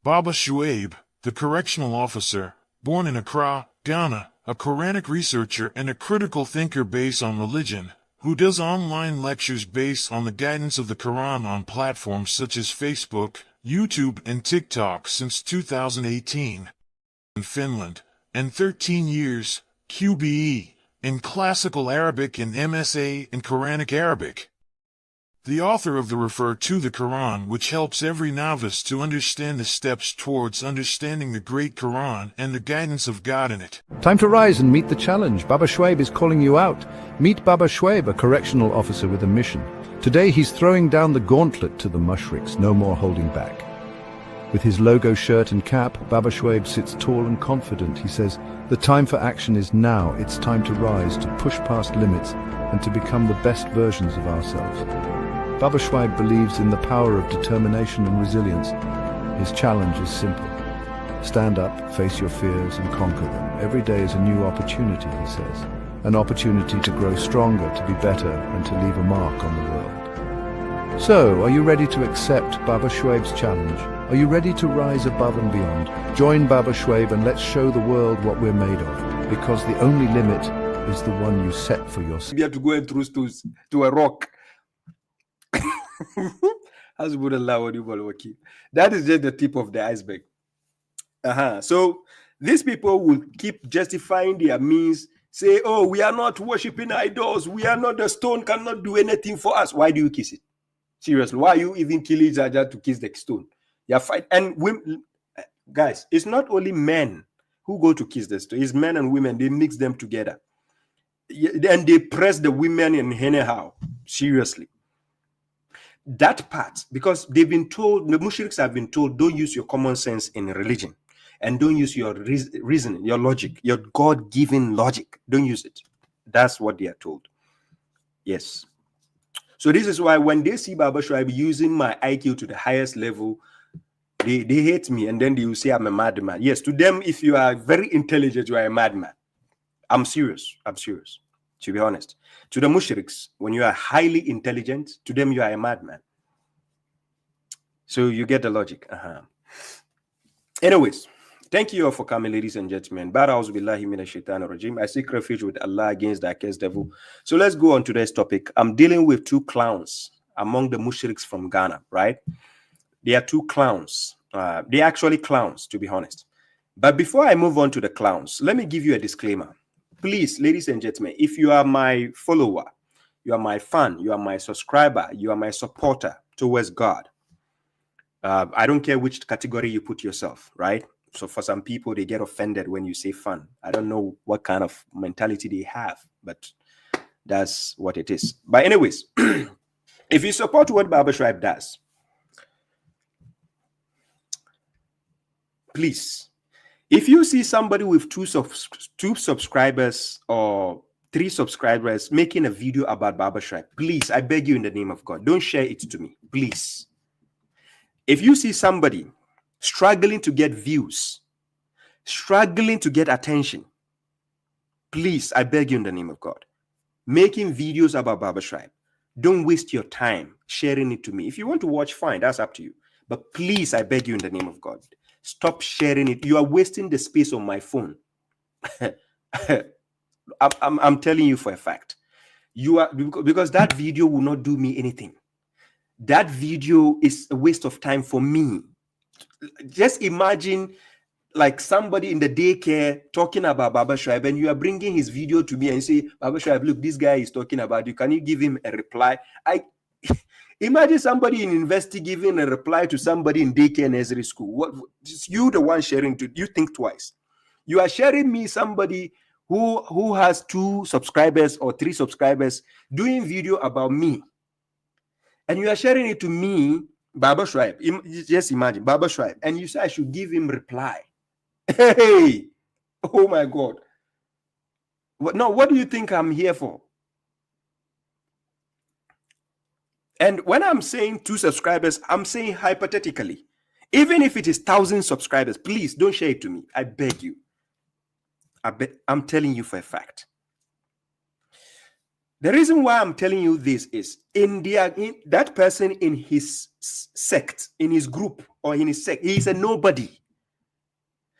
Baba Shuaib, the correctional officer, born in Accra, Ghana, a Quranic researcher and a critical thinker based on religion, who does online lectures based on the guidance of the Quran on platforms such as Facebook, YouTube and TikTok since 2018. In Finland, and 13 years, QBE, in Classical Arabic and MSA in Quranic Arabic. The author of the Refer to the Quran, which helps every novice to understand the steps towards understanding the Great Quran and the guidance of God in it. Time to rise and meet the challenge. Babashuaib is calling you out. Meet Babashuaib, a correctional officer with a mission. Today he's throwing down the gauntlet to the Mushriks, no more holding back. With his logo shirt and cap, Babashuaib sits tall and confident. He says, "The time for action is now. It's time to rise, to push past limits, and to become the best versions of ourselves." Babashuaib believes in the power of determination and resilience. His challenge is simple. Stand up, face your fears, and conquer them. Every day is a new opportunity, he says. An opportunity to grow stronger, to be better, and to leave a mark on the world. So, are you ready to accept Babashuaib's challenge? Are you ready to rise above and beyond? Join Babashuaib and let's show the world what we're made of, because the only limit is the one you set for yourself. You have to go and through to a rock. That is just the tip of the iceberg. So these people will keep justifying their means, say, "Oh, we are not worshiping idols. We are not, the stone cannot do anything for us." Why do you kiss it? Seriously, why are you even killing Zaja to kiss the stone? You're fighting. And women, guys, it's not only men who go to kiss the stone. It's men and women. They mix them together. And they press the women in anyhow. Seriously. That part, because they've been told, the Mushriks have been told, don't use your common sense in religion, and don't use your reasoning, your logic, your God-given logic. Don't use it. That's what they are told. Yes. So this is why when they see Babashuaib using my IQ to the highest level, they hate me, and then they will say I'm a madman. Yes, to them, if you are very intelligent, you are a madman. I'm serious. I'm serious. To be honest, to the Mushriks, when you are highly intelligent, to them you are a madman. So you get the logic. Anyways, thank you all for coming, ladies and gentlemen. I seek refuge with Allah against the accursed devil. So let's go on to today's topic. I'm dealing with two clowns among the Mushriks from Ghana, right? They are two clowns. They're actually clowns, to be honest. But before I move on to the clowns, let me give you a disclaimer. Please, ladies and gentlemen, if you are my follower, you are my fan, you are my subscriber, you are my supporter towards God. I don't care which category you put yourself, right? So for some people, they get offended when you say fan. I don't know what kind of mentality they have, but that's what it is. But anyways, if you support what Babashuaib does, please, if you see somebody with two subscribers or 3 subscribers making a video about Babashuaib, please, I beg you in the name of God, don't share it to me, please. If you see somebody struggling to get views, struggling to get attention, please, I beg you in the name of God, making videos about Babashuaib, don't waste your time sharing it to me. If you want to watch, fine, that's up to you. But please, I beg you in the name of God, stop sharing it. You are wasting the space on my phone. I'm telling you for a fact. You are, because that video will not do me anything. That video is a waste of time for me. Just imagine like somebody in the daycare talking about Babashuaib, and you are bringing his video to me and say, Babashuaib, look, this guy is talking about you. Can you give him a reply? Imagine somebody in university giving a reply to somebody in daycare nursery school. What? You the one sharing to you think twice. You are sharing me somebody who has 2 subscribers or 3 subscribers doing video about me, and you are sharing it to me, Babashuaib. Just imagine Babashuaib, and you say I should give him reply. Hey, oh my God! What do you think I'm here for? And when I'm saying 2 subscribers, I'm saying hypothetically. Even if it is 1,000 subscribers, please don't share it to me. I beg you. I'm telling you for a fact. The reason why I'm telling you this is that person in his sect, in his group or in his sect, he is a nobody.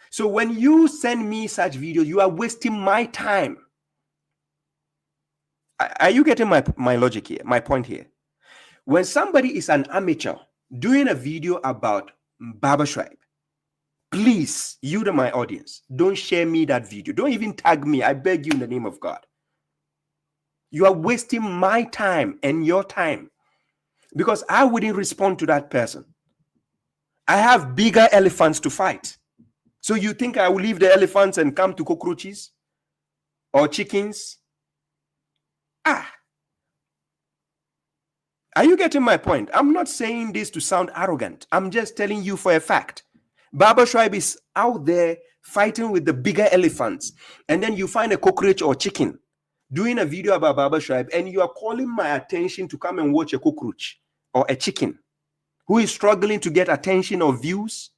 So when you send me such videos, you are wasting my time. Are you getting my logic here, my point here? When somebody is an amateur doing a video about babashuaib, please, you to my audience, don't share me that video. Don't even tag me. I beg you in the name of God. You are wasting my time and your time because I wouldn't respond to that person. I have bigger elephants to fight. So you think I will leave the elephants and come to cockroaches or chickens? Are you getting my point? I'm not saying this to sound arrogant. I'm just telling you for a fact. babashuaib is out there fighting with the bigger elephants. And then you find a cockroach or chicken doing a video about babashuaib, and you are calling my attention to come and watch a cockroach or a chicken who is struggling to get attention or views.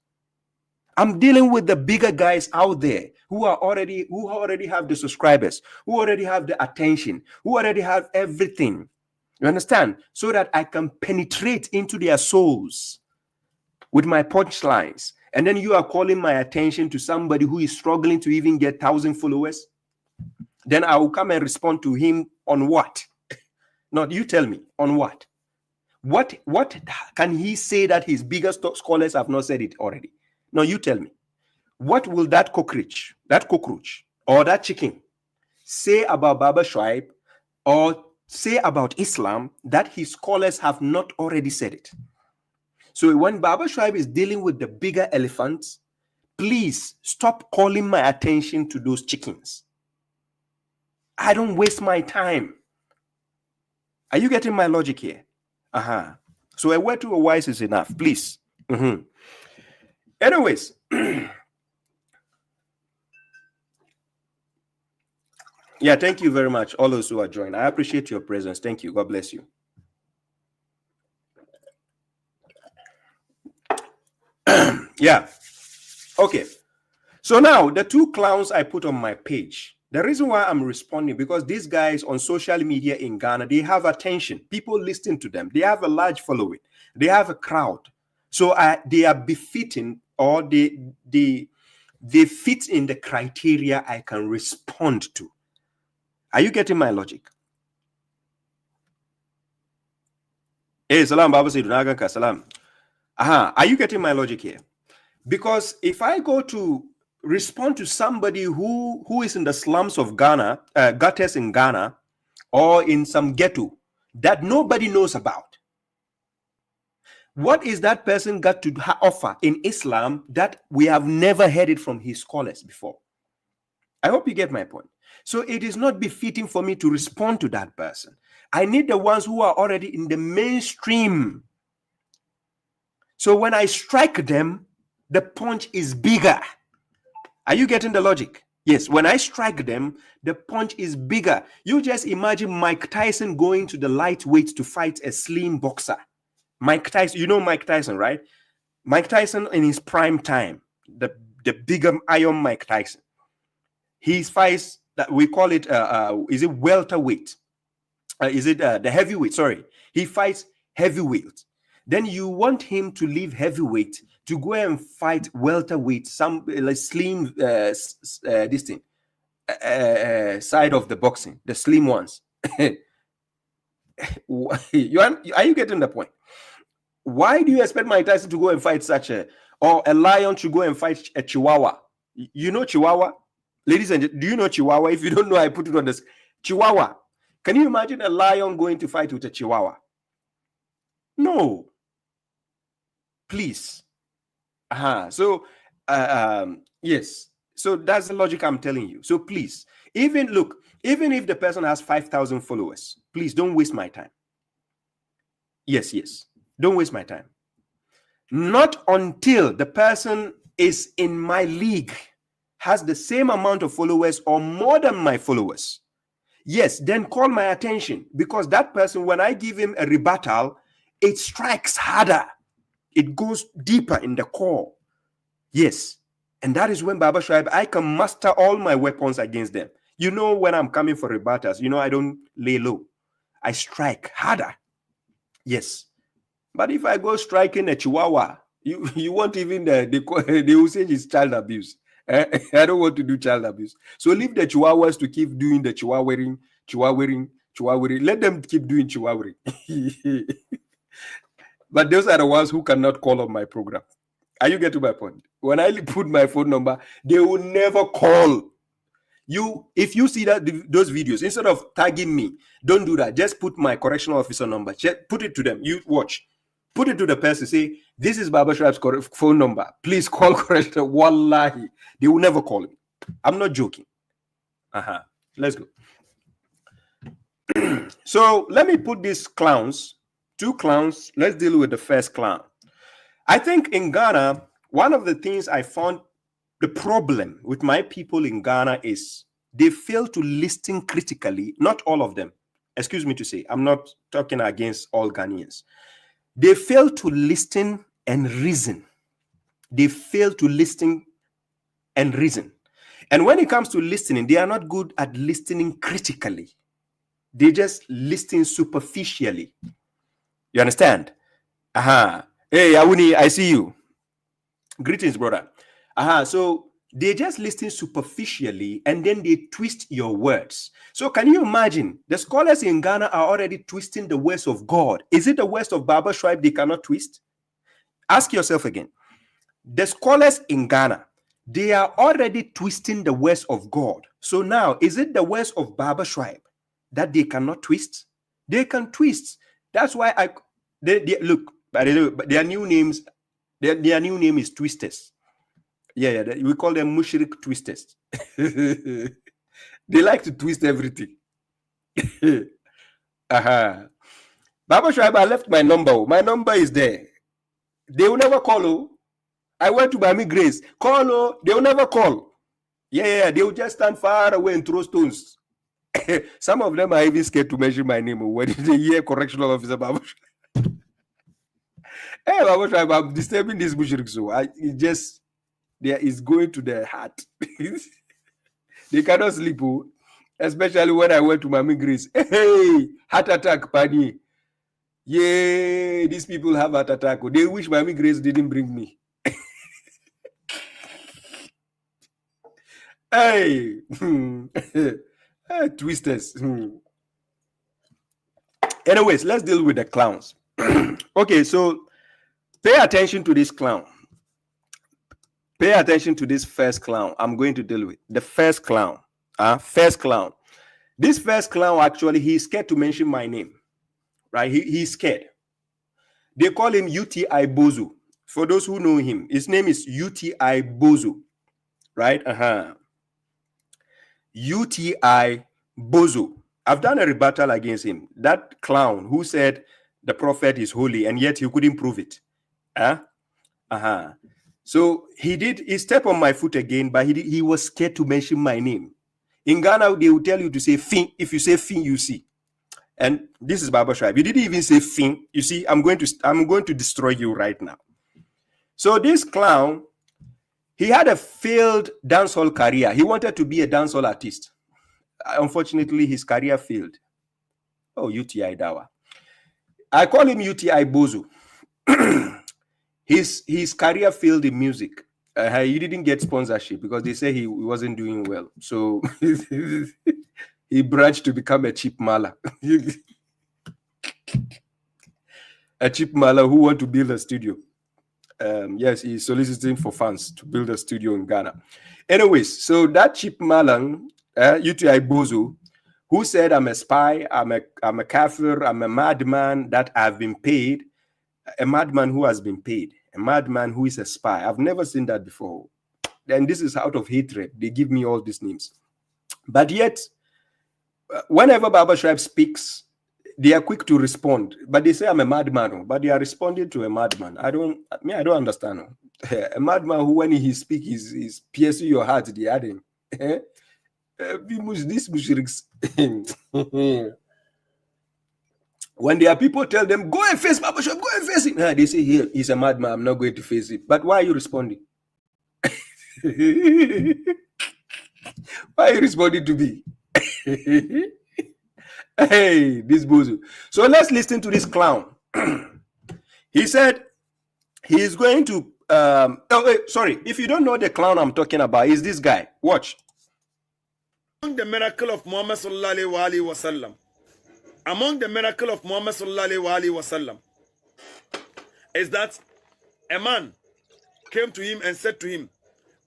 I'm dealing with the bigger guys out there who already have the subscribers, who already have the attention, who already have everything. You understand? So that I can penetrate into their souls with my punchlines. And then you are calling my attention to somebody who is struggling to even get 1,000 followers. Then I will come and respond to him on what? No, you tell me on what? What can he say that his biggest scholars have not said it already? No, you tell me. What will that cockroach, or that chicken say about babashuaib or say about Islam that his scholars have not already said it? So when babashuaib is dealing with the bigger elephants, please stop calling my attention to those chickens. I don't waste my time. Are you getting my logic here? So a word to a wise is enough, please. Anyways, yeah, thank you very much, all those who are joined. I appreciate your presence. Thank you. God bless you. Yeah. Okay. So now the two clowns I put on my page. The reason why I'm responding, because these guys on social media in Ghana, they have attention. People listen to them. They have a large following. They have a crowd. So they are befitting, or they fit in the criteria I can respond to. Are you getting my logic? Hey, salam, Baba Sayyiduna salam. Are you getting my logic here? Because if I go to respond to somebody who is in the slums of Ghana, gutters in Ghana, or in some ghetto that nobody knows about, what is that person got to offer in Islam that we have never heard it from his scholars before? I hope you get my point. So it is not befitting for me to respond to that person. I need the ones who are already in the mainstream. So when I strike them, the punch is bigger. Are you getting the logic? Yes, when I strike them, the punch is bigger. You just imagine Mike Tyson going to the lightweight to fight a slim boxer. Mike Tyson, you know Mike Tyson, right? Mike Tyson in his prime time, the bigger iron Mike Tyson. He fights, that we call it, is it welterweight? Is it the heavyweight? Sorry. He fights heavyweight. Then you want him to leave heavyweight to go and fight welterweight, some like slim, this thing, side of the boxing, the slim ones. Are you getting the point? Why do you expect Mike Tyson to go and fight or a lion to go and fight a chihuahua? You know chihuahua? Ladies and gentlemen, do you know chihuahua? If you don't know, I put it on this. Chihuahua. Can you imagine a lion going to fight with a chihuahua? No. Please. So, yes. So that's the logic I'm telling you. So please, even if the person has 5,000 followers, please don't waste my time. Yes. Don't waste my time. Not until the person is in my league, has the same amount of followers or more than my followers. Yes, then call my attention, because that person, when I give him a rebuttal, it strikes harder. It goes deeper in the core. Yes. And that is when babashuaib, I can muster all my weapons against them. You know, when I'm coming for rebuttals, I don't lay low. I strike harder. Yes. But if I go striking a chihuahua, you won't even, they will say it's child abuse. I don't want to do child abuse. So leave the chihuahuas to keep doing the chihuahuaing. Let them keep doing chihuahuaing. But those are the ones who cannot call on my program. Are you getting my point? When I put my phone number, they will never call. If you see those videos, instead of tagging me, don't do that. Just put my correctional officer number. Just put it to them. You watch. Put it to the person. Say, this is babashuaib's phone number. Please call correctional. Wallahi. They will never call me. I'm not joking. Let's go. So let me put these clowns, 2 clowns. Let's deal with the first clown. I think in Ghana, one of the things I found the problem with my people in Ghana is they fail to listen critically. Not all of them. Excuse me to say, I'm not talking against all Ghanaians. They fail to listen and reason. They fail to listen and reason. And when it comes to listening, they are not good at listening critically. They just listen superficially. You understand? Hey, Awuni, I see you. Greetings, brother. So they just listen superficially and then they twist your words. So can you imagine? The scholars in Ghana are already twisting the words of God. Is it the words of babashuaib they cannot twist? Ask yourself again. The scholars in Ghana, they are already twisting the words of God. So now, is it the words of babashuaib that they cannot twist? They can twist. That's why look, but their new names, their new name is Twisters. Yeah, we call them Mushrik Twisters. They like to twist everything. Baba Shuaib, I left my number. My number is there. They will never call. I went to Miami Grace. Call. They will never call. Yeah, they will just stand far away and throw stones. Some of them are even scared to mention my name when they hear correctional officer Baba Shuaib. Hey, Baba Shuaib, I'm disturbing this Mushrik, so there is going to their heart. They cannot sleep, especially when I went to Miami Grace. Hey, heart attack, Pani. Yeah, these people have heart attack. They wish Miami Grace didn't bring me. Hey, twisters. Anyways, let's deal with the clowns. Okay, so pay attention to this clown. Pay attention to this first clown I'm going to deal with. The first clown. First clown. This first clown, actually, he's scared to mention my name. Right? He's scared. They call him UTI Bozo. For those who know him, his name is UTI Bozo. Right? UTI Bozo. I've done a rebuttal against him. That clown who said the prophet is holy and yet he couldn't prove it. So he stepped on my foot again, but he was scared to mention my name. In Ghana, they will tell you to say fin. If you say fin, you see. And this is Baba Shuaib. You didn't even say fin. You see, I'm going to destroy you right now. So this clown, he had a failed dancehall career. He wanted to be a dancehall artist. Unfortunately, his career failed. Oh, UTI Dawa. I call him UTI Bozo. His career failed in music. He didn't get sponsorship because they say he wasn't doing well. So he branched to become a cheap mala. A cheap mala who want to build a studio. Yes, he's soliciting for funds to build a studio in Ghana. Anyways, so that cheap malang, UTI Bozo, who said I'm a spy, I'm a kafir, I'm a madman that I've been paid, a madman who has been paid, a madman who is a spy. I've never seen that before. And this is out of hatred. They give me all these names. But yet, whenever Baba Shuaib speaks, they are quick to respond. But they say I'm a madman, but they are responding to a madman. I don't understand. A madman who, when he speaks, is piercing your heart, they adding. These mushriks. When there are people tell them, go and face Baba Shuaib, go and face him. They say, here, he's a madman, I'm not going to face him. But why are you responding? Why are you responding to me? Hey, this bozo. So let's listen to this clown. He said he is going to. Sorry. If you don't know the clown I'm talking about, is this guy. Watch. Among the miracle of Muhammad sallallahu alaihi wasallam. Among the miracle of Muhammad sallallahu alaihi wasallam is that a man came to him and said to him,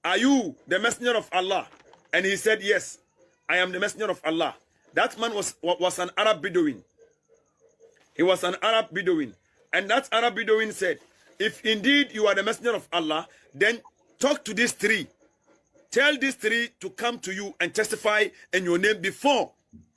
"Are you the messenger of Allah?" And he said, "Yes, I am the messenger of Allah." That man was an Arab Bedouin. He was an Arab Bedouin. And that Arab Bedouin said, "If indeed you are the messenger of Allah, then talk to this tree. Tell this tree to come to you and testify in your name before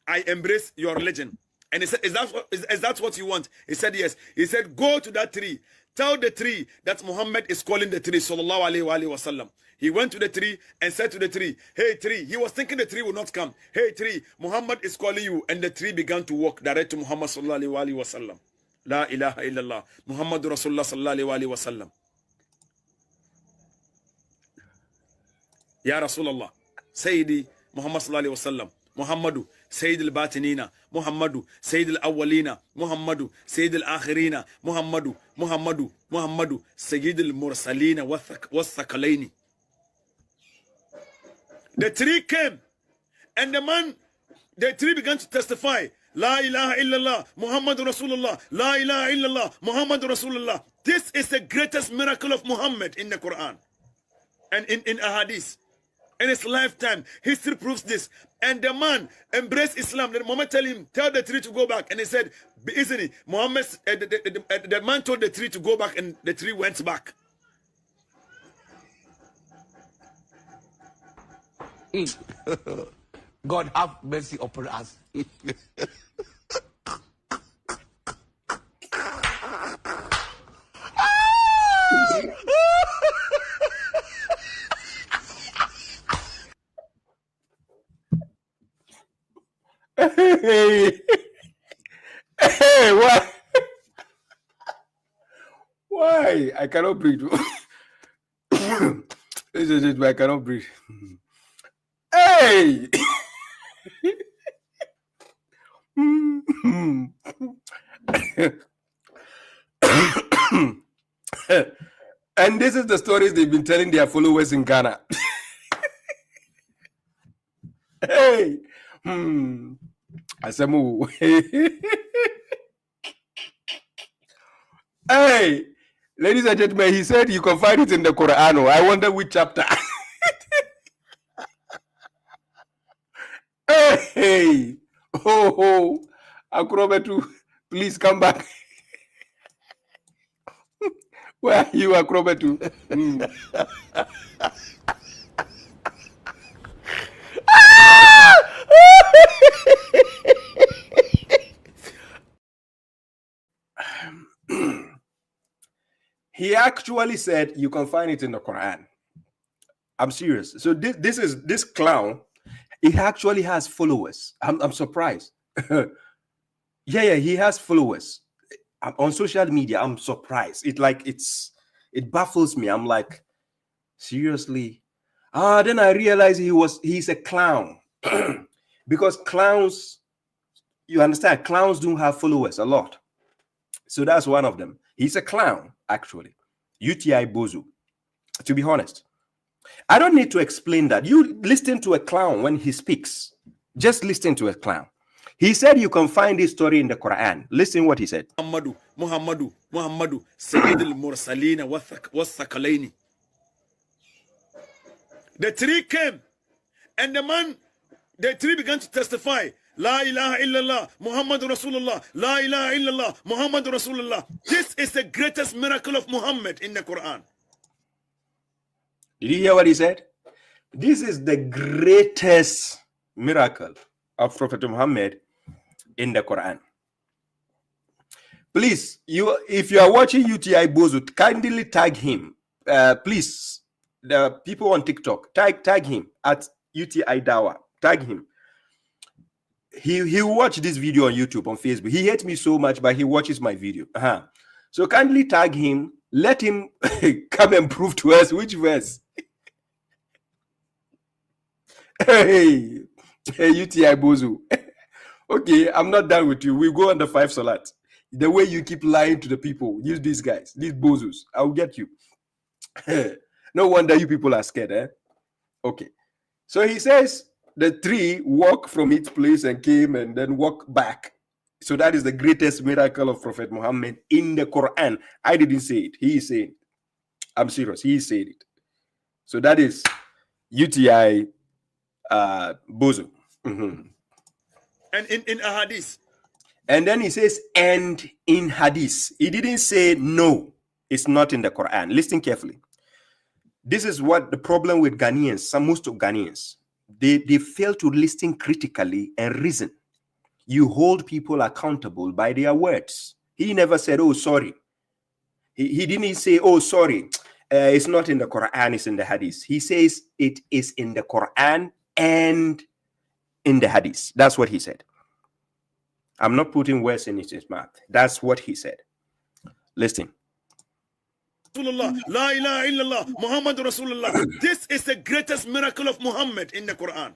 I embrace your religion." And he said, is that what you want? He said, yes. He said, "Go to that tree. Tell the tree that Muhammad is calling the tree, sallallahu alaihi wasallam." He went to the tree and said to the tree, "Hey tree," he was thinking the tree would not come. "Hey tree, Muhammad is calling you." And the tree began to walk direct to Muhammad sallallahu alaihi wasallam. La ilaha illallah. Muhammadur Rasulullah sallallahu alaihi wasallam. Ya Rasulullah. Sayyidi Muhammad sallallahu alaihi wasallam. Muhammadu Sayyid al-Batinina, Muhammadu Sayyid al-Awwalina, Muhammadu Sayyid al-Akhirina, Muhammadu Sayyid al-Mursalina was-Thaqalaini. The tree came, and the tree began to testify, "La ilaha illallah, Muhammadur Rasulullah, La ilaha illallah, Muhammadur Rasulullah." This is the greatest miracle of Muhammad in the Quran and in Ahadith. In his lifetime, history proves this. And the man embraced Islam. The Muhammad tell him, "Tell the tree to go back." And he said, "Isn't it?" Muhammad, the man told the tree to go back, and the tree went back. God have mercy upon us. Hey, hey, why? Why? I cannot breathe. This is it, I cannot breathe. Hey! And this is the stories they've been telling their followers in Ghana. Hey! Asamu. Hey! Ladies and gentlemen, he said you can find it in the Quran. I wonder which chapter. Hey! Oh, Akrobetu, please come back. Where are you, Akrobetu? He actually said you can find it in the Quran. I'm serious. So this clown, he actually has followers. I'm surprised. Yeah, he has followers on social media. I'm surprised. It baffles me. I'm like, seriously? Then I realized he's a clown. Because clowns, you understand, clowns don't have followers a lot. So that's one of them. He's a clown, actually. UTI Bozu. To be honest, I don't need to explain that. You listen to a clown when he speaks. Just listen to a clown. He said you can find this story in the Quran. Listen what he said. Muhammadu Sayyid al-Mursalina was-Thaqalaini. The tree came, and the tree began to testify, "La ilaha illallah, Muhammadur Rasulullah, La ilaha illallah, Muhammadur Rasulullah." This is the greatest miracle of Muhammad in the Quran. Did you hear what he said? This is the greatest miracle of Prophet Muhammad in the Quran. Please, if you are watching UTI Bozu, kindly tag him. Please, the people on TikTok, tag him at UTI Dawa. Tag him. He watch this video on YouTube, on Facebook. He hates me so much, but he watches my video. So kindly tag him. Let him come and prove to us which verse. Hey, UTI Bozu. Okay, I'm not done with you. We go on the 5 salat. The way you keep lying to the people, use these guys, these bozos, I'll get you. No wonder you people are scared, eh? Okay. So he says the tree walked from its place and came and then walked back. So that is the greatest miracle of Prophet Muhammad in the Quran. I didn't say it. He is saying it. I'm serious. He said it. So that is UTI bozo. And in a hadith. And then he says, and in hadith. He didn't say no, it's not in the Quran. Listen carefully. This is what the problem with Ghanaians, most of Ghanaians, they fail to listen critically and reason. You hold people accountable by their words. He never said, oh, sorry. He didn't say, oh, sorry, it's not in the Quran, it's in the hadith. He says it is in the Quran and in the hadith. That's what he said. I'm not putting words in his mouth. That's what he said. Listen. Rasulullah, La ilaha illallah, Muhammad Rasulullah. This is the greatest miracle of Muhammad in the Quran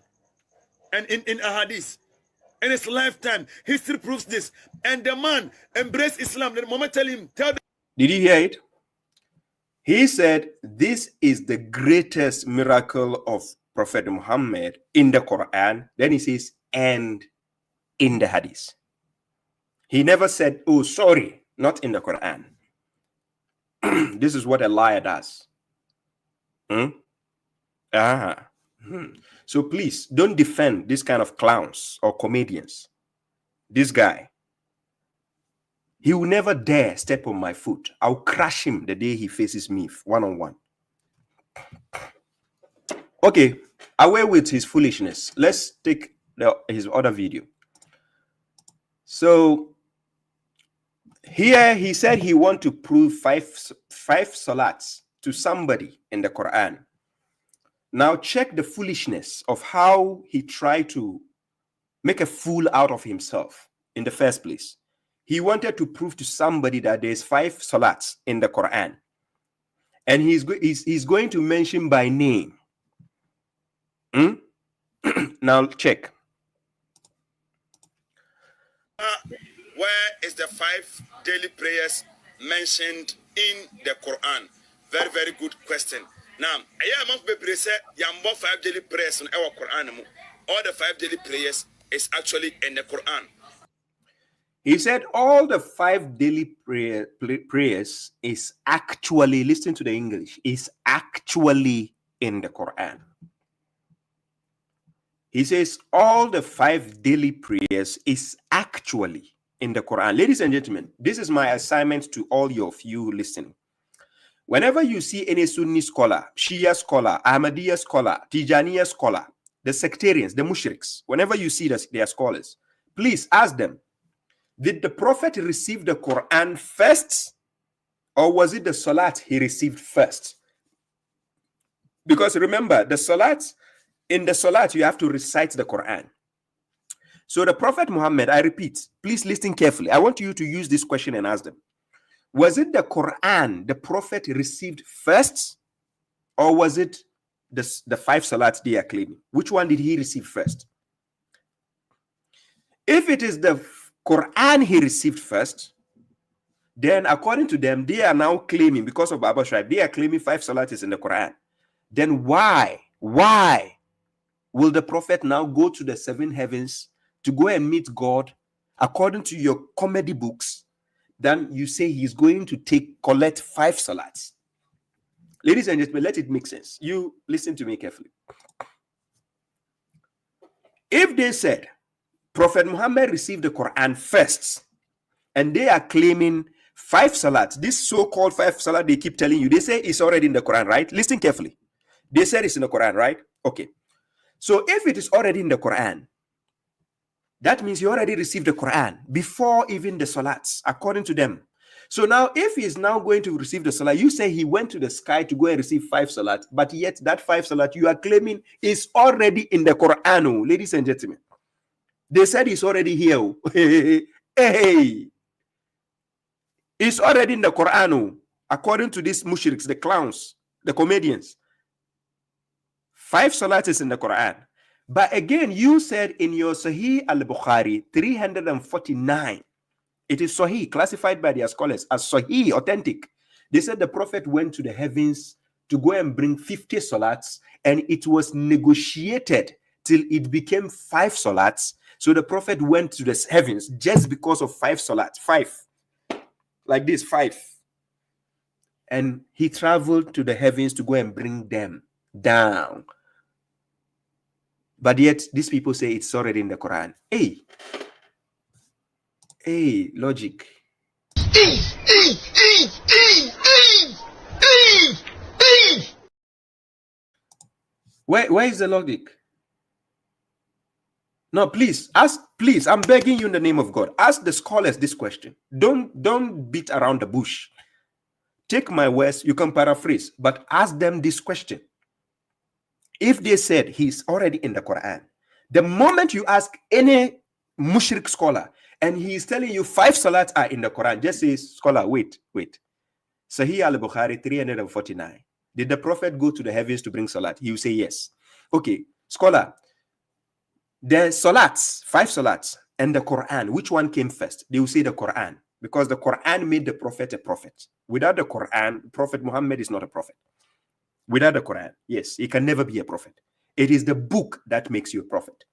and in a hadith. In his lifetime, history proves this. And the man embraced Islam. The moment tell him, tell them. Did you hear it? He said, this is the greatest miracle of Prophet Muhammad in the Quran. Then he says, and in the hadith. He never said, oh, sorry, not in the Quran. This is what a liar does. So please don't defend this kind of clowns or comedians. This guy, he will never dare step on my foot. I'll crush him the day he faces me one-on-one. Okay, away with his foolishness. Let's take his other video. So here he said he want to prove five salats to somebody in the Quran. Now check the foolishness of how he tried to make a fool out of himself in the first place. He wanted to prove to somebody that there's 5 salats in the Quran. And he's going to mention by name. Now check. Where is the 5 daily prayers mentioned in the Quran? Very, very good question. Now, I am of 5 daily prayers in our Quran. All the 5 daily prayers is actually in the Quran. He said all the 5 daily prayers is actually, listen to the English, is actually in the Quran. He says all the 5 daily prayers is actually in the Quran. Ladies and gentlemen, this is my assignment to all of you listening. Whenever you see any Sunni scholar, Shia scholar, Ahmadiyya scholar, Tijaniya scholar, the sectarians, the Mushriks, whenever you see their scholars, please ask them, did the Prophet receive the Quran first, or was it the Salat he received first? Because remember, the Salat, in the Salat, you have to recite the Quran. So the Prophet Muhammad, I repeat, please listen carefully. I want you to use this question and ask them. Was it the Quran the Prophet received first, or was it the 5 Salats they are claiming? Which one did he receive first? If it is the Quran he received first, then according to them, they are now claiming, because of babashuaib, they are claiming 5 Salats in the Quran. Then why will the Prophet now go to the 7 heavens to go and meet God according to your comedy books? Then you say he's going to collect 5 salats. Ladies and gentlemen, let it make sense. You listen to me carefully. If they said Prophet Muhammad received the Quran first, and they are claiming 5 salats, this so-called 5 salat they keep telling you, they say it's already in the Quran, right? Listen carefully. They said it's in the Quran, right? Okay. So if it is already in the Quran, that means he already received the Quran before even the salats, according to them. So now, if he is now going to receive the salat, you say he went to the sky to go and receive 5 salat, but yet that 5 salat you are claiming is already in the Quran, oh, ladies and gentlemen. They said it's already here. Oh. Hey, it's already in the Quran, oh, according to these mushriks, the clowns, the comedians. 5 salats is in the Quran. But again, you said in your Sahih al-Bukhari 349, it is Sahih, classified by their scholars as Sahih, authentic. They said the Prophet went to the heavens to go and bring 50 salats, and it was negotiated till it became 5 salats. So the Prophet went to the heavens just because of 5 salats, 5. Like this, 5. And he traveled to the heavens to go and bring them down. But yet, these people say it's already in the Quran. Hey, logic. Where is the logic? No, please, I'm begging you in the name of God. Ask the scholars this question. Don't beat around the bush. Take my words, you can paraphrase, but ask them this question. If they said he's already in the Quran, the moment you ask any mushrik scholar and he's telling you 5 salats are in the Quran, just say, scholar, wait. Sahih al-Bukhari 349. Did the Prophet go to the heavens to bring salat? He will say yes. Okay, scholar, the salats, 5 salats, and the Quran, which one came first? They will say the Quran, because the Quran made the Prophet a prophet. Without the Quran, Prophet Muhammad is not a prophet. Without the Quran, yes, he can never be a prophet. It is the book that makes you a prophet.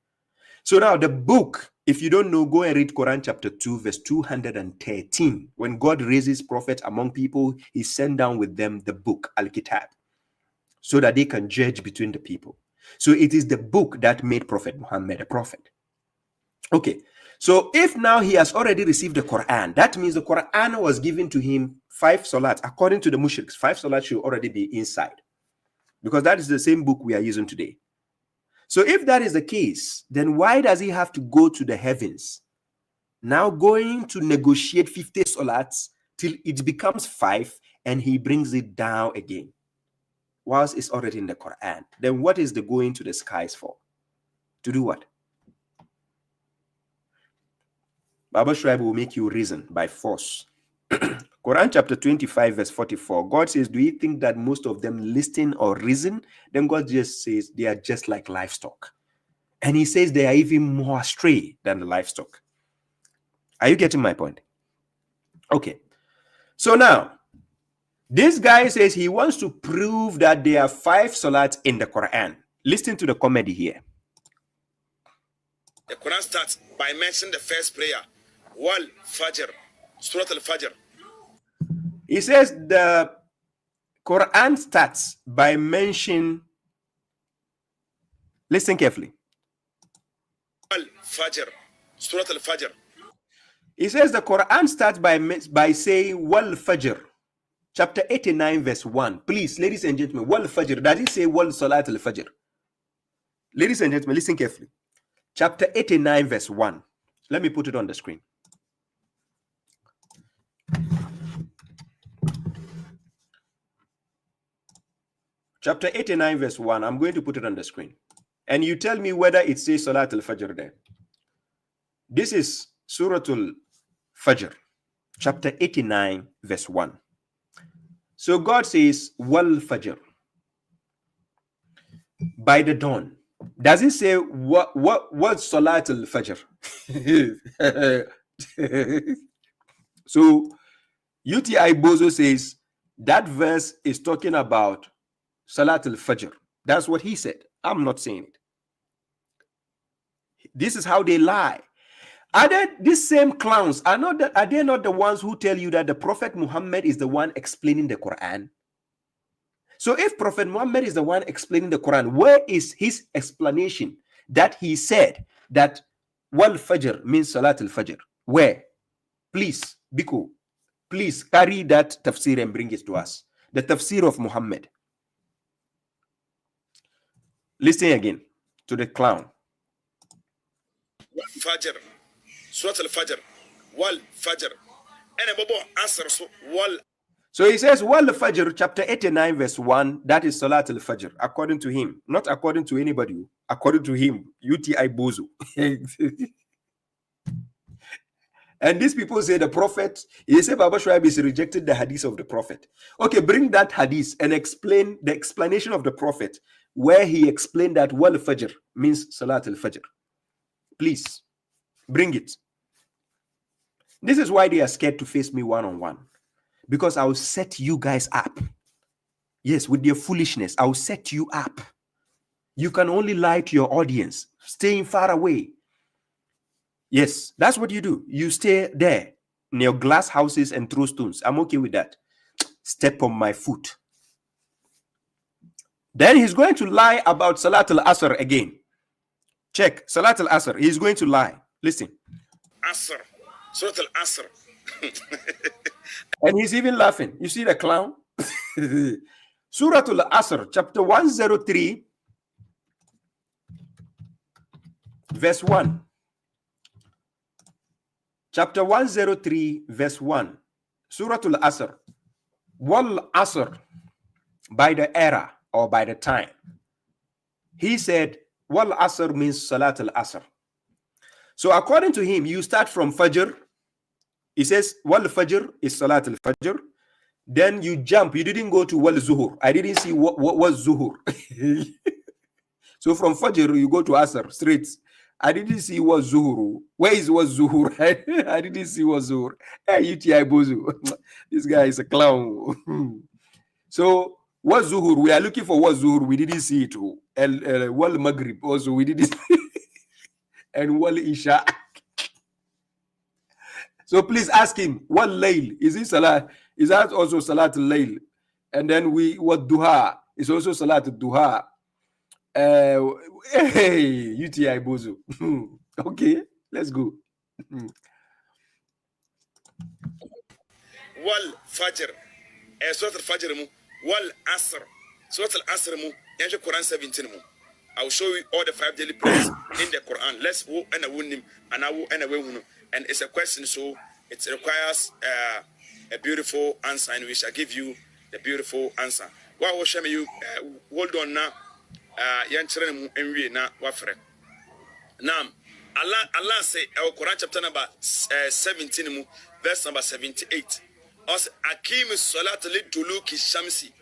So now the book, if you don't know, go and read Quran chapter 2, verse 213. When God raises prophets among people, he sent down with them the book, Al-Kitab, so that they can judge between the people. So it is the book that made Prophet Muhammad a prophet. Okay, so if now he has already received the Quran, that means the Quran was given to him 5 salats. According to the mushriks, 5 salats should already be inside, because that is the same book we are using today. So if that is the case, then why does he have to go to the heavens? Now going to negotiate 50 salats till it becomes 5 and he brings it down again, whilst it's already in the Quran. Then what is the going to the skies for? To do what? babashuaib will make you reason by force. Quran chapter 25 verse 44, God says, do you think that most of them listen or reason? Then God just says they are just like livestock. And he says they are even more astray than the livestock. Are you getting my point? Okay. So now, this guy says he wants to prove that there are 5 salats in the Quran. Listen to the comedy here. The Quran starts by mentioning the first prayer, Wal Fajr, Surah Al-Fajr. He says the Quran starts by mentioning, listen carefully. Wal Fajr, Surah Al-Fajr. He says the Quran starts by saying Wal Fajr, chapter 89, verse 1. Please, ladies and gentlemen, Wal Fajr, does it say Wal Salat Al-Fajr? Ladies and gentlemen, listen carefully. Chapter 89, verse 1. Let me put it on the screen. Chapter 89, verse 1. I'm going to put it on the screen. And you tell me whether it says Salat al-Fajr there. This is Surah al-Fajr, chapter 89, verse 1. So God says, Wal Fajr, by the dawn. Does it say what Salat al-Fajr? So UTI Bozo says that verse is talking about Salat al-Fajr. That's what he said. I'm not saying it. This is how they lie. Are they these same clowns? Are they not the ones who tell you that the Prophet Muhammad is the one explaining the Quran? So if Prophet Muhammad is the one explaining the Quran, where is his explanation that he said that Wal Fajr means Salat al-Fajr? Where? Please, Biko, please carry that tafsir and bring it to us. The tafsir of Muhammad. Listen again to the clown. Wal Fajr, Surah Al-Fajr, Wal Fajr. And a bobo answer, so Wal. So he says, Wal Fajr, chapter 89, verse 1, that is Salat al-Fajr, according to him, not according to anybody, according to him, UTI Bozo. And these people say the Prophet, he said babashuaib is rejected the hadith of the Prophet. Okay, bring that hadith and explain the explanation of the Prophet. where he explained that wal fajr means Salat al-Fajr. Please, bring it. This is why they are scared to face me one-on-one. Because I'll set you guys up. Yes, with your foolishness, I'll set you up. You can only lie to your audience, staying far away. Yes, that's what you do. You stay there in your glass houses and throw stones. I'm okay with that. Step on my foot. Then he's going to lie about Salat al-Asr again. Check, Salat al-Asr. He's going to lie. Listen. Asr. Surat al-Asr. And he's even laughing. You see the clown? Surah al-Asr, chapter 103, verse 1. Chapter 103, verse 1. Surah al-Asr. Wal Asr, by the era or by the time. He said, Wal Asr means Salat al-Asr. So according to him, you start from Fajr. He says, Wal Fajr is Salat al-Fajr. Then you jump. You didn't go to Wal Zuhur. I didn't see what was Zuhur. So from Fajr, you go to Asr straight. I didn't see what Zuhur. Where is what Zuhur? I didn't see what Zuhur. Hey, UTI Bozu. This guy is a clown. So what Zuhur? We are looking for what Zuhur. We didn't see it. Wal Maghrib also we didn't see. And Wal Isha. So please ask him, what Layl? Is it Salat? Is that also Salat al-Layl? And then what Duha? Is also Salat al-Duha. Hey, UTI Bozu. Okay, let's go. Wal Fajr. Surat al-Fajr mu. Wal Asr. Surat al-Asr mu. Yanshi Quran 17 mu. I will show you all the 5 daily prayers in the Quran. Let's wo and a win him and I will and a win. And it's a question, so it requires a beautiful answer, and we shall give you the beautiful answer. What will show you? Hold on now. Yancheren enwi na wafre. Now, Allah say Quran chapter number 17 verse number 78. Os akim salat li duluki shamsi.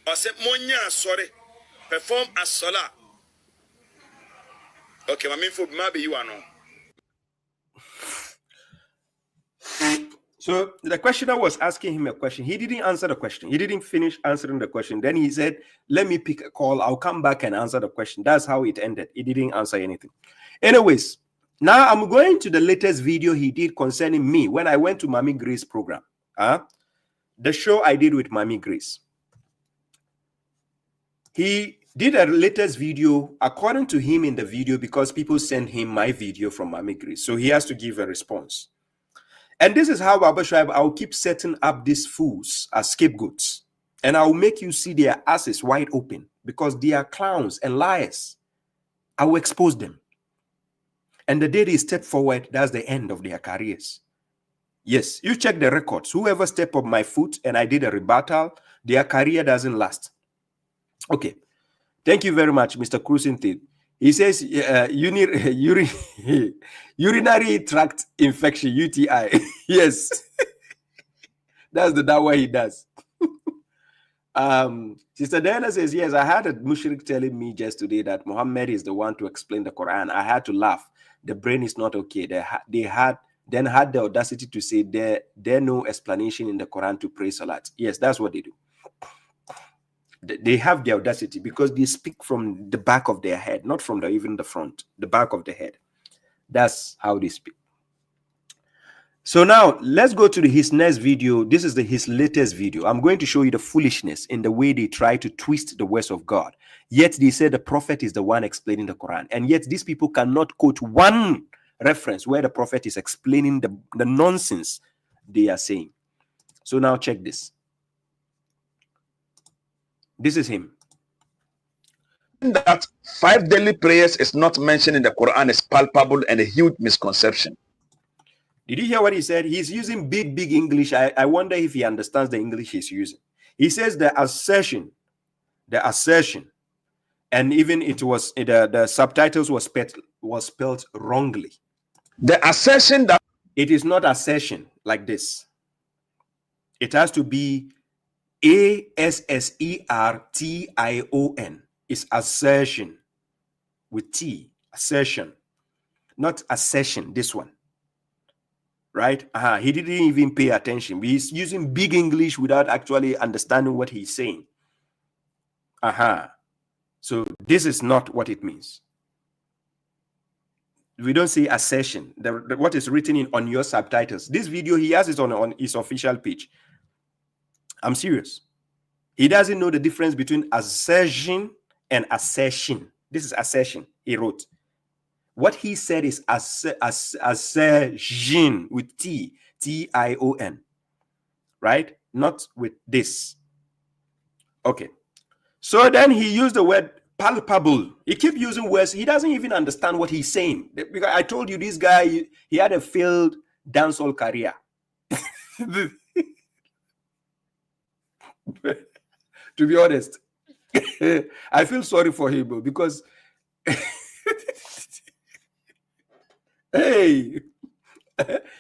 Os monya sorry perform as salah. Okay, my main for maybe you are no. So the questioner was asking him a question. He didn't answer the question. He didn't finish answering the question. Then he said, let me pick a call. I'll come back and answer the question. That's how it ended. He didn't answer anything. Anyways, now I'm going to the latest video he did concerning me when I went to Mami Grace program. The show I did with Mami Grace. He did a latest video according to him in the video because people sent him my video from Mami Grace. So he has to give a response. And this is how, babashuaib, I'll keep setting up these fools as scapegoats. And I'll make you see their asses wide open because they are clowns and liars. I will expose them. And the day they step forward, that's the end of their careers. Yes, you check the records. Whoever stepped up my foot and I did a rebuttal, their career doesn't last. Okay. Thank you very much, Mr. Crucintin. He says urinary tract infection, UTI. Yes. That's that way he does. Sister Diana says, yes, I had a mushrik telling me just today that Muhammad is the one to explain the Quran. I had to laugh. The brain is not okay. They had the audacity to say there no explanation in the Quran to pray Salat. Yes, that's what they do. They have the audacity because they speak from the back of their head, not from even the front, the back of the head. That's how they speak. So now let's go to his next video. This is his latest video. I'm going to show you the foolishness in the way they try to twist the words of God. Yet they say the prophet is the one explaining the Quran. And yet these people cannot quote one reference where the prophet is explaining the nonsense they are saying. So now check this. This is him. That 5 daily prayers is not mentioned in the Quran is palpable and a huge misconception. Did you hear what he said? He's using big English. I wonder if he understands the English he's using. He says the assertion, and even it was the subtitles was spelled wrongly. The assertion that it is not assertion like this. It has to be ASSERTION. is assertion with T, assertion, not accession, this one. Right? He didn't even pay attention. He's using big English without actually understanding what he's saying. So this is not what it means. We don't say assertion. What is written on your subtitles. This video, he has it on his official page. I'm serious. He doesn't know the difference between assertion and assertion. This is assertion, he wrote. What he said is assertion with T, T-I-O-N, right? Not with this. Okay. So then he used the word palpable. He keeps using words. He doesn't even understand what he's saying. Because I told you this guy, he had a failed dancehall career. To be honest, I feel sorry for him because hey,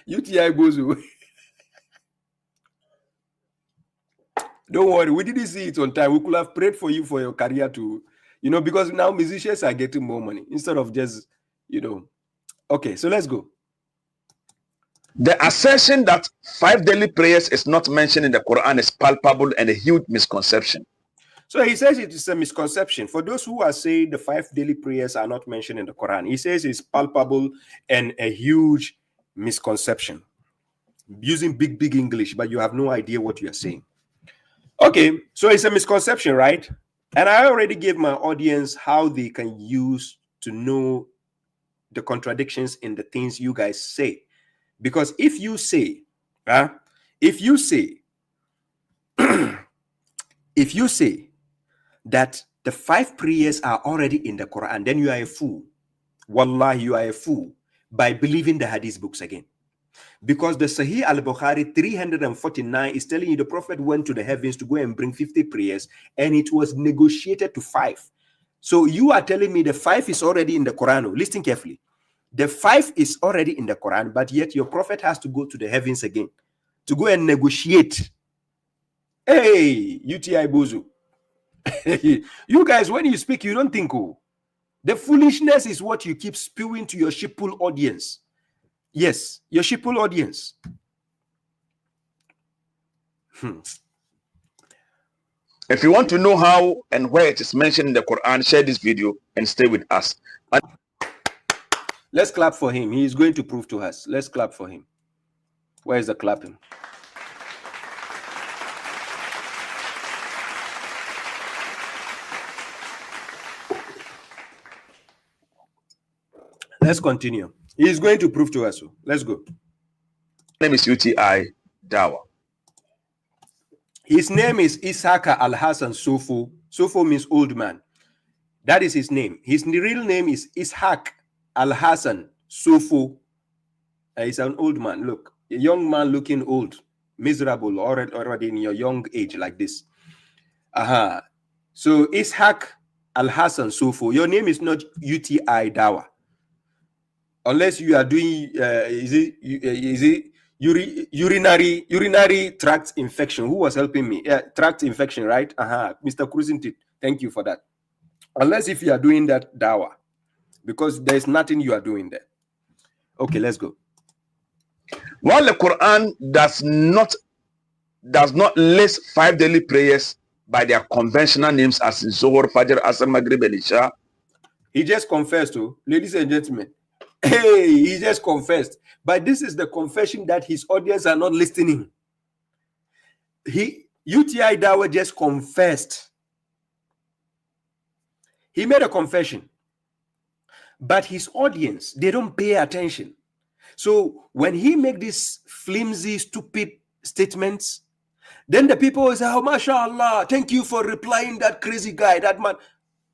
UTI Bozu. Don't worry, we didn't see it on time. We could have prayed for you for your career to, because now musicians are getting more money instead of just, Okay, so let's go. The assertion that 5 daily prayers is not mentioned in the Quran is palpable and a huge misconception. So he says it is a misconception. For those who are saying the 5 daily prayers are not mentioned in the Quran, he says it's palpable and a huge misconception. Using big English, but you have no idea what you are saying. Okay, so it's a misconception, right? And I already gave my audience how they can use to know the contradictions in the things you guys say. Because if you say that the 5 prayers are already in the Quran, then you are a fool. Wallahi, you are a fool by believing the hadith books again. Because the Sahih al-Bukhari 349 is telling you the Prophet went to the heavens to go and bring 50 prayers, and it was negotiated to 5. So you are telling me the 5 is already in the Quran. Listen carefully. The 5 is already in the Quran, but yet your Prophet has to go to the heavens again to go and negotiate. Hey, UTI Bozu. You guys, when you speak, you don't think, the foolishness is what you keep spewing to your sheeple audience. Yes, your sheeple audience. If you want to know how and where it is mentioned in the Quran, share this video and stay with us. Let's clap for him. He is going to prove to us. Let's clap for him. Where is the clapping? Let's continue. He is going to prove to us. Let's go. My name is UTI Dawa. His name is Ishaka Al-Hassan Sofo. Sofo means old man. That is his name. His real name is Ishaq Al-Hassan Sofo. He's an old man. Look, a young man looking old, miserable, already in your young age like this. So Ishaq Al-Hassan Sofo. Your name is not UTI Dawa. Unless you are doing, urinary tract infection. Who was helping me? Tract infection, right? Mr. Cruising, thank you for that. Unless if you are doing that dawa, because there is nothing you are doing there. Okay, let's go. While the Quran does not list 5 daily prayers by their conventional names as Zohar, Fajr, Asr, Maghrib, and Isha, he just confessed to, ladies and gentlemen. Hey, he just confessed. But this is the confession that his audience are not listening. UTI Dawa just confessed. He made a confession. But his audience, they don't pay attention. So when he make these flimsy, stupid statements, then the people will say, oh, mashallah, thank you for replying that crazy guy, that man.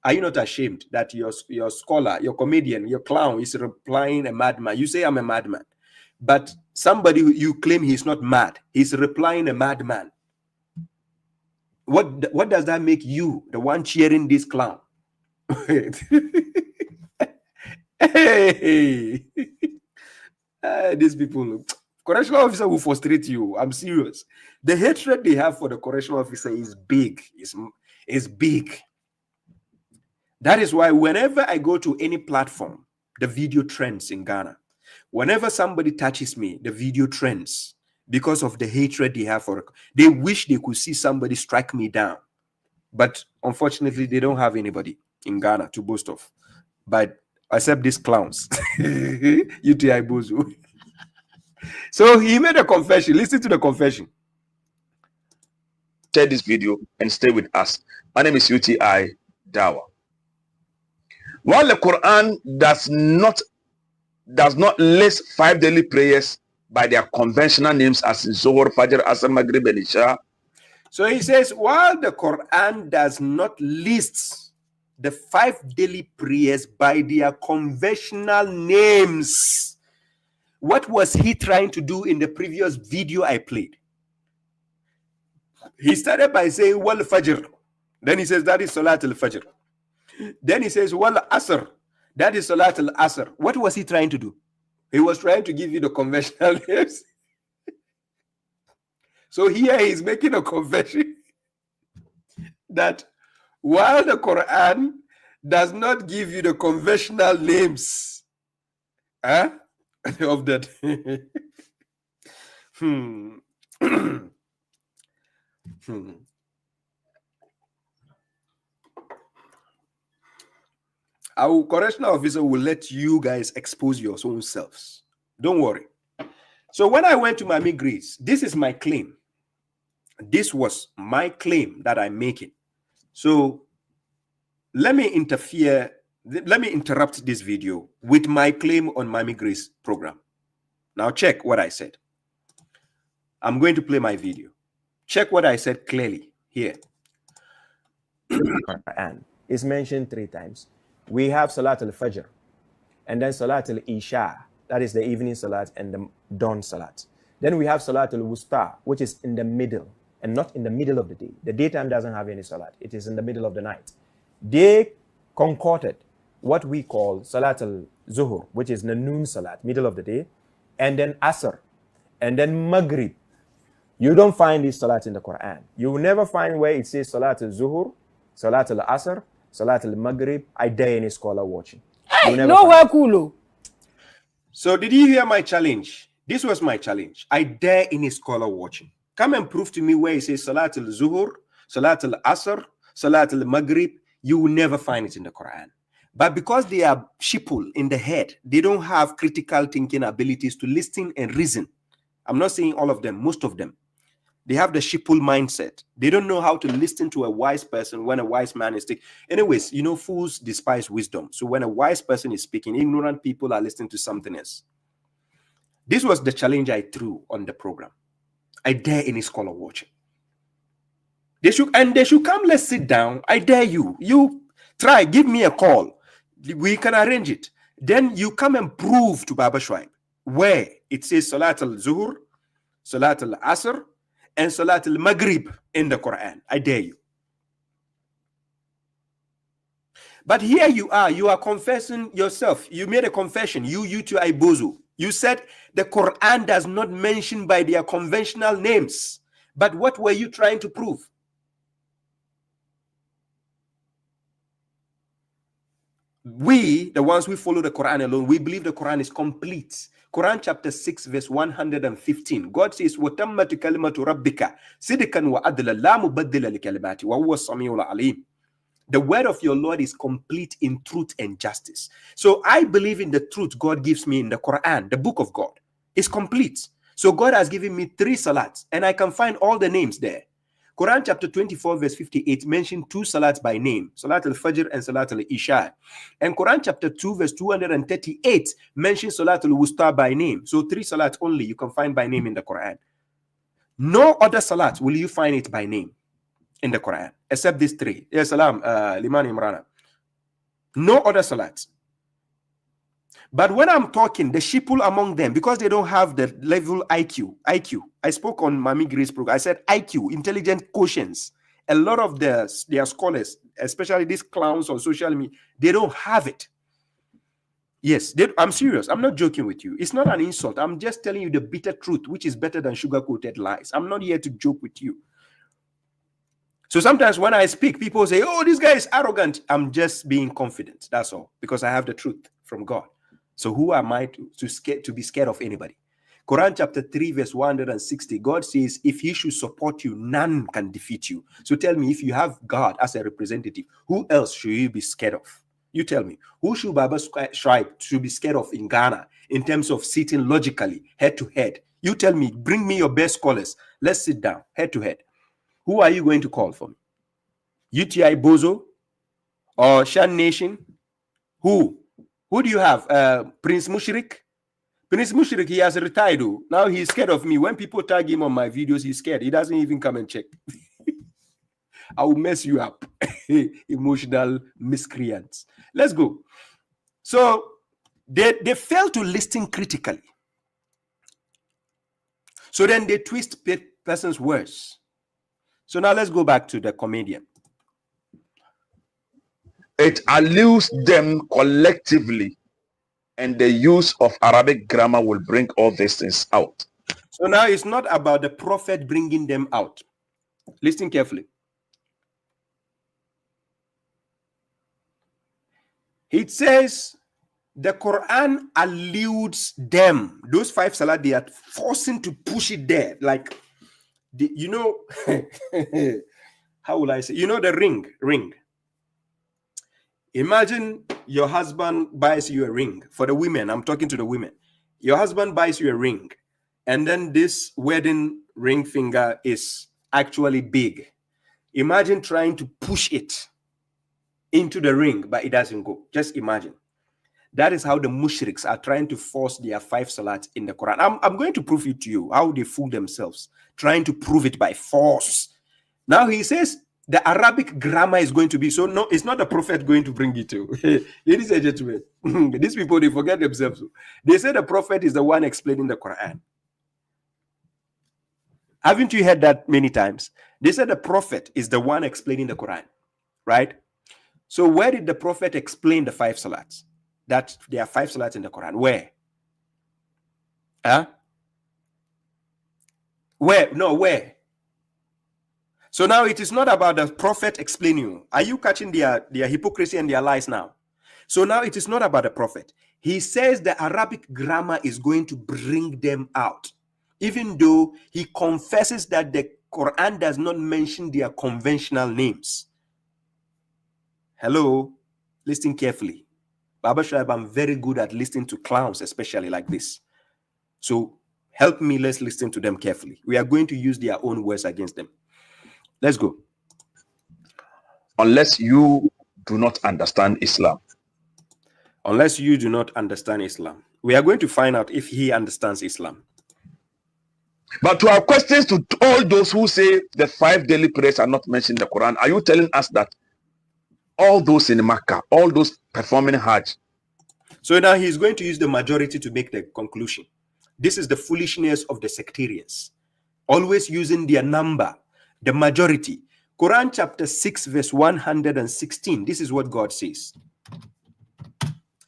Are you not ashamed that your scholar, your comedian, your clown is replying a madman? You say I'm a madman, but somebody who you claim he's not mad, he's replying a madman. What does that make you, the one cheering this clown? Hey, these people, correctional officer will frustrate you. I'm serious. The hatred they have for the correctional officer is big. It's big. That is why whenever I go to any platform, the video trends in Ghana. Whenever somebody touches me, the video trends because of the hatred they have for it. They wish they could see somebody strike me down. But unfortunately, they don't have anybody in Ghana to boast of. But except these clowns. UTI Bozu. So he made a confession. Listen to the confession. Share this video and stay with us. My name is UTI Dawa. While the Quran does not list 5 daily prayers by their conventional names as Zohar, Fajr, Asr, Maghrib, and Isha. So he says, while the Quran does not list the 5 daily prayers by their conventional names, what was he trying to do in the previous video I played? He started by saying, Wal Fajr. Then he says, that is Salat al-Fajr. Then he says, Wal Asr. That is Salat al-Asr. What was he trying to do? He was trying to give you the conventional names. So here he's making a confession that while the Quran does not give you the conventional names of that. Our correctional officer will let you guys expose your own selves. Don't worry. So when I went to Miami Greece, this is my claim. This was my claim that I'm making. So let me interrupt this video with my claim on Miami Greece program. Now check what I said. I'm going to play my video. Check what I said clearly here. Quran is mentioned 3 times. We have Salat al-Fajr, and then Salat al-Isha, that is the evening Salat and the dawn Salat. Then we have Salat al-Wusta, which is in the middle, and not in the middle of the day. The daytime doesn't have any Salat. It is in the middle of the night. They concocted what we call Salat al-Zuhur, which is the noon Salat, middle of the day, and then Asr, and then Maghrib. You don't find these Salat in the Quran. You will never find where it says Salat al-Zuhur, Salat al-Asr, Salat al-Maghrib. I dare any scholar watching. Hey, nowhere cool. So did you hear my challenge? This was my challenge. I dare any scholar watching. Come and prove to me where it says Salat al-Zuhur, Salat al-Asr, Salat al-Maghrib. You will never find it in the Quran. But because they are sheeple in the head, they don't have critical thinking abilities to listen and reason. I'm not saying all of them, most of them. They have the sheeple mindset. They don't know how to listen to a wise person when a wise man is speaking. Anyways, you know, fools despise wisdom. So when a wise person is speaking, ignorant people are listening to something else. This was the challenge I threw on the program. I dare any scholar watching. They should come, let's sit down. I dare you. You try, give me a call. We can arrange it. Then you come and prove to babashuaib where it says Salat al-Zuhur, Salat al-Asr, and Salat al-Maghrib in the Quran. I dare you. But here you are confessing yourself. You made a confession, you to Ibozu. You said the Quran does not mention by their conventional names. But what were you trying to prove? We, the ones who follow the Quran alone, we believe the Quran is complete. Quran chapter 6 verse 115. God says, وَتَمَّتْ كَلِمَةُ رَبِّكَ صِدْقًا وَعَدْلًا لَا مُبَدِّلَ لِكَلِمَاتِهِ وَهُوَ السَّمِيعُ الْعَلِيمُ. The word of your Lord is complete in truth and justice. So I believe in the truth God gives me in the Quran, the book of God. It's complete. So God has given me 3 salats, and I can find all the names there. Quran chapter 24 verse 58 mentioned 2 salats by name, Salat al-Fajr and Salat al-Isha. And Quran chapter 2 verse 238 mentions Salat al-Wusta by name. So 3 salats only you can find by name in the Quran. No other salat will you find it by name in the Quran except these 3. Yes, salam, Liman Imrana. No other salats. But when I'm talking, the sheeple among them, because they don't have the level IQ. I spoke on Mami Grace program. I said IQ, intelligent quotients. A lot of their scholars, especially these clowns on social media, they don't have it. Yes, I'm serious. I'm not joking with you. It's not an insult. I'm just telling you the bitter truth, which is better than sugar-coated lies. I'm not here to joke with you. So sometimes when I speak, people say, oh, this guy is arrogant. I'm just being confident. That's all. Because I have the truth from God. So who am I to be scared of anybody? Quran chapter 3 verse 160, God says, if he should support you, none can defeat you. So tell me, if you have God as a representative, who else should you be scared of? You tell me, who should Shuaib be scared of in Ghana in terms of sitting logically, head to head? You tell me, bring me your best scholars. Let's sit down, head to head. Who are you going to call for me? UTI Bozo or Shan Nation? Who? Who do you have? Prince Mushrik? Prince Mushrik, he has retired. Now he's scared of me. When people tag him on my videos, he's scared. He doesn't even come and check. I will mess you up. Emotional miscreants. Let's go. So they fail to listen critically. So then they twist person's words. So now let's go back to the comedian. It alludes them collectively, and the use of Arabic grammar will bring all these things out. So now it's not about the prophet bringing them out. Listen carefully. It says the Quran alludes them. Those 5 salat, they are forcing to push it there. Like, you know, how will I say? You know the ring. Imagine your husband buys you a ring. For the women, I'm talking to the women. Your husband buys you a ring, and then this wedding ring finger is actually big. Imagine trying to push it into the ring, but it doesn't go. Just imagine. That is how the Mushriks are trying to force their 5 salat in the Quran. I'm going to prove it to you, how they fool themselves, trying to prove it by force. Now he says, the Arabic grammar is going to be, so no, it's not the prophet going to bring it to. Ladies and gentlemen, these people, they forget themselves. They say the prophet is the one explaining the Quran. Haven't you heard that many times? They said the prophet is the one explaining the Quran, right? So where did the prophet explain the 5 salats? That there are 5 salats in the Quran. Where? Huh? Where? No, where? So now it is not about the prophet explaining. Are you catching their hypocrisy and their lies now? So now it is not about the prophet. He says the Arabic grammar is going to bring them out. Even though he confesses that the Quran does not mention their conventional names. Hello? Listen carefully. Babashuaib, I'm very good at listening to clowns, especially like this. So help me, let's listen to them carefully. We are going to use their own words against them. Let's go. Unless you do not understand Islam. Unless you do not understand Islam. We are going to find out if he understands Islam. But to our questions to all those who say the 5 daily prayers are not mentioned in the Quran, are you telling us that all those in Makkah, all those performing Hajj? So now he's going to use the majority to make the conclusion. This is the foolishness of the sectarians. Always using their number. The majority. Quran chapter 6 verse 116. This is what God says.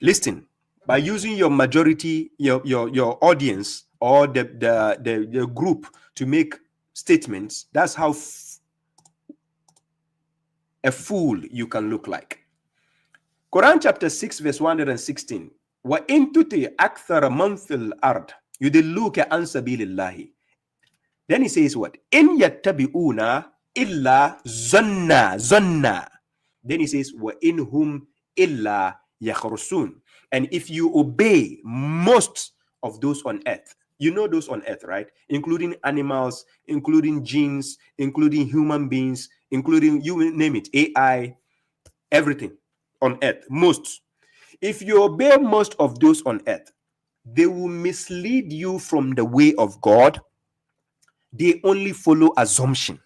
Listen, by using your majority, your audience or the group to make statements, that's how a fool you can look like. Quran chapter 6 verse 116. Wa in tuti akthara man fil ard yudilluka an sabilillahi. Then he says what? In yattabi'una illa zanna. Then he says, wa in hum illa yakhrusun. And if you obey most of those on earth, you know those on earth, right? Including animals, including jinns, including human beings, including, you name it, AI, everything on earth, most. If you obey most of those on earth, they will mislead you from the way of God. They only follow assumption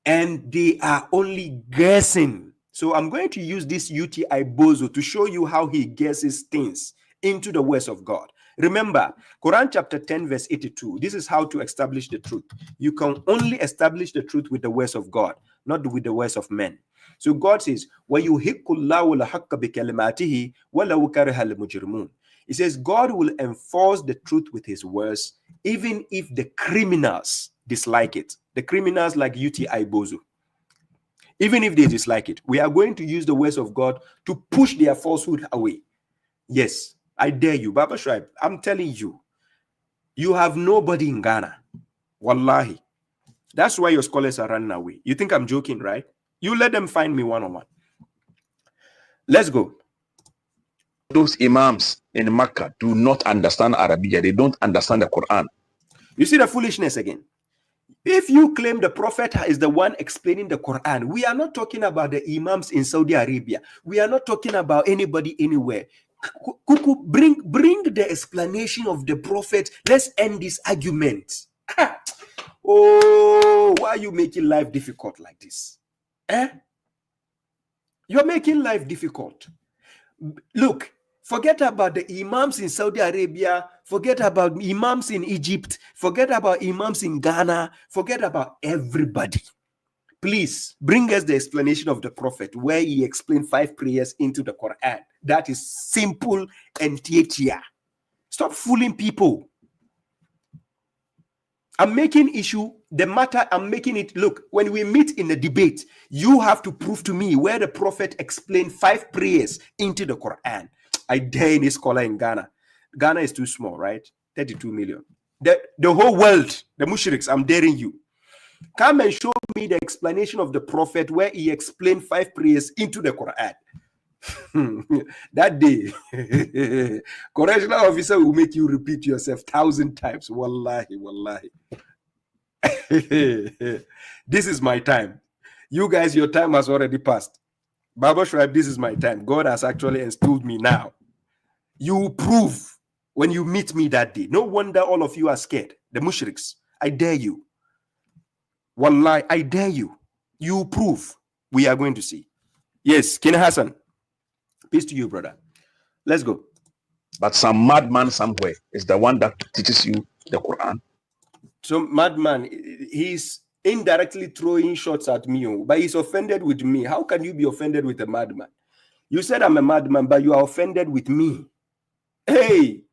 and they are only guessing. So I'm going to use this UTI Bozo to show you how he guesses things into the words of God. Remember, Quran chapter 10 verse 82. This is how to establish the truth. You can only establish the truth with the words of God, not with the words of men. So God says, وَيُحِقُّ اللَّهُ الْحَقَّ بِكَلِمَاتِهِ وَلَوْ كَرِهَ الْمُجْرِمُونَ. He says God will enforce the truth with his words, even if the criminals dislike it. The criminals like UTI Bozo. even if they dislike it. We are going to use the words of God to push their falsehood away. Yes, I dare you, Baba Shuaib. I'm telling you, you have nobody in Ghana. Wallahi. That's why your scholars are running away. You think I'm joking, right? You let them find me one-on-one. Let's go. Those imams in Makkah do not understand Arabic. They don't understand the Quran. You see the foolishness again. If you claim the prophet is the one explaining the Quran, we are not talking about the imams in Saudi Arabia. We are not talking about anybody anywhere. Kuku, bring the explanation of the prophet. Let's end this argument. Oh, why are you making life difficult like this? You're making life difficult. Look, forget about the imams in Saudi Arabia. Forget about imams in Egypt. Forget about imams in Ghana. Forget about everybody. Please bring us the explanation of the prophet where he explained 5 prayers into the Quran. That is simple and tietia. Stop fooling people. I'm making issue the matter. I'm making it. Look, when we meet in a debate, you have to prove to me where the prophet explained 5 prayers into the Quran. I dare any scholar in Ghana. Ghana is too small, right? 32 million. The whole world, the Mushriks, I'm daring you. Come and show me the explanation of the prophet where he explained 5 prayers into the Quran. That day, correctional officer will make you repeat yourself 1,000 times. Wallahi, wallahi. This is my time. You guys, your time has already passed. Baba Shuaib, this is my time. God has actually instilled me now. You prove when you meet me that day. No wonder all of you are scared. The Mushriks, I dare you. Wallahi, I dare you. You prove. We are going to see. Yes, King Hassan. Peace to you, brother. Let's go. But some madman somewhere is the one that teaches you the Quran. So madman, he's indirectly throwing shots at me, but he's offended with me. How can you be offended with a madman? You said I'm a madman, but you are offended with me. Hey,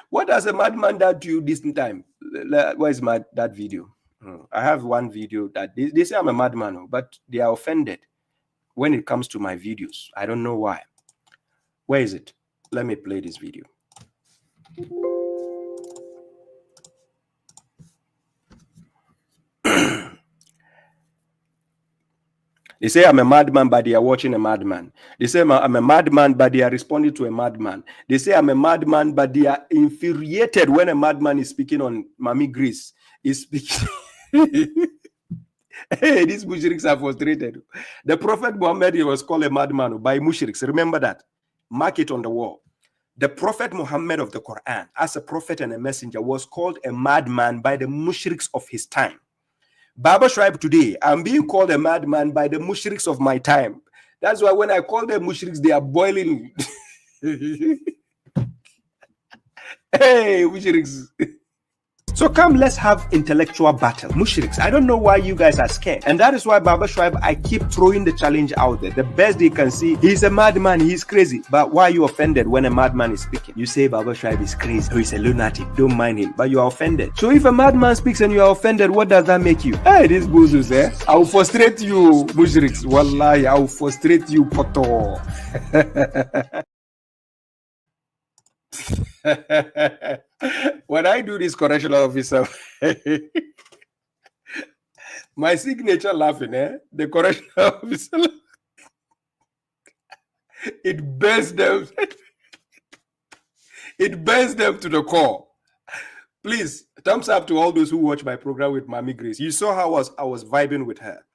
what does a madman do to you this time? Where is that video? I have one video that they say I'm a madman, but they are offended when it comes to my videos. I don't know why. Where is it? Let me play this video. They say I'm a madman, but they are watching a madman. They say I'm a madman, but they are responding to a madman. They say I'm a madman, but they are infuriated when a madman is speaking on Mami Greece. Is speaking. Hey, these Mushriks are frustrated. The Prophet Muhammad, he was called a madman by Mushriks. Remember that. Mark it on the wall. The Prophet Muhammad of the Quran, as a prophet and a messenger, was called a madman by the Mushriks of his time. Baba Shuaib today, I'm being called a madman by the Mushriks of my time. That's why when I call them Mushriks, they are boiling. Hey, Mushriks. So come, let's have intellectual battle. Mushriks, I don't know why you guys are scared. And that is why Baba Shuaib, I keep throwing the challenge out there. The best they can see, he's a madman, he's crazy. But why are you offended when a madman is speaking? You say Baba Shuaib is crazy, or he's a lunatic, don't mind him, but you are offended. So if a madman speaks and you are offended, what does that make you? Hey, these buzos, I will frustrate you, Mushriks. Wallahi, I will frustrate you, Poto. When I do this correctional officer, my signature laughing, the correctional officer, it burns them. It burns them to the core. Please, thumbs up to all those who watch my program with Mami Grace. You saw how I was vibing with her.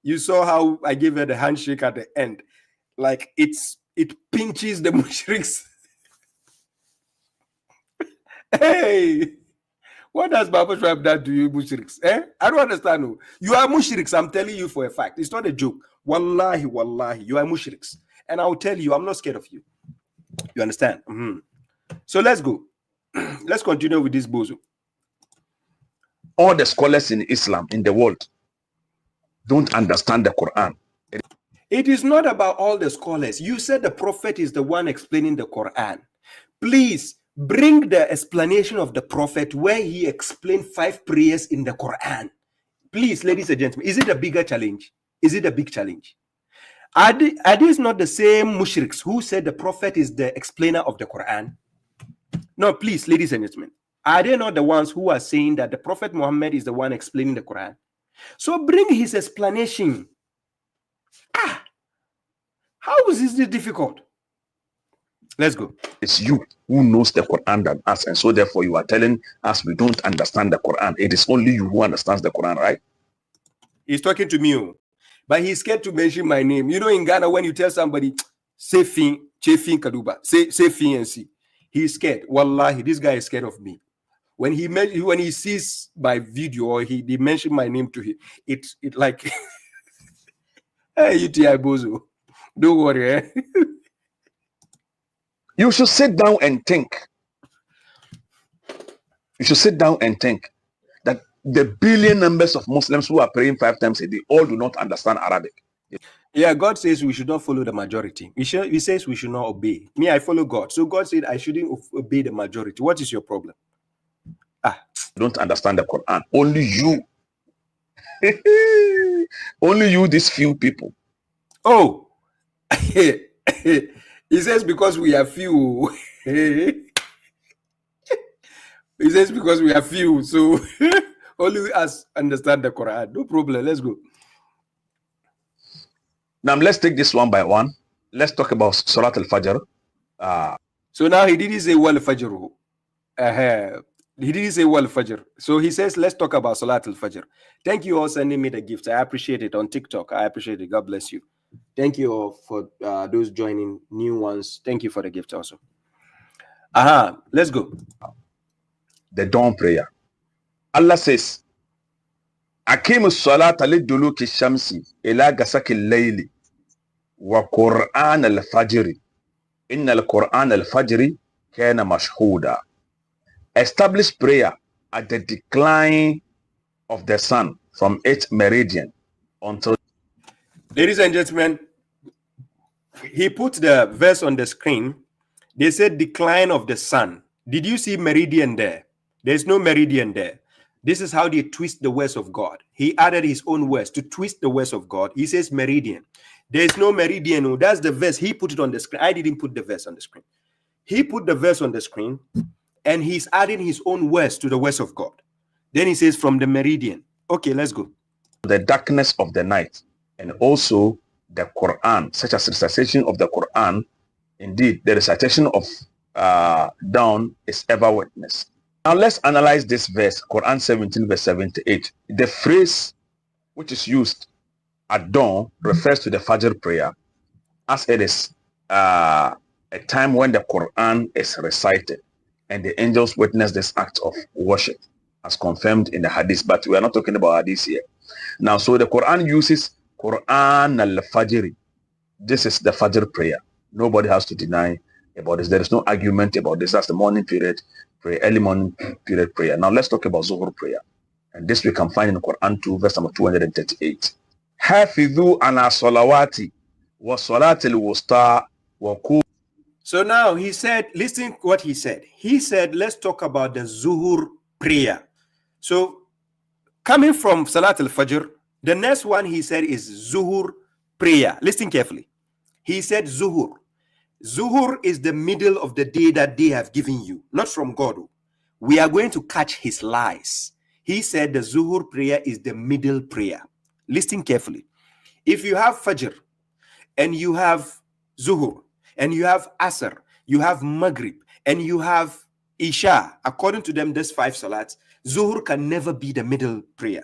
You saw how I gave her the handshake at the end. Like it pinches the mushriks. Hey, what does Baba Shuaib done to you, Mushriks? I don't understand. You are Mushriks, I'm telling you for a fact. It's not a joke. Wallahi, wallahi, you are Mushriks. And I'll tell you, I'm not scared of you. You understand? So let's go. Let's continue with this bozo. All the scholars in Islam, in the world, don't understand the Quran. It is not about all the scholars. You said the prophet is the one explaining the Quran. Please, bring the explanation of the prophet where he explained 5 prayers in the Quran. Please, ladies and gentlemen, is it a bigger challenge? Is it a big challenge? Are these not the same mushriks who said the prophet is the explainer of the Quran? No, please, ladies and gentlemen. Are they not the ones who are saying that the Prophet Muhammad is the one explaining the Quran? So bring his explanation. How is this difficult? Let's go. It's you who knows the Quran than us, and so therefore you are telling us we don't understand the Quran. It is only you who understands the Quran, right? He's talking to me, but he's scared to mention my name. You know, in Ghana, when you tell somebody, say fin, Chefin Kaduba, say fin and see, he's scared. Wallahi, this guy is scared of me. When he sees my video or he mentioned my name to him, it like, hey, UTI Bozo, don't worry. Eh? You should sit down and think. You should sit down and think that the billion numbers of Muslims who are praying 5 times a day all do not understand Arabic. Yeah, God says we should not follow the majority. He says we should not obey. Me, I follow God. So God said I shouldn't obey the majority. What is your problem? Don't understand the Quran. Only you. Only you, these few people. Oh. He says because we are few. He says because we are few. So only us understand the Quran. No problem. Let's go. Now let's take this one by one. Let's talk about Salat al-Fajr. So now he didn't say wal Fajr. He didn't say wal Fajr. So he says, let's talk about Salat al-Fajr. Thank you all sending me the gifts. I appreciate it on TikTok. I appreciate it. God bless you. Thank you all for those joining, new ones. Thank you for the gift also. Let's go. The dawn prayer. Allah says, Akim as-salata liduluki shamsi ila gasaki al-layli wa Qur'an al-Fajri. Inna al-Qur'an al-Fajri kana mashhuda. Establish prayer at the decline of the sun from its meridian until... Ladies and gentlemen, he put the verse on the screen. They said decline of the sun. Did you see meridian there? There's no meridian there. This is how they twist the words of God. He added his own words to twist the words of God. He says meridian. There's no meridian. That's the verse. He put it on the screen. I didn't put the verse on the screen. He put the verse on the screen and he's adding his own words to the words of God. Then he says from the meridian. Okay, let's go. The darkness of the night. And also the Quran, such as recitation of the Quran. Indeed, the recitation of dawn is ever witnessed. Now let's analyze this verse, Quran 17 verse 78. The phrase which is used at dawn refers to the Fajr prayer, as it is a time when the Quran is recited and the angels witness this act of worship, as confirmed in the Hadith. But we are not talking about Hadith here. Now, so the Quran uses Quran al-Fajr. This is the Fajr prayer. Nobody has to deny about this. There is no argument about this. That's the morning period prayer, early morning period prayer. Now let's talk about Zuhur prayer. And this we can find in Quran 2, verse number 238. Hafidhu ala salawati wa salatil wusta wa ku. So now he said, listen what he said. He said, let's talk about the Zuhur prayer. So coming from Salat al-Fajr, the next one he said is Zuhur prayer. Listen carefully. He said Zuhur. Zuhur is the middle of the day that they have given you, not from God. We are going to catch his lies. He said the Zuhur prayer is the middle prayer. Listen carefully. If you have Fajr and you have Zuhur and you have Asr, you have Maghrib and you have Isha, according to them, there's 5 salats. Zuhur can never be the middle prayer.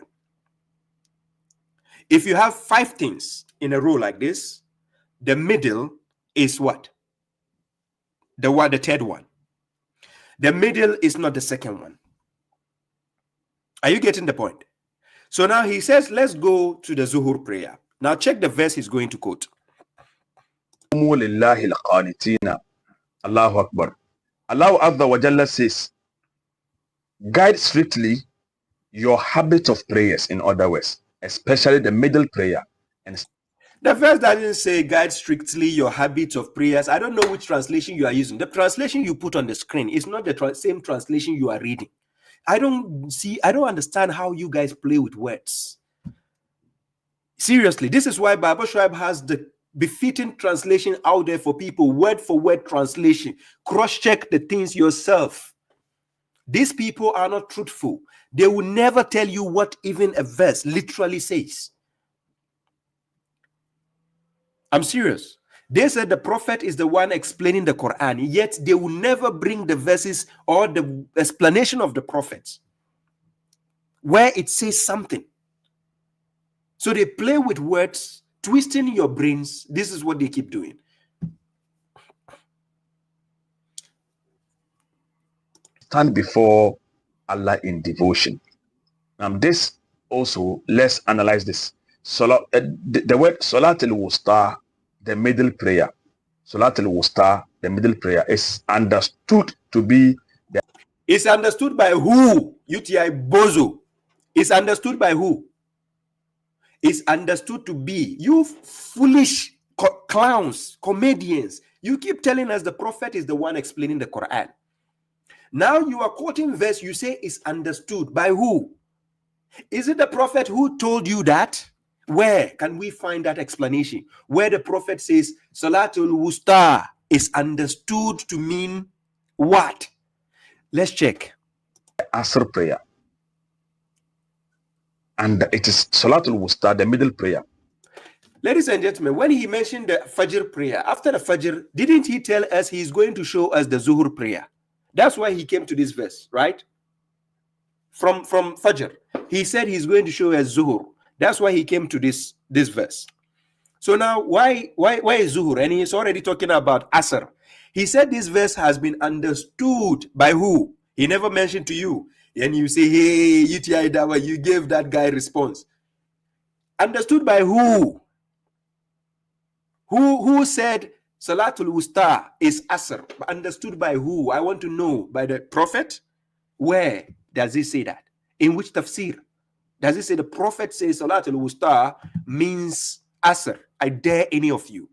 If you have 5 things in a row like this, the middle is what? The third one. The middle is not the second one. Are you getting the point? So now he says, let's go to the Zuhur prayer. Now check the verse he's going to quote. Allahu Akbar. Allah Azza wa Jalla says, guide strictly your habit of prayers, in other words, especially the middle prayer. And the verse doesn't say guide strictly your habits of prayers. I don't know which translation you are using. The translation you put on the screen is not the same translation you are reading. I don't understand how you guys play with words. Seriously, this is why babashuaib has the befitting translation out there for people, word for word translation. Cross-check the things yourself. These people are not truthful. They will never tell you what even a verse literally says. I'm serious. They said the prophet is the one explaining the Quran, yet they will never bring the verses or the explanation of the prophets where it says something. So they play with words, twisting your brains. This is what they keep doing. Stand before Allah in devotion. This also, let's analyze this. The word Salat al-Wusta, the middle prayer. Salat al-Wusta, the middle prayer, is understood to be the... It's understood by who? UTI Bozo. It's understood by who? It's understood to be you foolish clowns, comedians. You keep telling us the prophet is the one explaining the Quran. Now you are quoting verse, you say it's understood by who? Is it the prophet who told you that? Where can we find that explanation? Where the prophet says Salatul Wusta is understood to mean what? Let's check. Asr prayer. And it is Salatul Wusta, the middle prayer. Ladies and gentlemen, when he mentioned the Fajr prayer, after the Fajr, didn't he tell us he's going to show us the Zuhur prayer? That's why he came to this verse, right? From Fajr. He said he's going to show us Zuhur. That's why he came to this verse. So now, why is Zuhur? And he's already talking about Asr. He said this verse has been understood by who? He never mentioned to you. And you say, hey, UTI Dawa, you gave that guy response. Understood by who? Who said Salatul Wusta is Asr? Understood by who? I want to know. By the prophet? Where does he say that? In which tafsir? Does he say the prophet says Salatul Wusta means Asr? I dare any of you,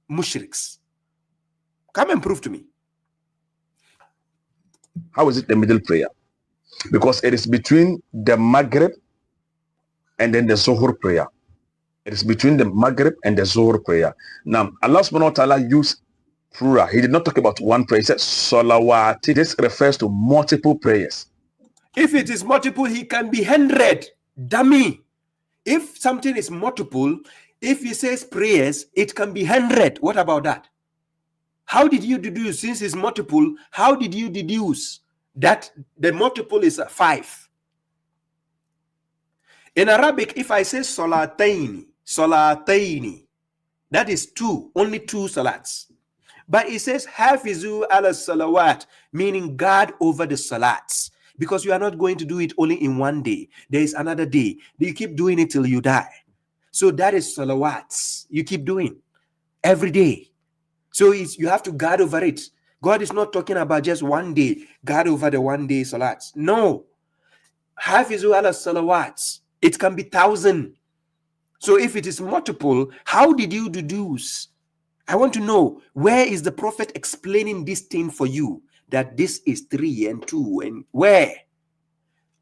Mushriks, come and prove to me. How is it the middle prayer? Because it is between the Maghrib and then the Zuhur prayer. It is between the Maghrib and the Zuhur prayer. Now, Allah subhanahu wa ta'ala used plural. He did not talk about one prayer. He said salawati. This refers to multiple prayers. If it is multiple, he can be 100. Dummy. If something is multiple, if he says prayers, it can be 100. What about that? How did you deduce, since it's multiple, how did you deduce that the multiple is 5? In Arabic, if I say salataini, that is 2, only 2 salats. But it says hafizu ala salawat, meaning guard over the salats. Because you are not going to do it only in one day. There is another day. You keep doing it till you die. So that is salawats. You keep doing every day. So you have to guard over it. God is not talking about just one day. Guard over the one day salats. No. Hafizu ala salawats. It can be 1,000. So if it is multiple, how did you deduce? I want to know, where is the prophet explaining this thing for you? That this is 3 and 2 and where?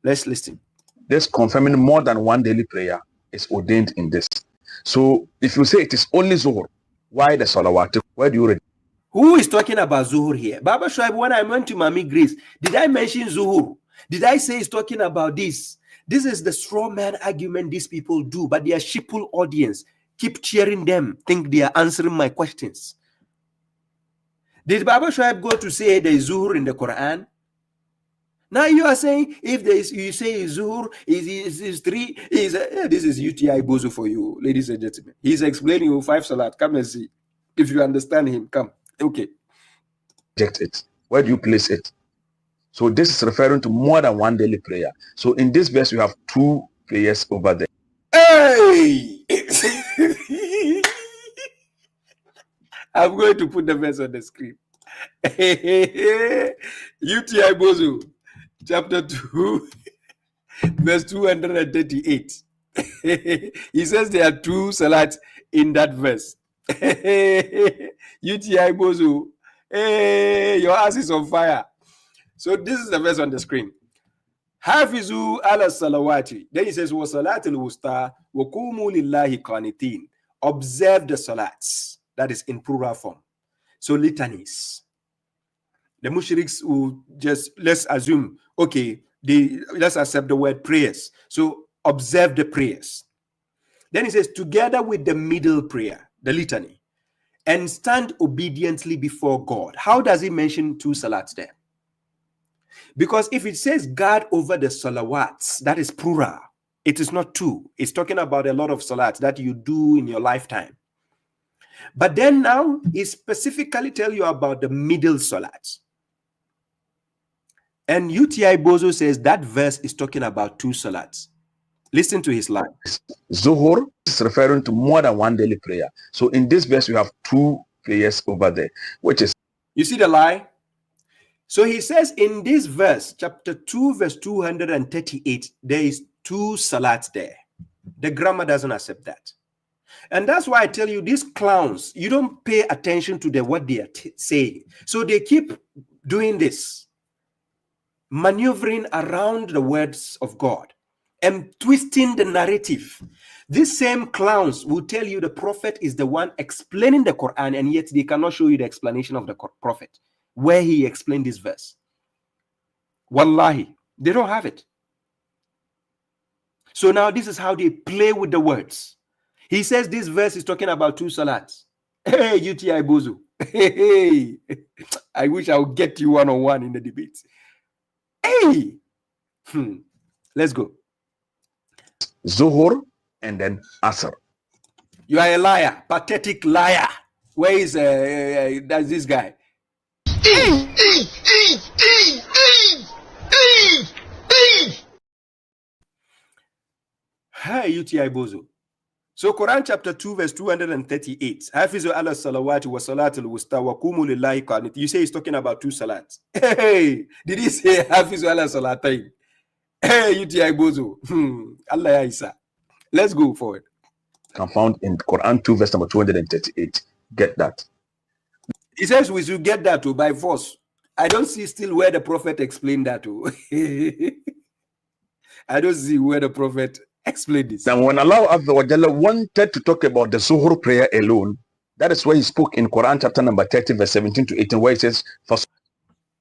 Let's listen. This confirming more than one daily prayer is ordained in this. So if you say it is only Zuhur, why the salawat? Where do you read? Who is talking about Zuhur here? Baba Shuaib, when I went to Mami Grace, did I mention Zuhur? Did I say he's talking about this? This is the straw man argument these people do, but their sheeple audience keep cheering them, think they are answering my questions. Did Baba Shuaib go to say there is Zuhur in the Quran? Now you are saying if there is, you say Zuhur is 3, this is UTI Bozo for you, ladies and gentlemen. He's explaining you 5 salat. Come and see. If you understand him, come. Okay. Reject it. Where do you place it? So this is referring to more than one daily prayer. So in this verse, you have 2 prayers over there. Hey! I'm going to put the verse on the screen. UTI Bozu, chapter 2, verse 238. He says there are 2 salats in that verse. UTI Bozu, hey, your ass is on fire. So this is the verse on the screen. Hafizu ala salawati. Then he says, wa salatul wusta wa kumu lillahi qanitin. Observe the salats. That is in plural form. So litanies. The mushriks will just, let's assume, okay, let's accept the word prayers. So observe the prayers. Then he says, together with the middle prayer, the litany, and stand obediently before God. How does he mention 2 salats there? Because if it says guard over the salawats, that is plural. It is not 2. It's talking about a lot of salats that you do in your lifetime. But then now he specifically tell you about the middle salats. And UTI Bozo says that verse is talking about 2 salats. Listen to his line. Zuhur is referring to more than 1 daily prayer. So in this verse, we have 2 prayers over there, which is... You see the lie? So he says in this verse, chapter 2, verse 238, there is 2 salats there. The grammar doesn't accept that. And that's why I tell you, these clowns, you don't pay attention to what they are saying. So they keep doing this, maneuvering around the words of God and twisting the narrative. These same clowns will tell you the prophet is the one explaining the Quran, and yet they cannot show you the explanation of the prophet, where he explained this verse. Wallahi, they don't have it. So now this is how they play with the words. He says this verse is talking about 2 salats. Hey, UTI Bozo. Hey, I wish I would get you one-on-one in the debate. Hey, let's go. Zuhur and then Asr. You are a liar, pathetic liar. Where is that's this guy? Hey, UTI Bozo. So Quran chapter 2 verse 238. Hafizu ala salawati wa salatul wusta wa kumu lillahi qanit. You say he's talking about 2 salats. Hey, did he say Hafizu ala salatain? Hey, UTI Bozo. Allah ya Isa. Let's go forward. Can found in Quran 2 verse number 238. Get that. He says we should get that too by force. I don't see still where the prophet explained that too. I don't see where the prophet explained this. Now, when Allah Azza wa Jalla wanted to talk about the Zuhur prayer alone, that is where he spoke in Quran chapter number 30, verse 17 to 18, where he says,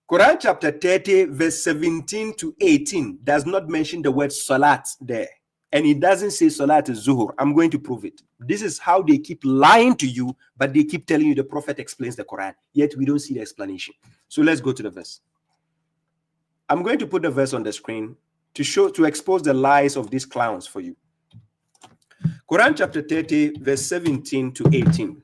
Quran chapter 30, verse 17 to 18 does not mention the word salat there. And it doesn't say salat zuhur. I'm going to prove it. This is how they keep lying to you, but they keep telling you the prophet explains the Quran, yet we don't see the explanation. So let's go to the verse. I'm going to put the verse on the screen to expose the lies of these clowns for you. Quran chapter 30, verse 17 to 18.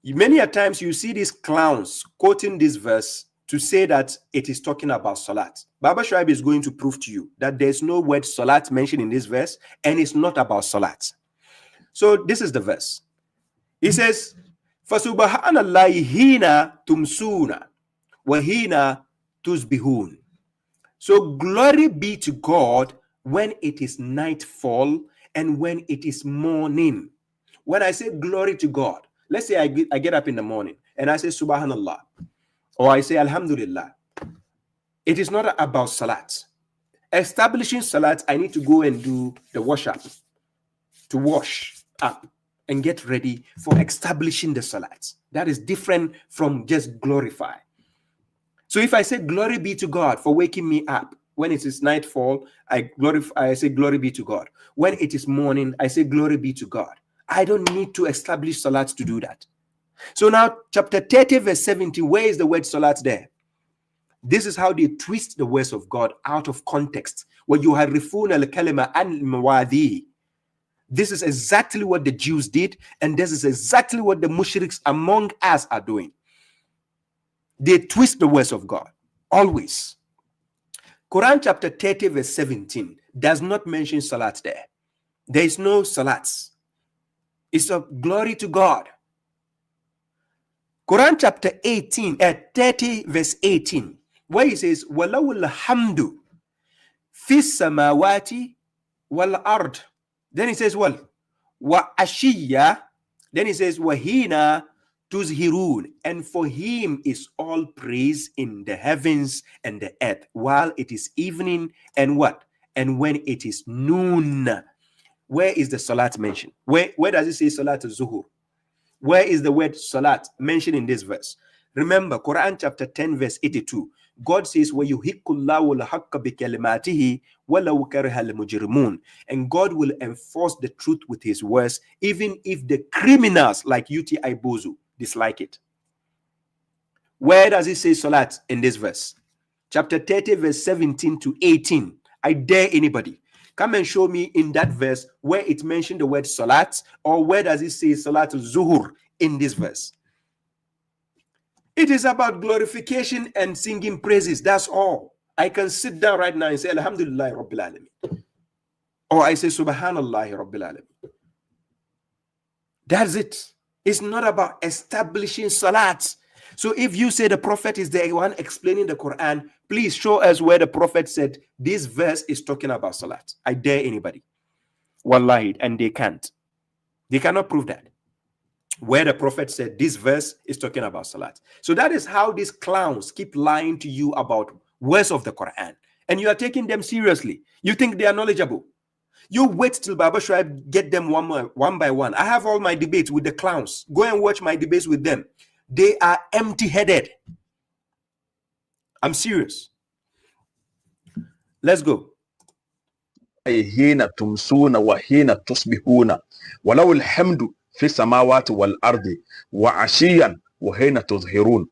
Many a times you see these clowns quoting this verse to say that it is talking about salat. Baba Shuaib is going to prove to you that there's no word salat mentioned in this verse, and it's not about salat. So this is the verse. He says, فَسُبْحَانَ hina tumsuna wa hina tusbihun. So glory be to God when it is nightfall and when it is morning. When I say glory to God, let's say I get up in the morning and I say Subhanallah, or I say Alhamdulillah. It is not about salat. Establishing salat, I need to go and do the wash up, to wash up and get ready for establishing the salat. That is different from just glorify. So if I say glory be to God for waking me up, when it is nightfall, I say glory be to God. When it is morning, I say glory be to God. I don't need to establish salat to do that. So now chapter 30 verse 70, where is the word salat there? This is how they twist the words of God out of context. Where you have rifuna al-kalima al-mawadi. This is exactly what the Jews did, and this is exactly what the mushriks among us are doing. They twist the words of God, always. Quran chapter 30 verse 17 does not mention salat there. There is no salats. It's a glory to God. Quran chapter 30 verse 18, where he says, وَلَوُ الْحَمْدُ فِي السَّمَاوَاتِ وَالْأَرْضِ. Then he says, well, وَأَشِيَّ. Then he says, وَهِينَ tuzhirun, and for him is all praise in the heavens and the earth, while it is evening and what? And when it is noon. Where is the salat mentioned? Where does it say salat al-zuhur? Where is the word salat mentioned in this verse? Remember, Quran chapter 10, verse 82. God says, وَيُحِقُّ اللَّهُ الْحَقَّ بِكَلِمَاتِهِ وَلَوْ كَرِهَ الْمُجْرِمُونَ. And God will enforce the truth with his words, even if the criminals like UTI Bozu dislike it. Where does it say salat in this verse? Chapter 30, verse 17 to 18. I dare anybody, come and show me in that verse where it mentioned the word salat, or where does it say salat al-zuhur in this verse? It is about glorification and singing praises. That's all. I can sit down right now and say Alhamdulillah Rabbil Alameen, or I say Subhanallah Rabbil Alameen. That's it. It's not about establishing salat. So if you say the prophet is the one explaining the Quran, please show us where the prophet said this verse is talking about salat. I dare anybody. Wallahi, and they can't. They cannot prove that. Where the prophet said this verse is talking about salat. So that is how these clowns keep lying to you about words of the Quran. And you are taking them seriously. You think they are knowledgeable. You wait till babashuaib get them one by one. I have all my debates with the clowns. Go and watch my debates with them. They are empty-headed. I'm serious. Let's go. حين تمسون وحين تصبحون ولو الحمد في السماوات والأرض وعشيا وحين تظهرون.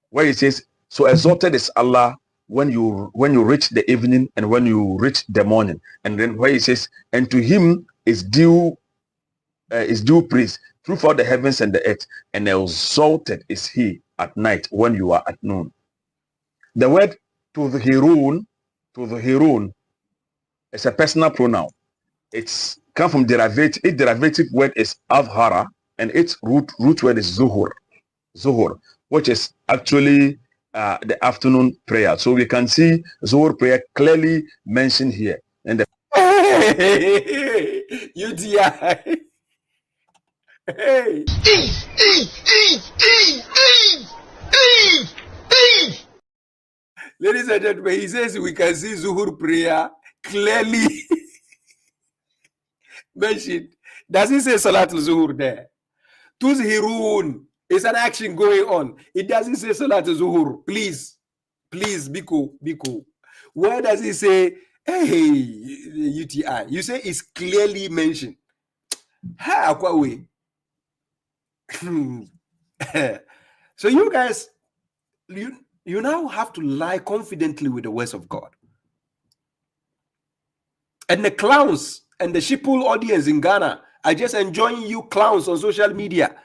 Where it says, so exalted is Allah when you reach the evening and when you reach the morning. And then where it says, and to him is due praise throughout the heavens and the earth, and exalted is he at night when you are at noon. The word tuzhirun is a personal pronoun. It's come from derivative. Its derivative word is azhara, and its root word is zuhur, which is actually the afternoon prayer. So we can see zuhur prayer clearly mentioned here. And the UTI. Hey. Ladies and gentlemen, he says we can see zuhur prayer clearly mentioned. Does he say Salatul Zuhur there? Tuzhirun is an action going on. It doesn't say Salatul Zuhur. Please, be cool. Where does he say, hey, UTI? You say it's clearly mentioned. Ha, kwa way. So you guys, you now have to lie confidently with the words of God. And the clowns and the sheeple audience in Ghana are just enjoying you clowns on social media.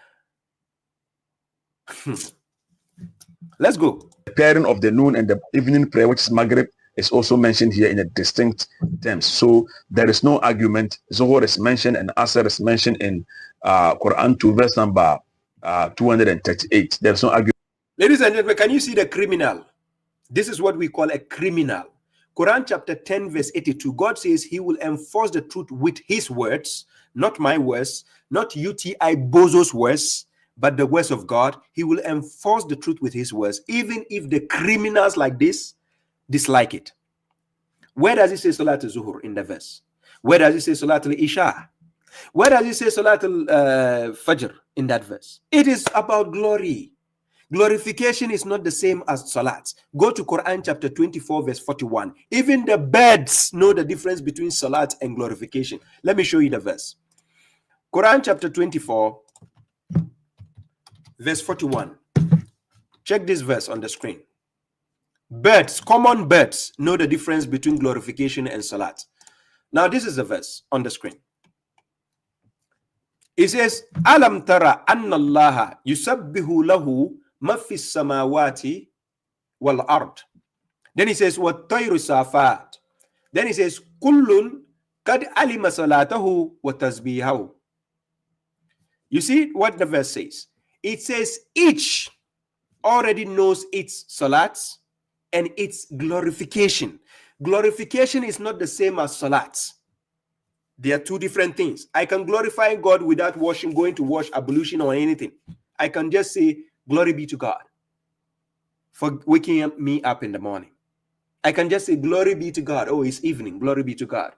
Let's go. The pairing of the noon and the evening prayer, which is Maghrib, is also mentioned here in a distinct terms. So there is no argument. Zohar is mentioned and Asr is mentioned in Quran 2, verse number 238. There's no argument. Ladies and gentlemen, can you see the criminal? This is what we call a criminal. Quran chapter 10, verse 82, God says he will enforce the truth with his words, not my words, not UTI Bozo's words, but the words of God. He will enforce the truth with his words, even if the criminals like this dislike it. Where does it say Salatul Zuhur in the verse? Where does it say Salatul Isha? Where does it say Salatul Fajr in that verse? It is about glory. Glorification is not the same as salat. Go to Quran chapter 24, verse 41. Even the birds know the difference between salat and glorification. Let me show you the verse. Quran chapter 24, verse 41. Check this verse on the screen. Birds, common birds, know the difference between glorification and salat. Now this is the verse on the screen. It says, Alam tara anna allaha yusabbihu lahu ma fi samawati wal ard. Then he says, what tayru safat. Then he says, kullun kad alima salatahu wa tasbihahu. You see what the verse says? It says each already knows its salats and its glorification. Glorification is not the same as salats. They are two different things. I can glorify God without going to wash, ablution or anything. I can just say, glory be to God for waking me up in the morning. I can just say, glory be to God. Oh, it's evening. Glory be to God.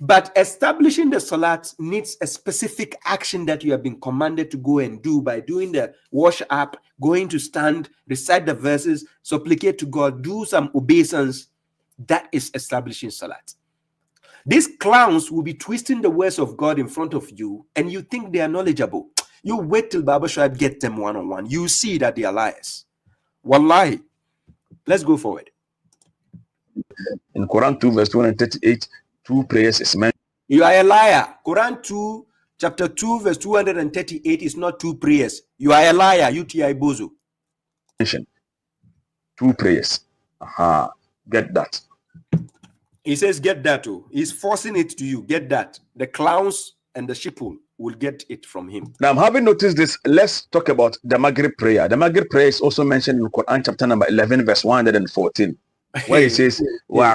But establishing the salat needs a specific action that you have been commanded to go and do by doing the wash up, going to stand, recite the verses, supplicate to God, do some obeisance. That is establishing salat. These clowns will be twisting the words of God in front of you, and you think they are knowledgeable. You wait till babashuaib get them one-on-one. You see that they are liars. Wallahi. Let's go forward. In Quran 2 verse 238, 2 prayers is mentioned. You are a liar. Quran 2, chapter 2, verse 238 is not 2 prayers. You are a liar, UTI Bozo. 2 prayers. Get that. He says, get that too. He's forcing it to you. Get that. The clowns and the sheeple will get it from him. Now, having noticed this, let's talk about the Maghrib prayer. The Maghrib prayer is also mentioned in Quran chapter number 11, verse 114, where it says, wow.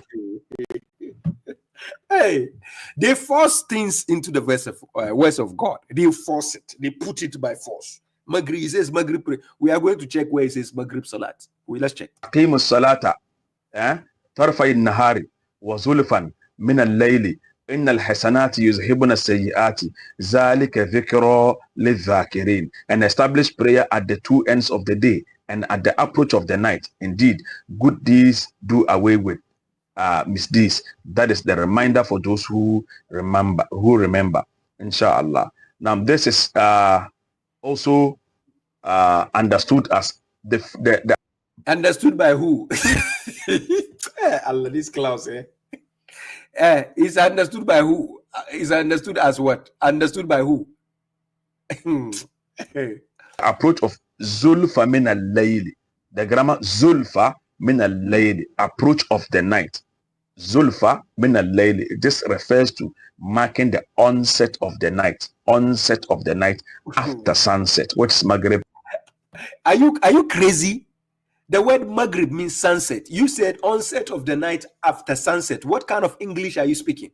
Hey, they force things into the words of God. They force it. They put it by force. Maghrib, he says Maghrib prayer. We are going to check where it says Maghrib Salat. Let's check. Aqimus salata, tarfay nahari, wa zulfan min al-layli, inna al-hasanati yuzhibuna as-sayyiati, zalika dhikra lidh-dhakirin. And establish prayer at the 2 ends of the day and at the approach of the night. Indeed, good deeds do away with misdeeds. That is the reminder for those who remember, inshallah. Now, this is also understood as the understood by who? Allah, this clause, is understood by who? Is understood as what? Understood by who? Approach of zulfa min al-layli. The grammar zulfa min al-layli, approach of the night. Zulfa min al-layli. This refers to marking the onset of the night. Onset of the night after sunset. What's Maghrib? Are you crazy? The word Maghrib means sunset. You said onset of the night after sunset. What kind of English are you speaking?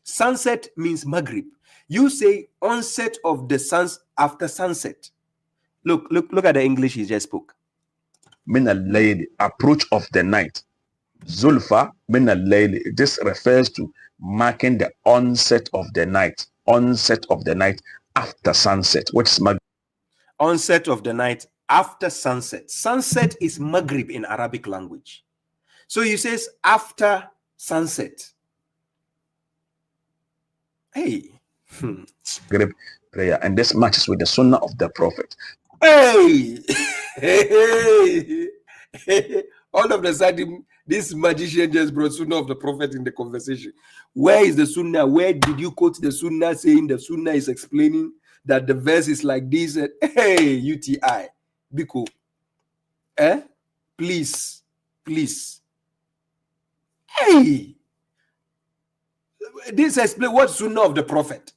Sunset means Maghrib. You say onset of the suns after sunset. Look at the English he just spoke. Min al-layli, approach of the night. Zulfa min al-layli. This refers to marking the onset of the night. Onset of the night after sunset. What's Maghrib? Onset of the night after sunset. Sunset is Maghrib in Arabic language. So he says after sunset. Hey. Maghrib prayer. And this matches with the sunnah of the Prophet. Hey. All of a sudden, this magician just brought sunnah of the Prophet in the conversation. Where is the sunnah? Where did you quote the sunnah saying the sunnah is explaining that the verse is like this? Hey, UTI. Biko. Please. Hey. This explains what sunnah of the Prophet.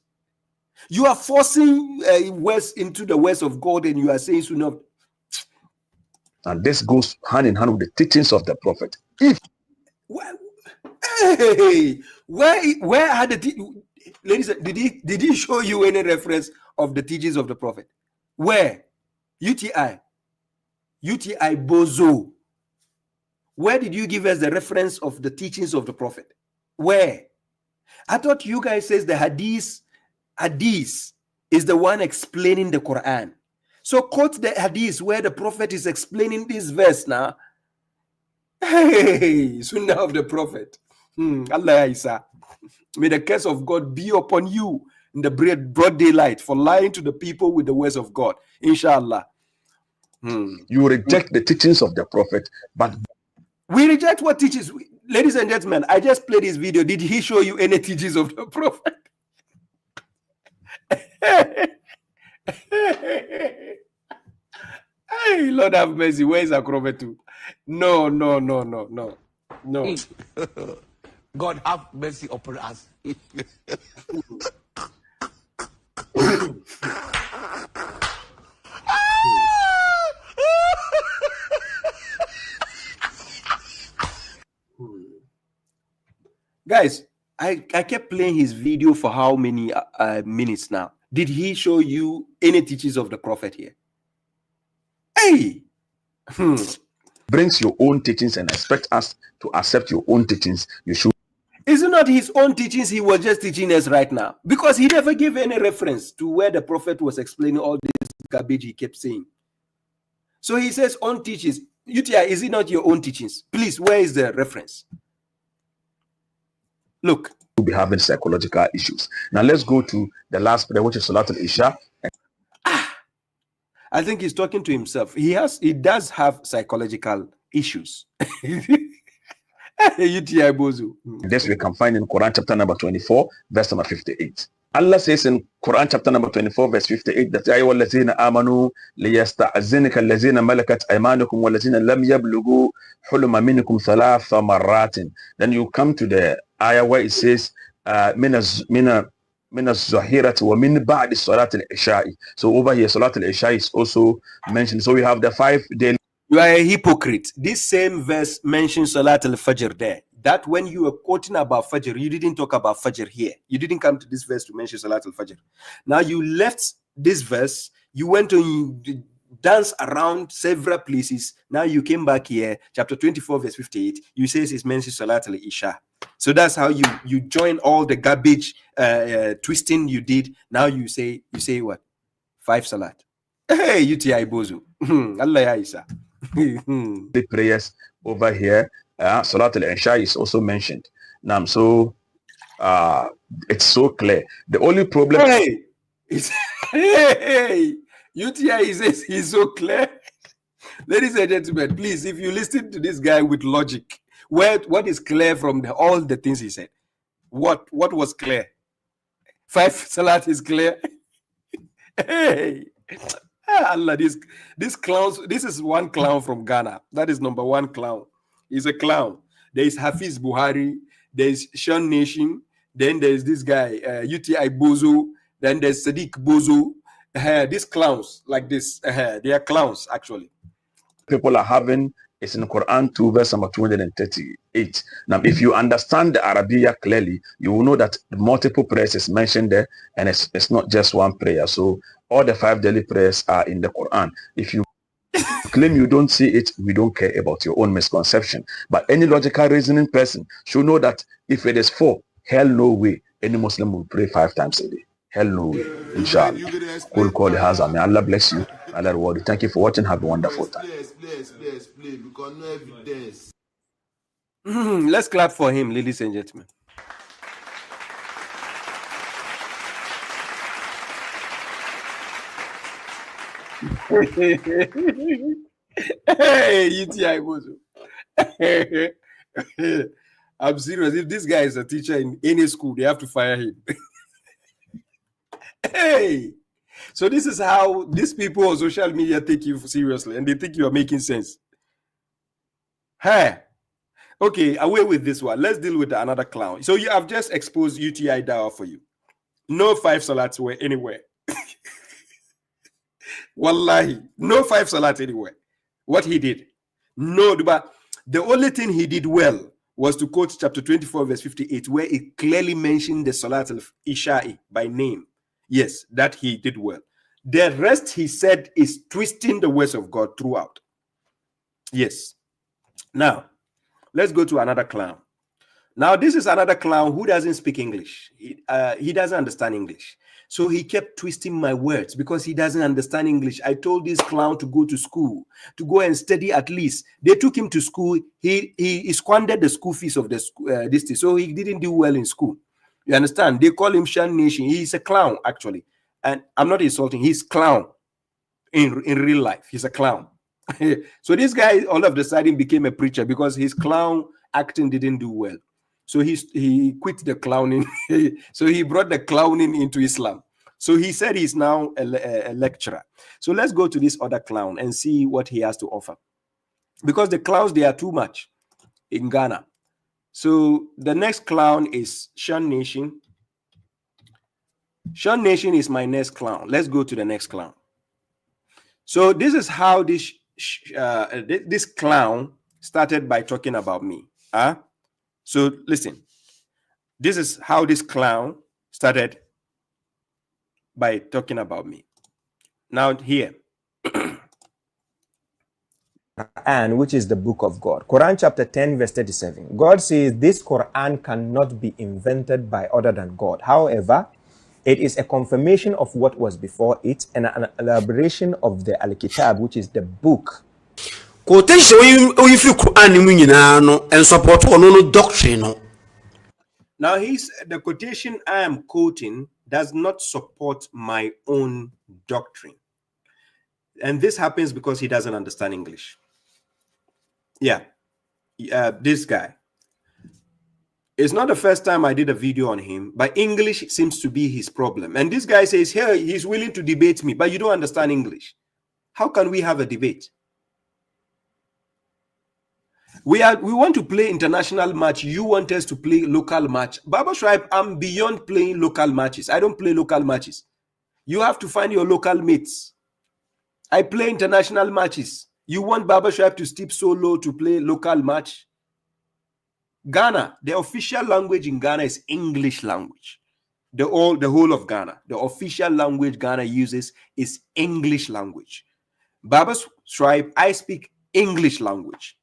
You are forcing words into the words of God and you are saying sunnah of... And this goes hand in hand with the teachings of the Prophet. Where are the ladies? Did he show you any reference of the teachings of the Prophet? Where? UTI Bozo. Where did you give us the reference of the teachings of the Prophet? Where? I thought you guys says the hadith is the one explaining the Quran. So quote the hadith where the Prophet is explaining this verse now. Hey, sunnah of the Prophet. Allah Isa. May the curse of God be upon you in the broad daylight for lying to the people with the words of God. Inshallah. You reject the teachings of the Prophet, but we reject what teaches. Ladies and gentlemen, I just played this video. Did he show you any teachings of the Prophet? Hey, Lord have mercy. Where is Akrobetu? No. God have mercy upon us. Guys, I kept playing his video for how many minutes now? Did he show you any teachings of the prophet here? Hey! Brings your own teachings and expect us to accept your own teachings. You should. Is it not his own teachings he was just teaching us right now? Because he never gave any reference to where the prophet was explaining all this garbage he kept saying. So he says own teachings. UTI, is it not your own teachings? Please, where is the reference? Look. We'll be having psychological issues. Now let's go to the last prayer, which is Salatul Isha. I think he's talking to himself. He does have psychological issues. UTI Bozu. This we can find in Quran chapter number 24, verse number 58. Allah says in Quran chapter number 24, verse 58, that أَيُّهَا الَّذِينَ آمَنُوا لِيَسْتَأْذِنَكَ الَّذِينَ مَلَكَتْ أَيْمَانُكُمْ وَالَّذِينَ لَمْ يَبْلُغُوا حُلُمَ مِنكُمْ ثَلَاثَ مَرَّاتٍ. Then you come to the ayah where it says, مِنَ الظَّهِيرَةِ وَمِنْ بَعْدِ صَلَاةِ الْعِشَاءِ. So over here, Salat al-Isha is also mentioned. So we have the 5 daily. You are a hypocrite. This same verse mentions Salat al-Fajr there. That when you were quoting about Fajr, you didn't talk about Fajr here. You didn't come to this verse to mention Salat al-Fajr. Now you left this verse, you went to dance around several places. Now you came back here, chapter 24, verse 58. You say it's mentioned Salat al-Isha. So that's how you join all the garbage twisting you did. Now you say what? 5 Salat. Hey, UTI Bozu. Allah ya Isa. The prayers over here, Salat al-Isha is also mentioned. Now, so it's so clear. The only problem. Hey, UTI says he's so clear. Ladies and gentlemen, please, if you listen to this guy with logic, what is clear from all the things he said? What was clear? 5 Salat is clear. Hey. Allah, this clowns. This is one clown from Ghana. That is number 1 clown. He's a clown. There is Hafiz Buhari. There is Sean Nation. Then there's this guy UTI Bozo. Then there's Sadiq Bozo. These clowns like this. They are clowns actually. People are having is in Quran 2 verse number 238. Now, if you understand the Arabic clearly, you will know that multiple prayers is mentioned there, and it's not just one prayer. So all the 5 daily prayers are in the Quran. If you claim you don't see it, we don't care about your own misconception. But any logical reasoning person should know that if it is 4, hell no way any Muslim will pray 5 times a day. Hell no way. Inshallah. Cool call the house. May Allah bless you. Allah reward you. Thank you for watching. Have a wonderful time. Please, because no evidence. Let's clap for him, ladies and gentlemen. Hey, UTI Bozo. I'm serious. If this guy is a teacher in any school, they have to fire him. Hey, so this is how these people on social media take you seriously, and they think you are making sense. Hey, okay, away with this one. Let's deal with another clown. So you have just exposed UTI Dawa for you. No 5 Salats were anywhere. Wallahi, no 5 Salat anywhere. What he did, no, but the only thing he did well was to quote chapter 24, verse 58, where it clearly mentioned the Salat al-Isha'i by name. Yes, that he did well. The rest he said is twisting the words of God throughout. Yes. Now, let's go to another clown. Now, this is another clown who doesn't speak English. He doesn't understand English. So he kept twisting my words because he doesn't understand English. I told this clown to go to school, to go and study at least. They took him to school. He squandered the school fees of the this thing. So he didn't do well in school. You understand? They call him Shan Nation. He's a clown, actually. And I'm not insulting. He's clown in real life. He's a clown. So this guy all of a sudden became a preacher because his clown acting didn't do well. So he quit the clowning. So he brought the clowning into Islam. So he said he's now a lecturer. So let's go to this other clown and see what he has to offer. Because the clowns, they are too much in Ghana. So the next clown is Shan Nation. Shan Nation is my next clown. Let's go to the next clown. So this is how this clown started by talking about me. So listen, this is how this clown started by talking about me. Now here. And which is the book of God. Quran chapter 10 verse 37. God says this Quran cannot be invented by other than God. However, it is a confirmation of what was before it and an elaboration of the Al-Kitab, which is the book. Quotation Quran and support no doctrine. Now the quotation I am quoting does not support my own doctrine. And this happens because he doesn't understand English. Yeah, this guy. It's not the first time I did a video on him, but English seems to be his problem. And this guy says, hey, he's willing to debate me, but you don't understand English. How can we have a debate? We want to play international match. You want us to play local match. Babashuaib, I'm beyond playing local matches. I don't play local matches. You have to find your local mates. I play international matches. You want Babashuaib to steep so low to play local match? Ghana, the official language in Ghana is English language. The whole of Ghana, the official language Ghana uses is English language. Babashuaib, I speak English language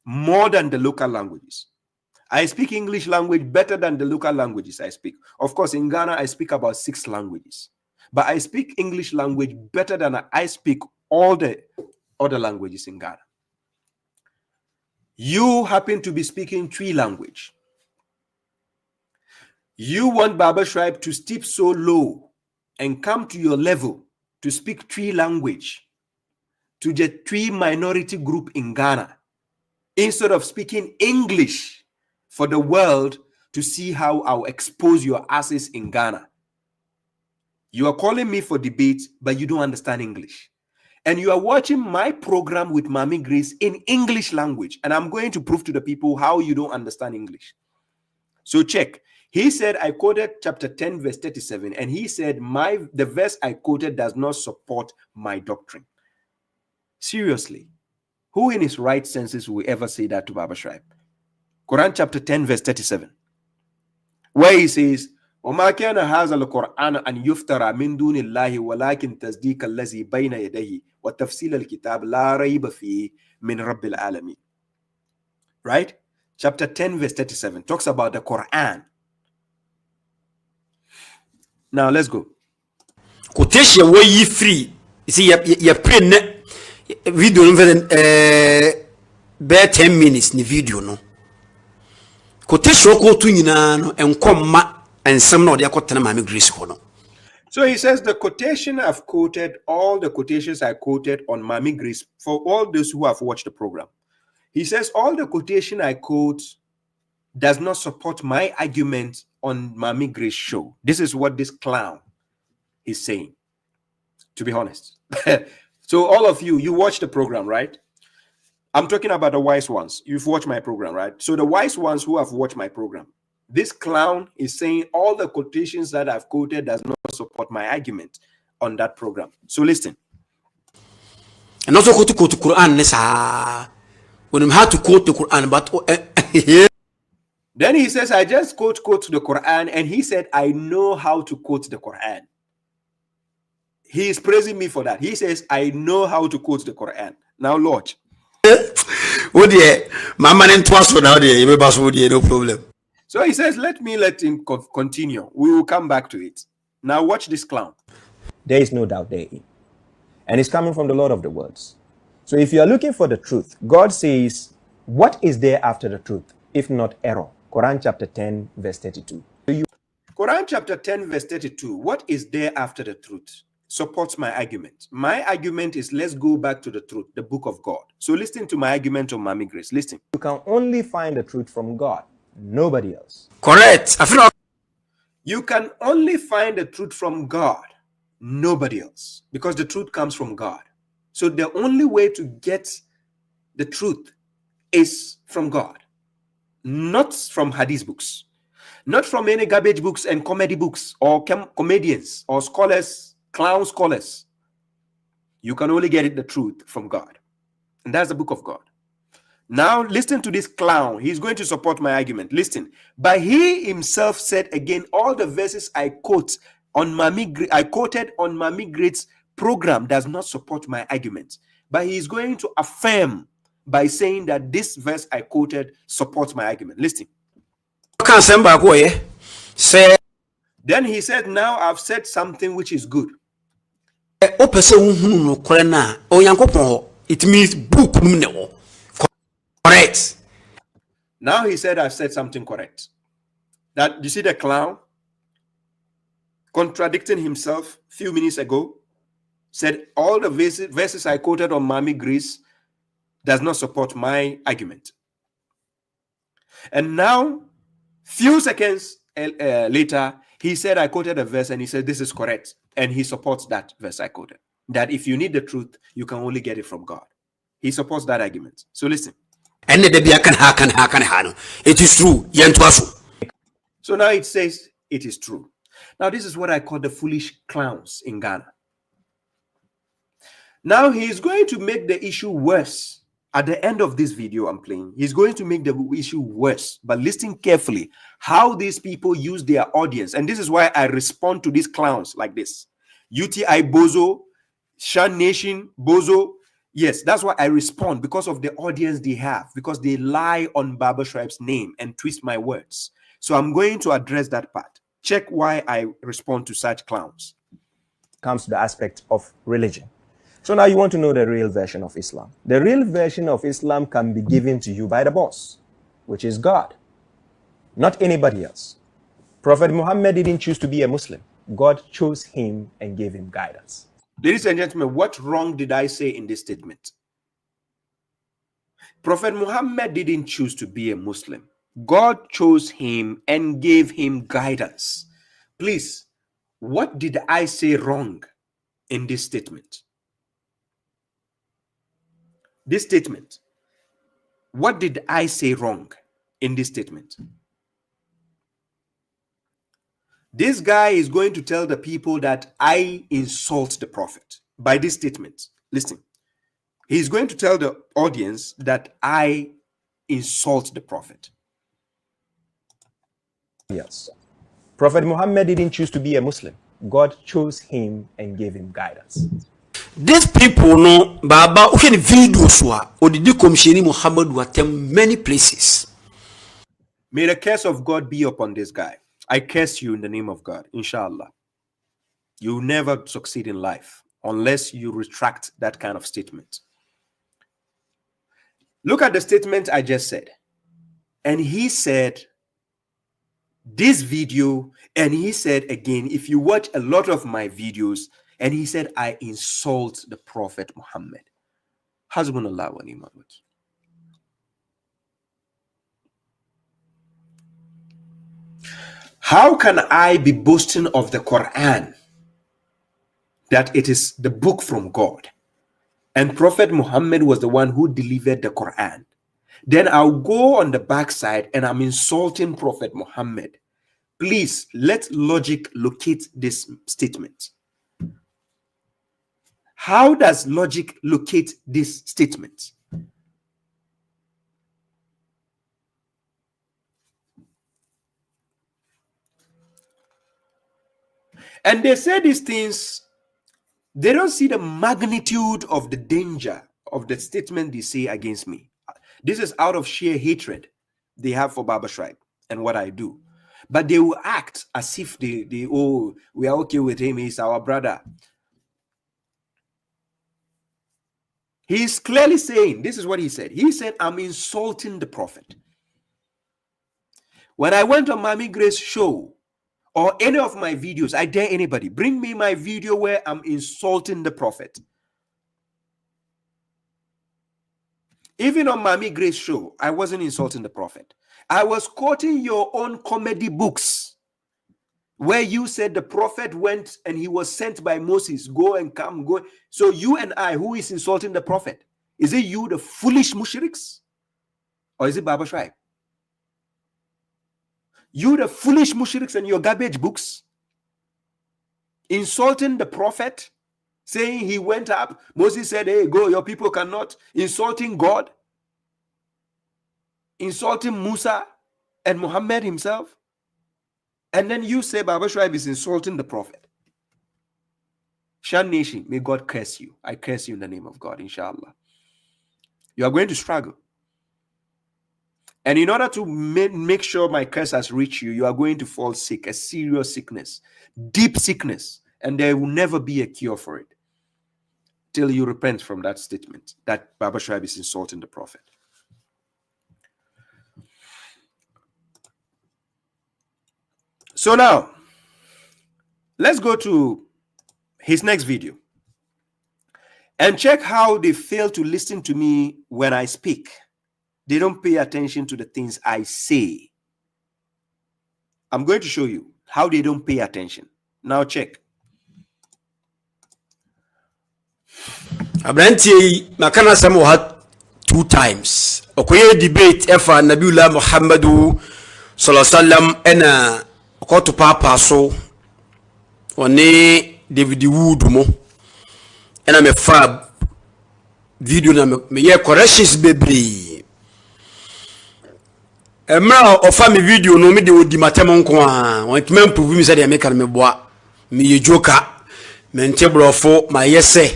more than the local languages. I speak English language better than the local languages I speak. Of course, in Ghana, I speak about 6 languages. But I speak English language better than I speak all the other languages in Ghana. You happen to be speaking 3 language. You want Babashuaib to steep so low and come to your level to speak 3 language to the 3 minority group in Ghana instead of speaking English for the world to see how I'll expose your asses in Ghana. You are calling me for debate, but you don't understand English. And you are watching my program with Mami Grace in English language. And I'm going to prove to the people how you don't understand English. So check. He said, I quoted chapter 10, verse 37. And he said, the verse I quoted does not support my doctrine. Seriously. Who in his right senses will ever say that to Babashuaib? Quran chapter 10, verse 37. Where he says, وما كان هذا القرآن أن يفترى من دون الله ولكن تصديق الذي بين يديه وتفصيل الكتاب لا ريب فيه من رب العالمين. Right? Chapter 10 verse 37 talks about the Quran. Now let's go. Quotation where you free. You see, you print video bare 10 minutes ni video no. Quotation ko tu nyina no enkomma. And some no, they are Mami Grace. So he says the quotation I've quoted, all the quotations I quoted on Mami Grace, for all those who have watched the program, he says all the quotation I quote does not support my argument on Mami Grace show. This is what this clown is saying, to be honest. So all of you watch the program, right? I'm talking about the wise ones. You've watched my program, right? So the wise ones who have watched my program, this clown is saying all the quotations that I've quoted does not support my argument on that program. So listen. And also quote the Quran. When I'm hard to quote the Quran, but then he says, I just quote the Quran, and he said, I know how to quote the Quran. He is praising me for that. He says, I know how to quote the Quran. Now, Lord. Oh dear, my man in twice now dear, no problem. So he says, let him continue. We will come back to it. Now watch this clown. There is no doubt therein. And it's coming from the Lord of the worlds. So if you are looking for the truth, God says, what is there after the truth, if not error? Quran chapter 10, verse 32. Quran chapter 10, verse 32. What is there after the truth? Supports my argument. My argument is, let's go back to the truth, the book of God. So listen to my argument on Mami Grace. Listen. You can only find the truth from God. Nobody else. Correct. You can only find the truth from God, nobody else, because the truth comes from God. So the only way to get the truth is from God, not from hadith books, not from any garbage books and comedy books or comedians or scholars, clown scholars. You can only get the truth from God, and that's the book of God. Now listen to this clown. He's going to support my argument. Listen. But he himself said again, all the verses I quote on I quoted on Mami Great's program does not support my argument. But he is going to affirm by saying that this verse I quoted supports my argument. Listen. Then he said, now I've said something which is good. It means book. Correct. Now he said, I've said something correct. That you see the clown contradicting himself a few minutes ago, said all the verses I quoted on Mami Greece does not support my argument. And now, few seconds later, he said I quoted a verse and he said this is correct. And he supports that verse I quoted. That if you need the truth, you can only get it from God. He supports that argument. So listen. It is true. So now it says it is true. Now this is what I call the foolish clowns in Ghana. Now he is going to make the issue worse. At the end of this video I'm playing, he's going to make the issue worse. But listen carefully how these people use their audience. And this is why I respond to these clowns like this. UTI Bozo, Shan Nation Bozo. Yes, that's why I respond, because of the audience they have, because they lie on babashuaib's name and twist my words. So I'm going to address that part. Check why I respond to such clowns. Comes to the aspect of religion. So now you want to know the real version of Islam. The real version of Islam can be given to you by the boss, which is God, not anybody else. Prophet Muhammad didn't choose to be a Muslim. God chose him and gave him guidance. Ladies and gentlemen, what wrong did I say in this statement? Prophet Muhammad didn't choose to be a Muslim. God chose him and gave him guidance. Please, what did I say wrong in this statement? This statement, what did I say wrong in this statement? This guy is going to tell the people that I insult the prophet by this statement. Listen, he's going to tell the audience that I insult the prophet. Yes. Prophet Muhammad didn't choose to be a Muslim. God chose him and gave him guidance. These people know Baba ukeni videos wa odidi komsheni Muhammad watem many places. May the curse of God be upon this guy. I curse you in the name of God, inshallah. You will never succeed in life unless you retract that kind of statement. Look at the statement I just said. And he said this video, and he said again, if you watch a lot of my videos, and he said, I insult the Prophet Muhammad. Hasbunallah wa ni'mal wakeel. How can I be boasting of the Quran that it is the book from God, and Prophet Muhammad was the one who delivered the Quran? Then I'll go on the backside and I'm insulting Prophet Muhammad. Please, let logic locate this statement. How does logic locate this statement? And they say these things, they don't see the magnitude of the danger of the statement they say against me. This is out of sheer hatred they have for babashuaib and what I do. But they will act as if oh, we are okay with him, he's our brother. He's clearly saying, this is what he said. He said, I'm insulting the prophet. When I went on Mami Grace's show or any of my videos, I dare anybody, bring me my video where I'm insulting the prophet. Even on Mami Grace's show, I wasn't insulting the prophet. I was quoting your own comedy books where you said the prophet went and he was sent by Moses, go and come, go. So you and I, who is insulting the prophet? Is it you, the foolish mushriks? Or is it babashuaib? You, the foolish mushriks and your garbage books, insulting the prophet, saying he went up. Moses said, hey, go, your people cannot. Insulting God. Insulting Musa and Muhammad himself. And then you say babashuaib is insulting the prophet. Shan Nation, may God curse you. I curse you in the name of God, inshallah. You are going to struggle. And in order to make sure my curse has reached you, you are going to fall sick, a serious sickness, deep sickness, and there will never be a cure for it till you repent from that statement that babashuaib is insulting the Prophet. So now, let's go to his next video and check how they fail to listen to me when I speak. They don't pay attention to the things I say. I'm going to show you how they don't pay attention. Now check. Abranti makana samo hat 2 times. Okoye debate efa Nabiullah Muhammadu sallallahu alaihi wasallam ena okoto papa so one David Wood mo ena me fab video na me ye corrections bebre. Emra ofa me video no me de odi matem nko a won tuma improve me say de me kan me boa me ye joka me nte brofo ma yese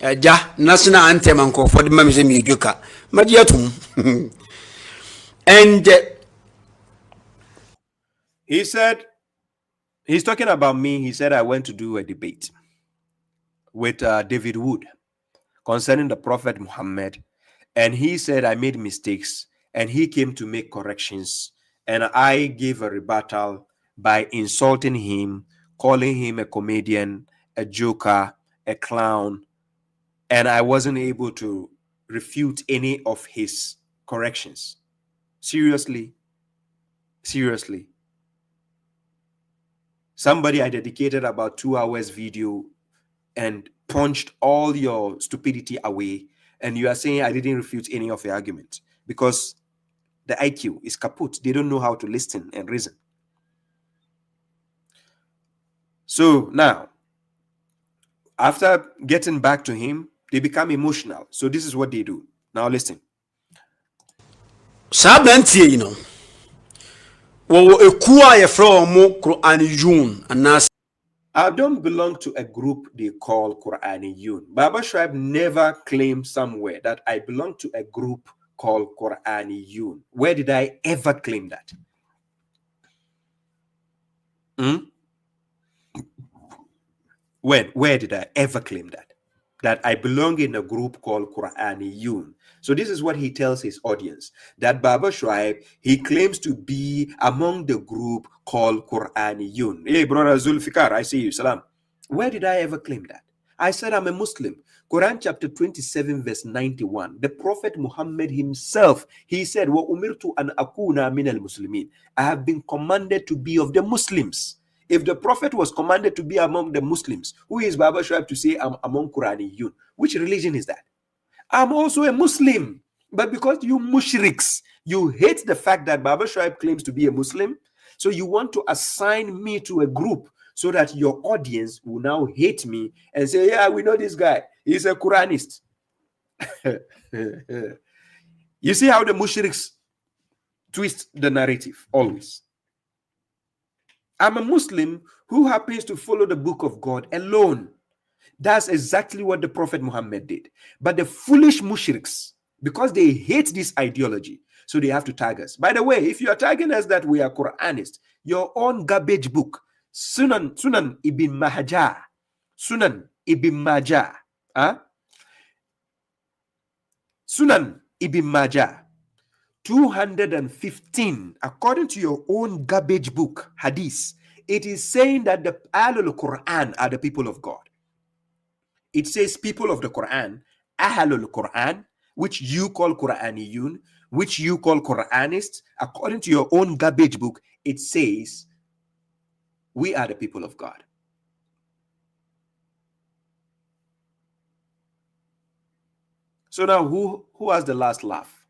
eja national anthem nko for the me say me ye joka ma di atum. And he said, he's talking about me. He said I went to do a debate with David Wood concerning the Prophet Muhammad, and he said I made mistakes and he came to make corrections, and I gave a rebuttal by insulting him, calling him a comedian, a joker, a clown, and I wasn't able to refute any of his corrections. Seriously. Somebody I dedicated about 2 hours video and punched all your stupidity away, and you are saying I didn't refute any of your arguments because the IQ is kaput. They don't know how to listen and reason. So now, after getting back to him, they become emotional. So this is what they do. Now listen. Sabranti, you know. I don't belong to a group they call Quranic. babashuaib never claimed somewhere that I belong to a group called Quranic. Where did I ever claim that? Where did I ever claim that? That I belong in a group called Quranic. So this is what he tells his audience, that babashuaib, he claims to be among the group called Quranic. Hey, brother Zulfikar, I see you. Salam. Where did I ever claim that? I said I'm a Muslim. Quran chapter 27 verse 91. The Prophet Muhammad himself, he said, "Wa umirtu an akuna min al-muslimin." I have been commanded to be of the Muslims. If the Prophet was commanded to be among the Muslims, who is babashuaib to say I'm among Quranic? Which religion is that? I'm also a Muslim, but because you mushriks, you hate the fact that babashuaib claims to be a Muslim, so you want to assign me to a group so that your audience will now hate me and say, yeah, we know this guy, he's a Quranist. You see how the mushriks twist the narrative always. I'm a Muslim who happens to follow the book of God alone. That's exactly what the Prophet Muhammad did. But the foolish mushriks, because they hate this ideology, so they have to tag us. By the way, if you are tagging us that we are Quranists, your own garbage book, Sunan Ibn Majah, Sunan Ibn Majah, Sunan Ibn Majah, 215, according to your own garbage book, Hadith, it is saying that the Ahlul Quran are the people of God. It says people of the Quran, Ahlul Quran, which you call Quraniyun, which you call Quranists. According to your own garbage book, it says we are the people of God. So now who has the last laugh?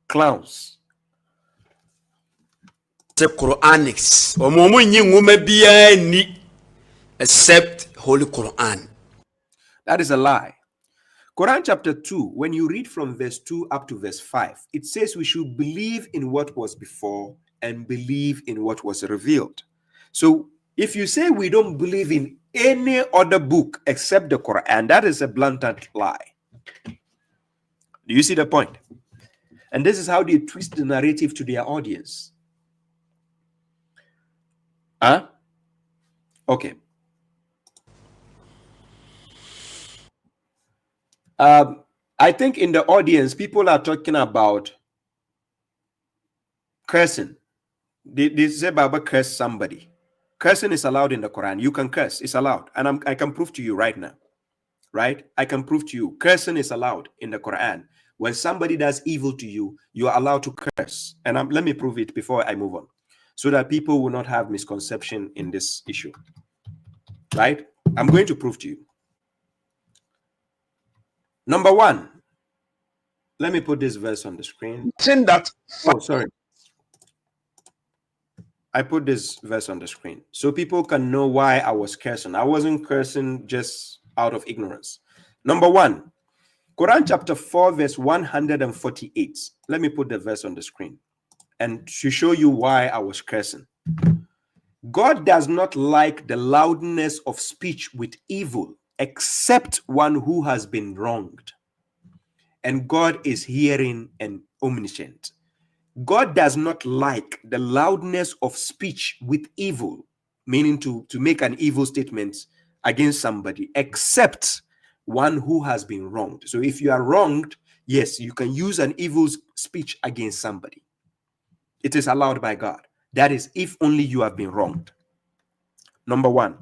Clowns. Quranics. Except Holy Quran. That is a lie. Quran chapter 2, when you read from verse 2 up to verse 5, it says we should believe in what was before and believe in what was revealed. So If you say we don't believe in any other book except the Quran, that is a blatant lie. Do you see the point? And this is how they twist the narrative to their audience. Huh? Okay. I think in the audience, people are talking about cursing. They say Baba curse somebody. Cursing is allowed in the Quran. You can curse. It's allowed. And I can prove to you right now. Right? I can prove to you. Cursing is allowed in the Quran. When somebody does evil to you, you are allowed to curse. And let me prove it before I move on, so that people will not have misconception in this issue. Right? I'm going to prove to you. Number one, let me put this verse on the screen. Oh, sorry. I put this verse on the screen so people can know why I was cursing. I wasn't cursing just out of ignorance. Number one, Quran chapter 4, verse 148. Let me put the verse on the screen and to show you why I was cursing. God does not like the loudness of speech with evil, except one who has been wronged. And God is hearing and omniscient. God does not like the loudness of speech with evil, meaning to make an evil statement against somebody, except one who has been wronged. So if you are wronged, yes, you can use an evil speech against somebody. It is allowed by God. That is if only you have been wronged. Number one.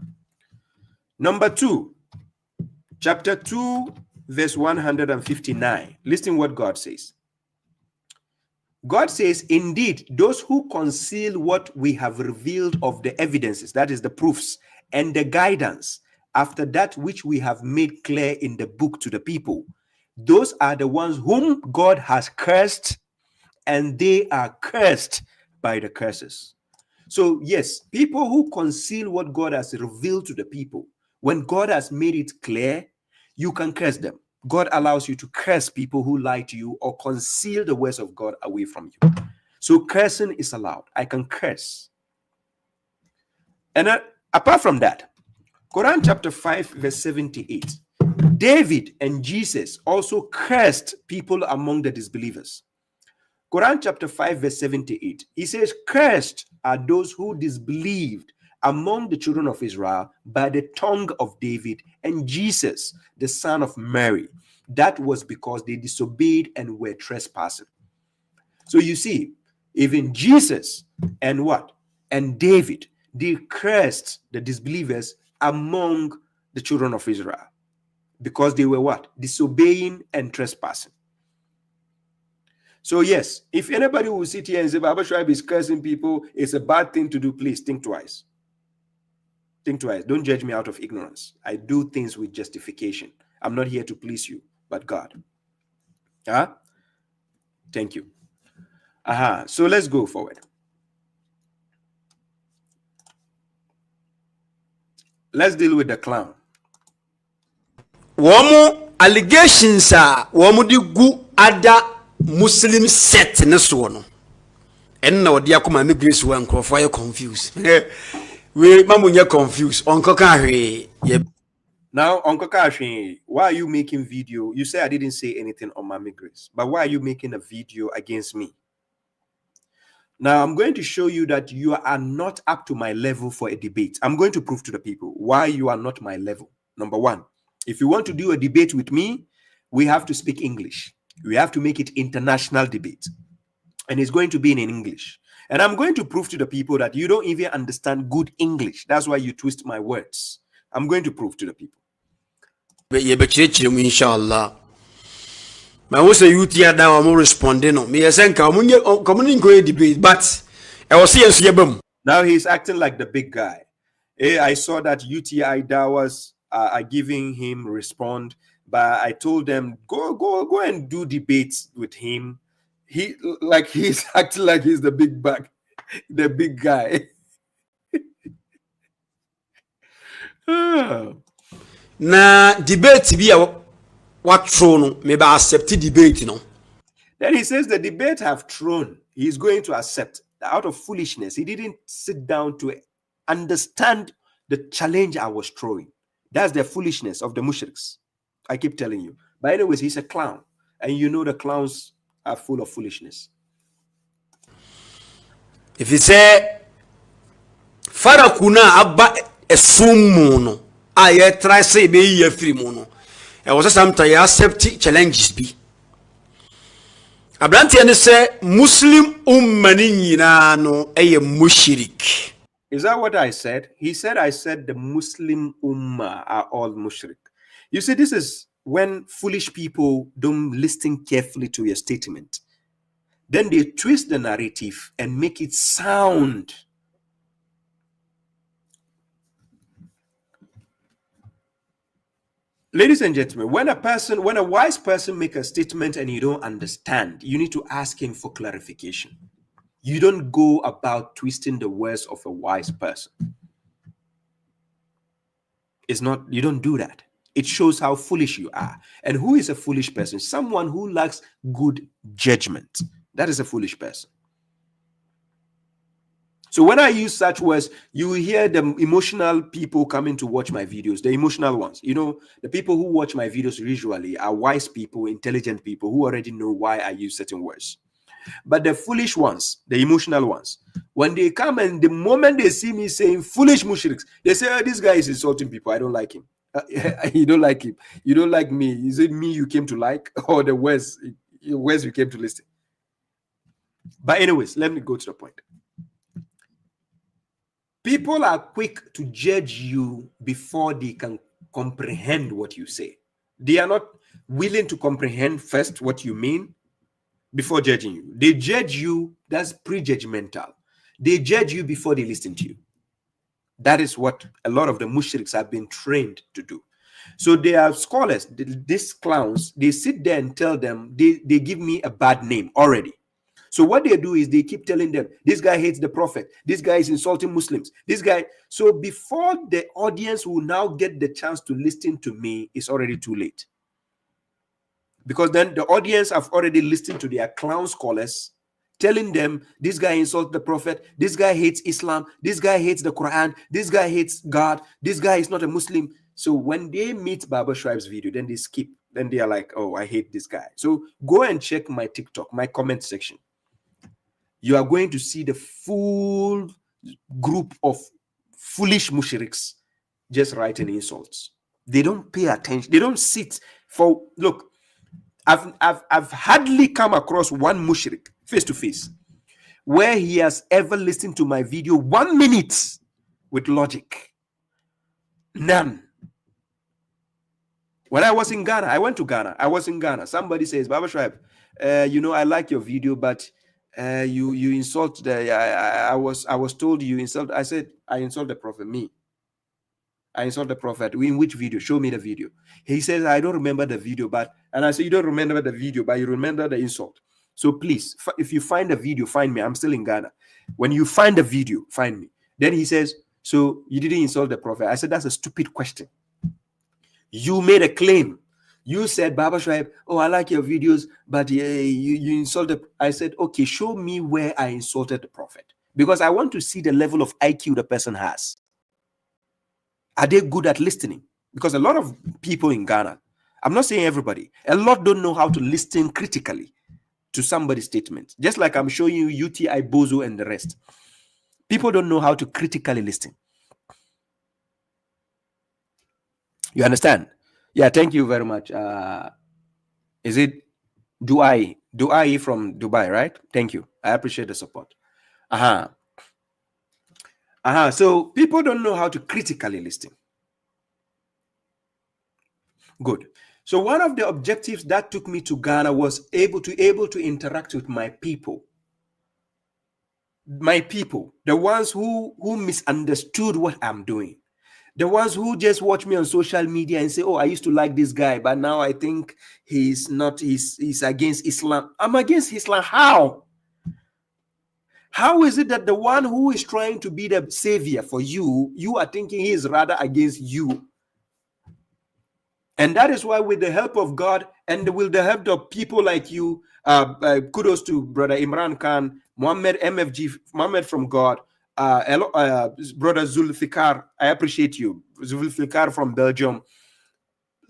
Number two, chapter 2, verse 159. Listen what God says. God says, indeed, those who conceal what we have revealed of the evidences, that is the proofs, and the guidance, after that which we have made clear in the book to the people, those are the ones whom God has cursed, and they are cursed by the curses. So yes, people who conceal what God has revealed to the people, when God has made it clear, you can curse them. God allows you to curse people who lie to you or conceal the words of God away from you. So cursing is allowed. I can curse. And apart from that, Quran chapter 5, verse 78. David and Jesus also cursed people among the disbelievers. Quran chapter 5, verse 78. He says, cursed are those who disbelieved among the children of Israel by the tongue of David and Jesus, the son of Mary. That was because they disobeyed and were trespassing. So you see, even Jesus and what? And David, they cursed the disbelievers among the children of Israel because they were what? Disobeying and trespassing. So yes, if anybody will sit here and say, Baba Shuaib is cursing people, it's a bad thing to do, please think twice. Think twice. Don't judge me out of ignorance. I do things with justification. I'm not here to please you, but God. Thank you. So let's go forward. Let's deal with the clown. Womu allegations are womu di gu ada Muslim set neso no. Enna odi akoma me grace wan crofo confused. We mamunya confused. Onko ka hwe. Now, Uncle Kashi, why are you making video? You say I didn't say anything on Mami Grace, but why are you making a video against me? Now, I'm going to show you that you are not up to my level for a debate. I'm going to prove to the people why you are not my level. Number one, if you want to do a debate with me, we have to speak English. We have to make it international debate. And it's going to be in English. And I'm going to prove to the people that you don't even understand good English. That's why you twist my words. I'm going to prove to the people. Inshallah. My was a youth here now. I'm responding. Me, I think coming debate, but I was here. Now he's acting like the big guy. I saw that UTI Dawas are giving him respond, but I told them go and do debates with him. He's acting like he's the big guy. Na debate be what throne maybe accept debate, Then he says the debate have thrown. He's going to accept. Out of foolishness, he didn't sit down to understand the challenge I was throwing. That's the foolishness of the mushriks. I keep telling you. But anyways, he's a clown. And you know the clowns are full of foolishness. If you say Farakuna abba esumuno, I try say be ye free mono. I was sometimes accept challenges be. Abranti and say Muslim nyina no eye mushrik. Is that what I said? He said I said the Muslim ummah are all mushrik. You see, this is when foolish people don't listen carefully to your statement. Then they twist the narrative and make it sound. Ladies and gentlemen, when a wise person makes a statement and you don't understand, you need to ask him for clarification. You don't go about twisting the words of a wise person. You don't do that. It shows how foolish you are. And who is a foolish person? Someone who lacks good judgment. That is a foolish person. So when I use such words, you hear the emotional people coming to watch my videos, the emotional ones. You know, the people who watch my videos usually are wise people, intelligent people who already know why I use certain words. But the foolish ones, the emotional ones, when they come and the moment they see me saying foolish mushriks, they say, oh, this guy is insulting people. I don't like him. You don't like him. You don't like me. Is it me you came to like, or the words you came to listen? But anyways, let me go to the point. People are quick to judge you before they can comprehend what you say. They are not willing to comprehend first what you mean before judging you. They judge you, that's prejudgmental. They judge you before they listen to you. That is what a lot of the mushriks have been trained to do. So they are scholars, these clowns, they sit there and tell them, they give me a bad name already. So what they do is they keep telling them, this guy hates the prophet, this guy is insulting Muslims, this guy. So before the audience will now get the chance to listen to me, it's already too late. Because then the audience have already listened to their clown scholars telling them, this guy insults the prophet, this guy hates Islam, this guy hates the Quran, this guy hates God, this guy is not a Muslim. So when they meet babashuaib's video, then they skip. Then they are like, oh, I hate this guy. So go and check my TikTok, my comment section. You are going to see the full group of foolish mushriks just writing insults. They don't pay attention. They don't sit for, look, I've hardly come across one mushrik face to face where he has ever listened to my video 1 minute with logic. None. When I was in Ghana, I went to Ghana. I was in Ghana. Somebody says, babashuaib, you know, I like your video, but you insult the I was told you insult. I said I insult the prophet. Me, I insult the prophet. In which video? Show me the video. He says I don't remember the video, but and I said you don't remember the video, but you remember the insult. So please, if you find the video, find me. I'm still in Ghana. When you find the video, find me. Then he says, so you didn't insult the prophet. I said that's a stupid question. You made a claim. You said, babashuaib, oh, I like your videos, but you insulted. I said, okay, show me where I insulted the prophet. Because I want to see the level of IQ the person has. Are they good at listening? Because a lot of people in Ghana, I'm not saying everybody, a lot don't know how to listen critically to somebody's statement. Just like I'm showing you UTI, Bozo, and the rest. People don't know how to critically listen. You understand? Yeah, thank you very much. Is it Duai from Dubai, right? Thank you. I appreciate the support. So people don't know how to critically listen. Good. So one of the objectives that took me to Ghana was able to interact with my people. My people, the ones who misunderstood what I'm doing. The ones who just watch me on social media and say, oh, I used to like this guy, but now I think he's against Islam. I'm against Islam. How? How is it that the one who is trying to be the savior for you, you are thinking he is rather against you? And that is why with the help of God and with the help of people like you, kudos to Brother Imran Khan, Muhammad MFG, Muhammad from God, Brother Zulfikar, I appreciate you. Zulfikar from Belgium.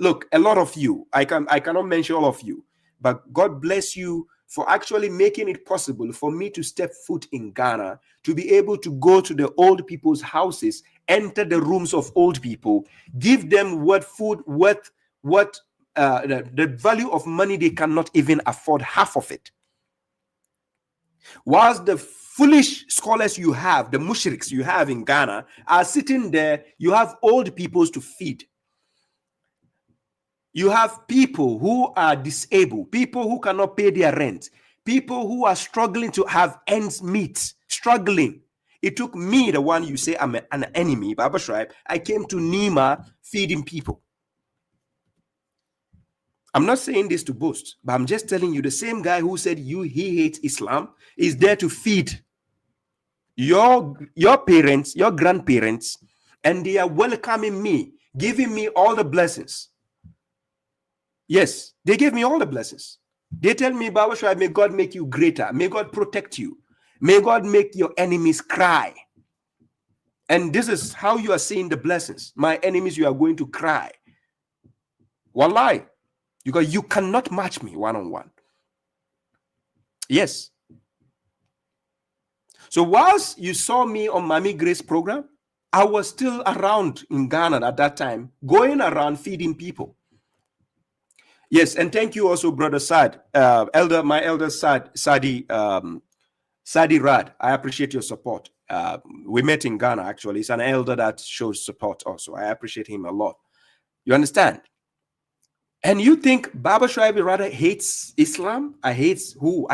Look, a lot of you, I cannot mention all of you, but God bless you for actually making it possible for me to step foot in Ghana, to be able to go to the old people's houses, enter the rooms of old people, give them what food, the value of money they cannot even afford half of it. Whilst the foolish scholars you have, the mushriks you have in Ghana, are sitting there, you have old peoples to feed. You have people who are disabled, people who cannot pay their rent, people who are struggling to have ends meet, struggling. It took me, the one you say I'm an enemy, babashuaib. I came to Nima feeding people. I'm not saying this to boast, but I'm just telling you, the same guy who said he hates Islam is there to feed your parents, your grandparents, and they are welcoming me, giving me all the blessings. Yes, they gave me all the blessings. They tell me, babashuaib, may God make you greater. May God protect you. May God make your enemies cry. And this is how you are seeing the blessings. My enemies, you are going to cry. Wallahi. Because you cannot match me one-on-one. Yes. So whilst you saw me on Mami Grace program, I was still around in Ghana at that time, going around feeding people. Yes, and thank you also, Brother Sad, my elder Sad, Sadi Rad. I appreciate your support. We met in Ghana, actually. He's an elder that shows support also. I appreciate him a lot. You understand? And you think babashuaib rather hates Islam? I hate who?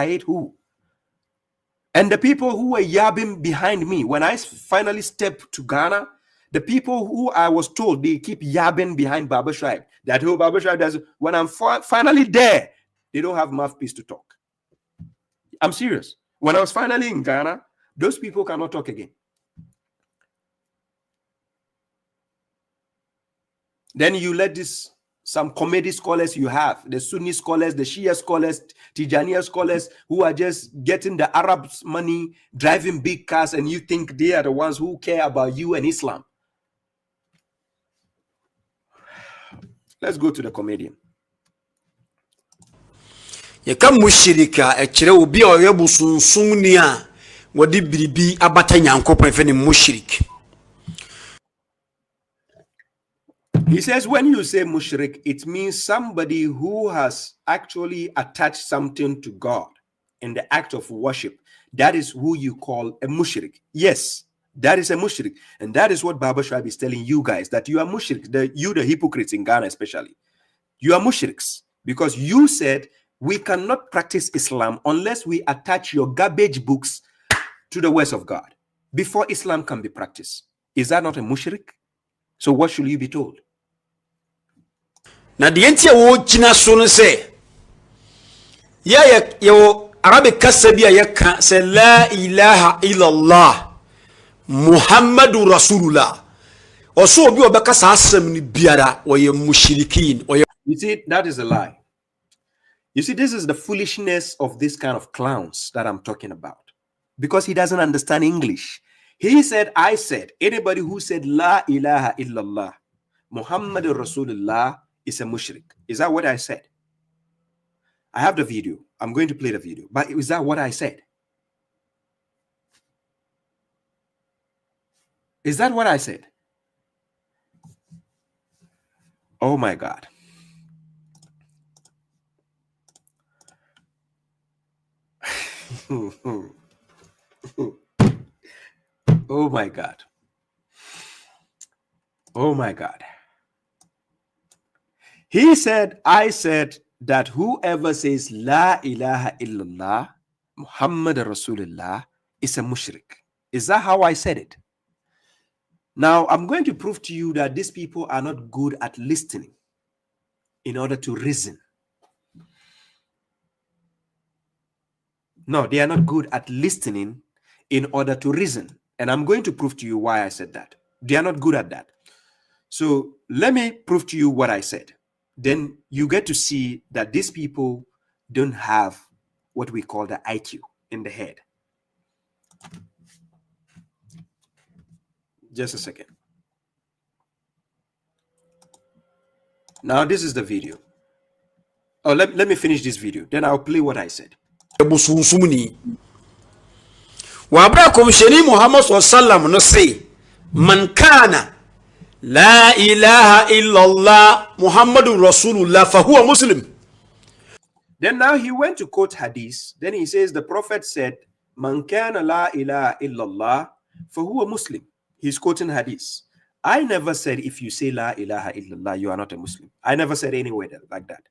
And the people who were yabbing behind me, when I finally stepped to Ghana, the people who I was told they keep yabbing behind babashuaib, that whole babashuaib does, when I'm finally there, they don't have mouthpiece to talk. I'm serious. When I was finally in Ghana, those people cannot talk again. Then you let this, some comedy scholars you have, the Sunni scholars, the Shia scholars, Tijaniya scholars, who are just getting the Arabs' money, driving big cars, and you think they are the ones who care about you and Islam. Let's go to the comedian. Yeka mushirika ekire obi a oyɛ busunsun ni a wodi biribi abata nyankopɔn fe ne mushrik. He says when you say mushrik, it means somebody who has actually attached something to God in the act of worship. That is who you call a mushrik. Yes, that is a mushrik. And that is what babashuaib is telling you guys, that you are mushrik, the hypocrites in Ghana especially. You are mushriks because you said we cannot practice Islam unless we attach your garbage books to the words of God before Islam can be practiced. Is that not a mushrik? So what should you be told? Na de entia wo gina so no se ya Arabic kasa bi a yeka se la ilaha illallah Muhammadu Rasulullah. Also obi obekasa asem ni biara oye mushrikin. You see, that is a lie. You see, this is the foolishness of this kind of clowns that I'm talking about. Because he doesn't understand English. He said, I said, anybody who said La ilaha illallah Muhammadu Rasulullah is a mushrik. Is that what I said? I have the video. I'm going to play the video. But is that what I said? Is that what I said? Oh my God. Oh my God. Oh my God. He said, I said that whoever says La ilaha illallah Muhammad Rasulullah is a mushrik. Is that how I said it? Now, I'm going to prove to you that these people are not good at listening in order to reason. No, they are not good at listening in order to reason. And I'm going to prove to you why I said that. They are not good at that. So let me prove to you what I said. Then you get to see that these people don't have what we call the IQ in the head. Just a second. Now this is the video. Oh, let me finish this video. Then I'll play what I said. Wabrakum sheni Muhammad sallam no say man kana la ilaha illallah Muhammadur Rasulullah fahuwa Muslim. Then now he went to quote hadith. Then he says the Prophet said, Man kana la ilaha illallah fahuwa Muslim. He's quoting hadith. I never said if you say la ilaha illallah, you are not a Muslim. I never said anywhere like that.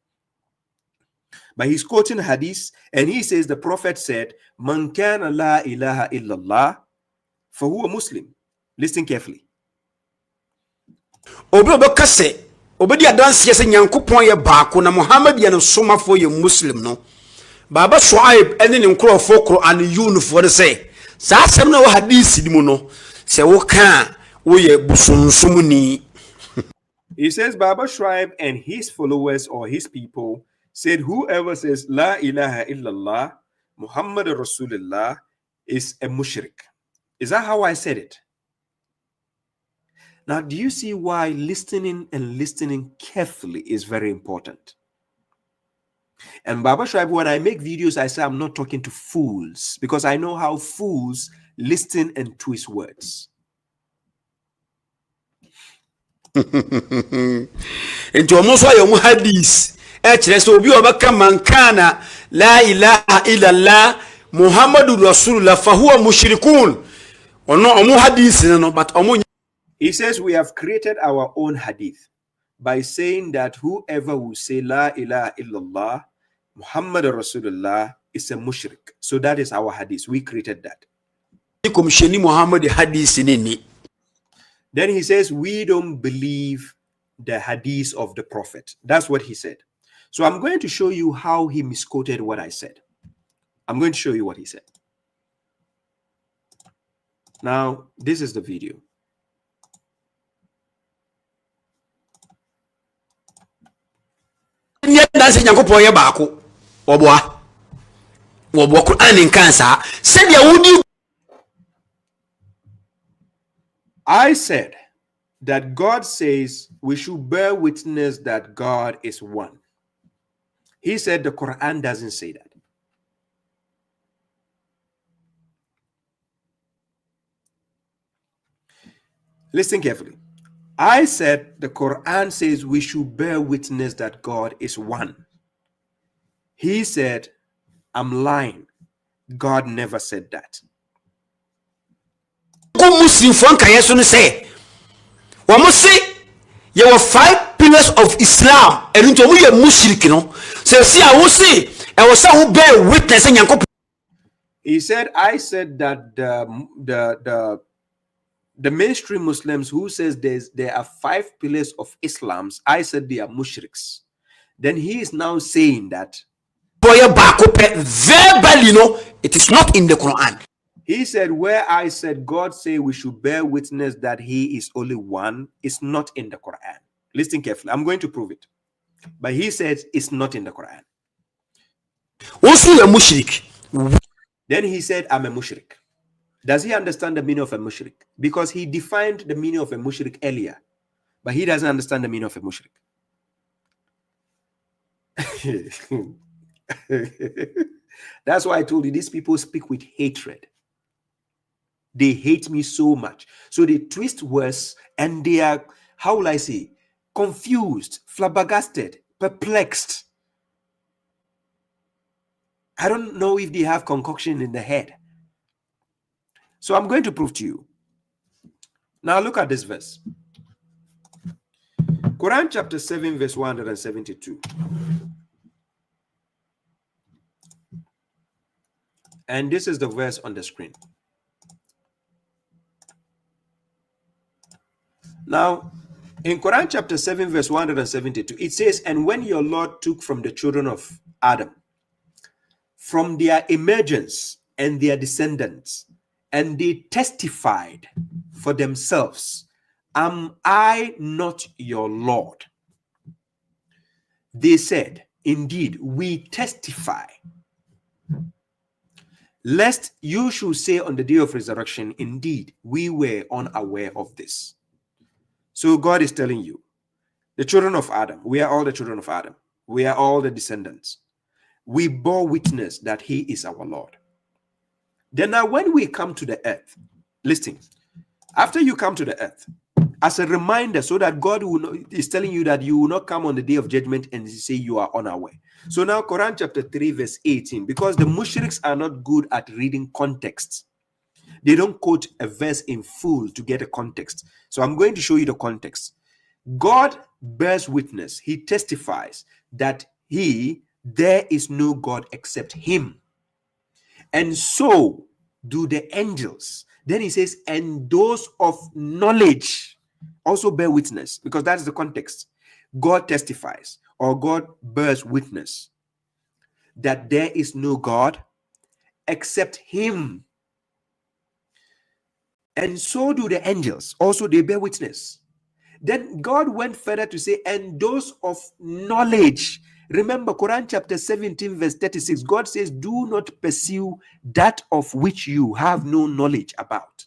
But he's quoting hadith and he says the Prophet said, Man kana la ilaha illallah fahuwa Muslim. Listen carefully. Obi kase obedi adanse yese nyankopon ye baako na Muhammad ye no somafo ye Muslim no. Baba Shuaib ene ne nkrofo Quran yunfo de say sa asem na wo hadith di mu no se wo kan wo ye busunsumuni. He says Baba Shuaib and his followers or his people said whoever says la ilaha illallah Muhammad Rasulullah is a mushrik. Is that how I said it? Now, do you see why listening and listening carefully is very important? And Baba Shuaib, when I make videos, I say I'm not talking to fools because I know how fools listen and twist words. Into almost why you hadith. So obi obaka man kana la ilaha illallah Muhammadur Rasulullah fahuwa mushrikun. Ono omu hadith no but omu. He says we have created our own hadith by saying that whoever will say la ilaha illallah Muhammad Rasulullah is a mushrik. So that is our hadith. We created that. Then he says we don't believe the hadith of the Prophet. That's what he said. So I'm going to show you how he misquoted what I said. I'm going to show you what he said. Now, this is the video. I said that God says we should bear witness that God is one. He said the Quran doesn't say that. Listen carefully. I said the Quran says we should bear witness that God is one. He said, I'm lying. God never said that. There were 5 pillars of Islam. And into we are Mushrik, you know. So see, I will say, I was who bear witness. He said, I said that the mainstream Muslims who says there are 5 pillars of Islam, I said they are mushriks. Then he is now saying that verbally, you know, it is not in the Quran. He said, where I said God say we should bear witness that he is only one, it's not in the Quran. Listen carefully. I'm going to prove it. But he says it's not in the Quran. Also a mushrik. Then he said, I'm a mushrik. Does he understand the meaning of a mushrik? Because he defined the meaning of a mushrik earlier. But he doesn't understand the meaning of a mushrik. That's why I told you these people speak with hatred. They hate me so much. So they twist words and they are, how will I say, confused, flabbergasted, perplexed. I don't know if they have concoction in the head. So I'm going to prove to you. Now look at this verse. Quran chapter 7 verse 172. And this is the verse on the screen. Now, in Quran chapter 7 verse 172, it says, and when your Lord took from the children of Adam, from their emergence and their descendants, and they testified for themselves, am I not your Lord? They said, indeed, we testify. lest you should say on the day of resurrection, indeed, we were unaware of this. So God is telling you, the children of Adam, we are all the children of Adam. We are all the descendants. We bore witness that he is our Lord. Then now when we come to the earth, listen, after you come to the earth, as a reminder, so that God is telling you that you will not come on the day of judgment and say you are unaware. So now Quran chapter 3 verse 18, because the Mushriks are not good at reading context. They don't quote a verse in full to get a context. So I'm going to show you the context. God bears witness. He testifies that there is no God except him. And so do the angels. Then he says, and those of knowledge also bear witness, because that is the context. God testifies, or God bears witness that there is no God except him. And so do the angels. Also, they bear witness. Then God went further to say, and those of knowledge. Remember, Quran chapter 17, verse 36, God says, do not pursue that of which you have no knowledge about.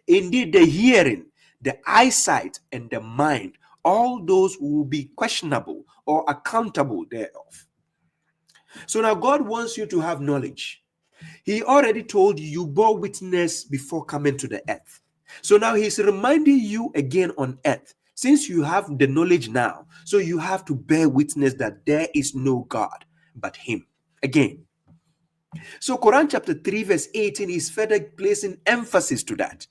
Indeed, the hearing, the eyesight, and the mind, all those will be questionable or accountable thereof. So now God wants you to have knowledge. He already told you, you bore witness before coming to the earth. So now he's reminding you again on earth, since you have the knowledge now, so you have to bear witness that there is no God but him. Again. So Quran chapter 3 verse 18 is further placing emphasis to that.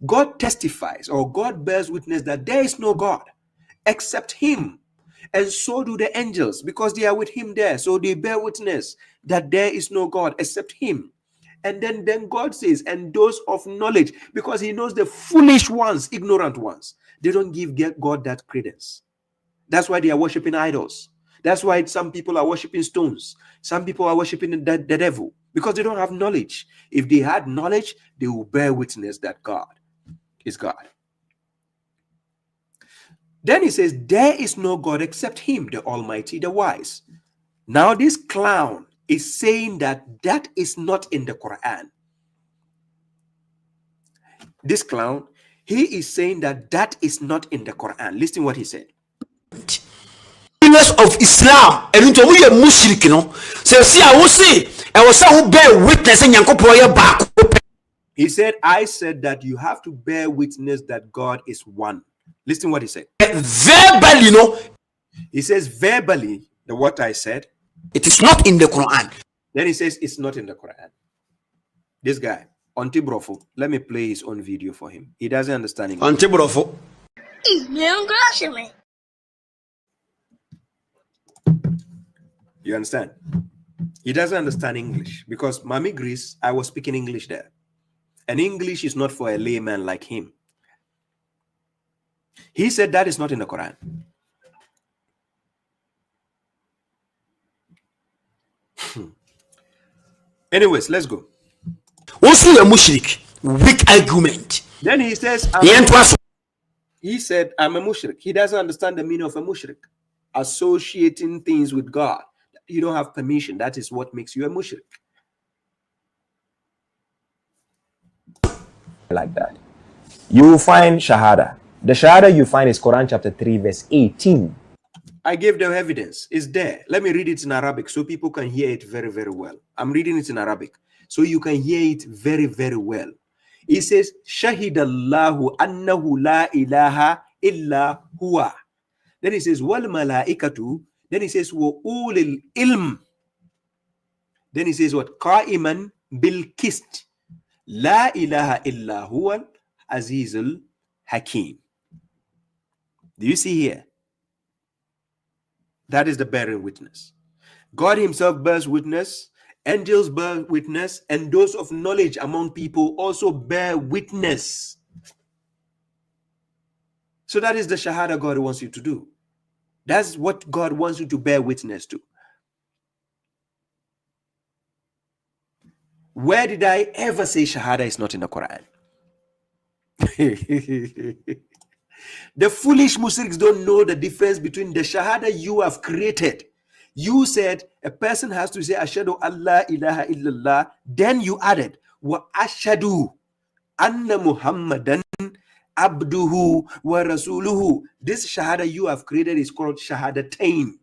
God testifies, or God bears witness that there is no God except him. And so do the angels, because they are with him there. So they bear witness that there is no God except him. And then God says, and those of knowledge, because he knows the foolish ones, ignorant ones, they don't give God that credence. That's why they are worshiping idols. That's why some people are worshiping stones. Some people are worshiping the devil, because they don't have knowledge. If they had knowledge, they will bear witness that God is God. Then he says, there is no God except him, the Almighty, the wise. Now this clown is saying that is not in the Quran. This clown, he is saying that is not in the Quran. Listen what he said. Of Islam, and into we are Mushrik, no. So see, I will say, I was who bear witness and Yanko back. He said, I said that you have to bear witness that God is one. Listen what he said. Verbally, no. He says verbally, what I said, it is not in the Quran. Then he says it's not in the Quran. This guy, Auntie Brofo, let me play his own video for him. He doesn't understand English. Auntie Brofo. You understand? He doesn't understand English, because Mami Greece, I was speaking English there. And English is not for a layman like him. He said that is not in the Quran. Anyways, let's go. Also a mushrik, weak argument. Then he says, he said, I'm a mushrik. He doesn't understand the meaning of a mushrik. Associating things with God. You don't have permission. That is what makes you a mushrik. Like that. You will find Shahada. The Shahada you find is Quran chapter 3 verse 18. I gave them evidence. It's there. Let me read it in Arabic so people can hear it very, very well. I'm reading it in Arabic so you can hear it very, very well. It says, Shahidallahu annahu la ilaha illa huwa. Then it says, wal malaikatu. Then it says, wa ulil ilm. Then it says, what? Qa'iman bil kist. La ilaha illa huwa azizul hakim. Do you see here? That is the bearing witness. God himself bears witness, angels bear witness, and those of knowledge among people also bear witness. So that is the Shahada God wants you to do. That's what God wants you to bear witness to. Where did I ever say Shahada is not in the Quran? The foolish Mushriks don't know the difference between the Shahada you have created. You said a person has to say ashhadu alla ilaha illallah, then you added wa ashhadu anna muhammadan abduhu wa rasuluhu. This shahada you have created is called shahadatain,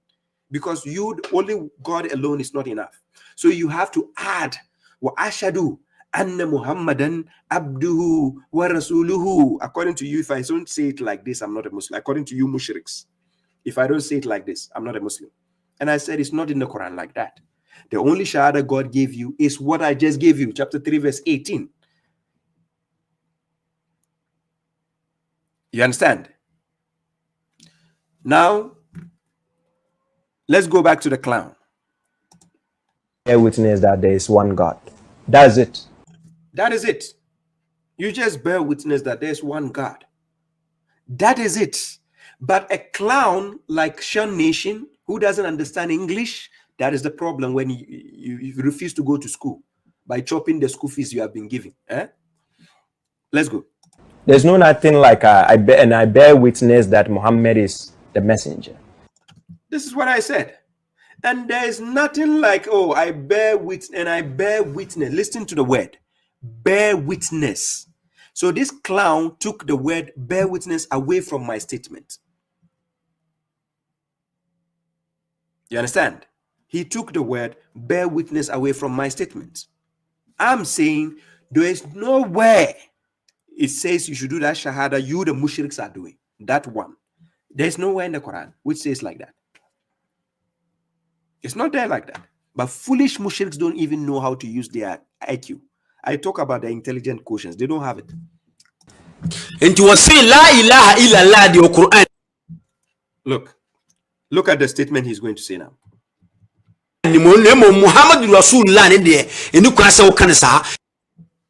because only God alone is not enough. So you have to add wa ashhadu anna muhammadan abduhu wa rasuluhu. According to you, if I don't say it like this, I'm not a Muslim. According to you mushriks, if I don't say it like this, I'm not a Muslim. And I said it's not in the Quran like that. The only shahada God gave you is what I just gave you, chapter 3 verse 18. You understand? Now let's go back to the clown. Bear witness that there is one God. That's it. That is it. You just bear witness that there's one God. That is it. But a clown like Shun Nation, who doesn't understand English, that is the problem when you refuse to go to school by chopping the school fees you have been giving. Let's go. There's no nothing like I bear witness that Muhammad is the messenger. This is what I said. And there is nothing like, oh, I bear witness and I bear witness. Listen to the word, bear witness. So this clown took the word bear witness away from my statement. You understand? He took the word bear witness away from my statement. I'm saying there is nowhere it says you should do that shahada you the mushriks are doing. That one. There's nowhere in the Quran which says like that. It's not there like that. But foolish mushriks don't even know how to use their IQ. I talk about the intelligent quotients. They don't have it. And you will say la ilaha illallah the Quran. Look at the statement he's going to say now.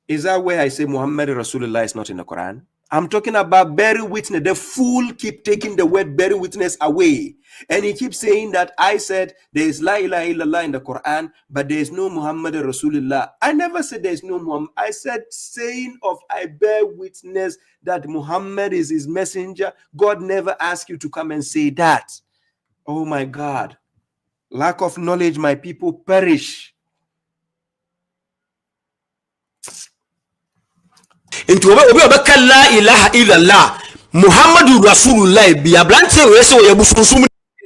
Is that where I say Muhammad Rasulullah is not in the Quran? I'm talking about bearing witness. The fool keep taking the word bearing witness away. And he keeps saying that I said there is la ilaha illallah in the Quran, but there is no Muhammad Rasulullah. I never said there is no Muhammad. I said saying of I bear witness that Muhammad is his messenger. God never asked you to come and say that. Oh my God. Lack of knowledge, my people perish. Into la ilaha illallah Muhammadu Rasulullah Is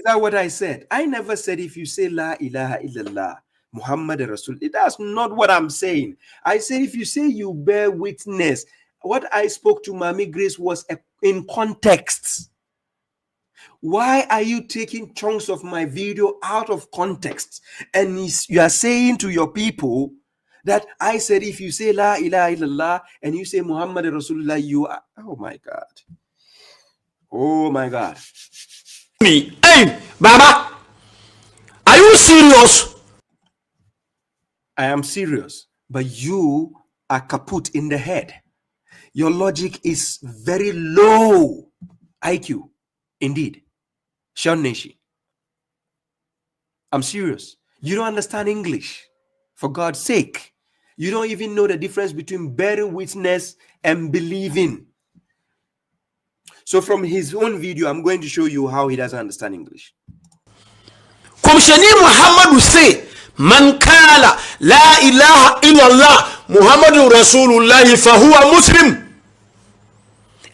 that what I said? I never said if you say la ilaha illallah Muhammad Rasul. That's not what I'm saying. I said if you say you bear witness, what I spoke to Mami Grace was in context. Why are you taking chunks of my video out of context? And you are saying to your people that I said if you say la ilaha illallah and you say Muhammad Rasulullah, you are, oh my God. Oh my God. Me, hey, Baba, are you serious? I am serious, but you are kaput in the head. Your logic is very low IQ, indeed. Shun Nation. I'm serious. You don't understand English. For God's sake. You don't even know the difference between bearing witness and believing. So from his own video, I'm going to show you how he doesn't understand English. Komshani Muhammad will say, Man kala la ilaha illallah Muhammadu Rasulullah fahuwa Muslim.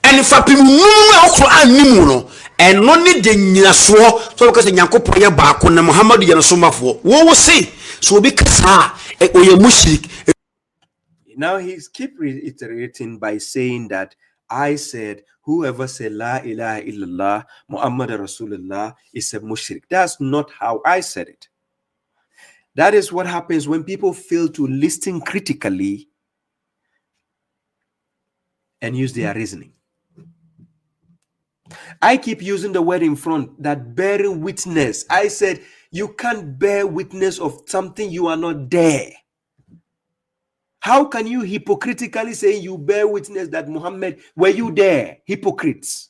And if I people know and no need the nyaswo so because nyankopon ya ba ko na Muhammadu ya nsomafo wo wo say so be kasa oye mushrik. Now he's keep reiterating by saying that I said whoever said la ilaha illallah Muhammad Rasulullah is a mushrik. That's not how I said it. That is what happens when people fail to listen critically and use their reasoning. I keep using the word in front, that bearing witness. I said you can't bear witness of something you are not there. How can you hypocritically say you bear witness that Muhammad, were you there? Hypocrites.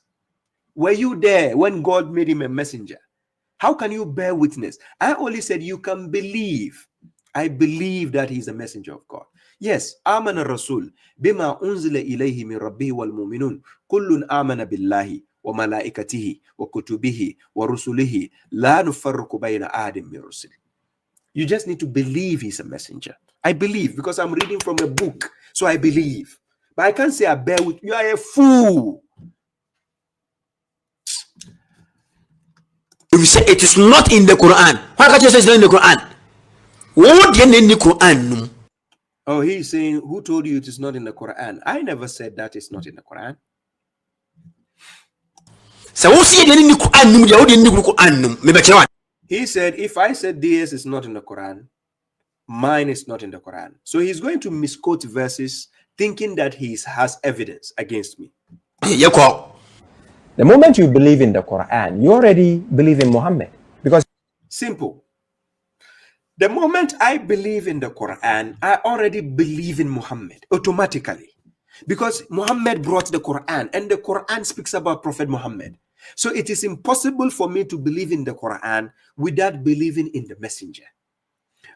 Were you there when God made him a messenger? How can you bear witness? I only said you can believe. I believe that he's a messenger of God. Yes, amana rasul bima unzila ilayhi min rabbihi wal mu'minun kullun amana billahi وملائكته وكتبه ورسله لا نفرق بين أحد من رسله. You just need to believe he's a messenger. I believe because I'm reading from a book, so I believe. But I can't say I bear with you. Are a fool. If you say it is not in the Quran, why can't you say it's not in the Quran? What do you need in the Quran? Oh, he's saying, who told you it is not in the Quran? I never said that it's not in the Quran. He said, if I said this is not in the Quran, mine is not in the Quran. So he's going to misquote verses thinking that he has evidence against me. The moment you believe in the Quran, you already believe in Muhammad. Because simple. The moment I believe in the Quran, I already believe in Muhammad automatically. Because Muhammad brought the Quran, and the Quran speaks about Prophet Muhammad. So it is impossible for me to believe in the Quran without believing in the messenger.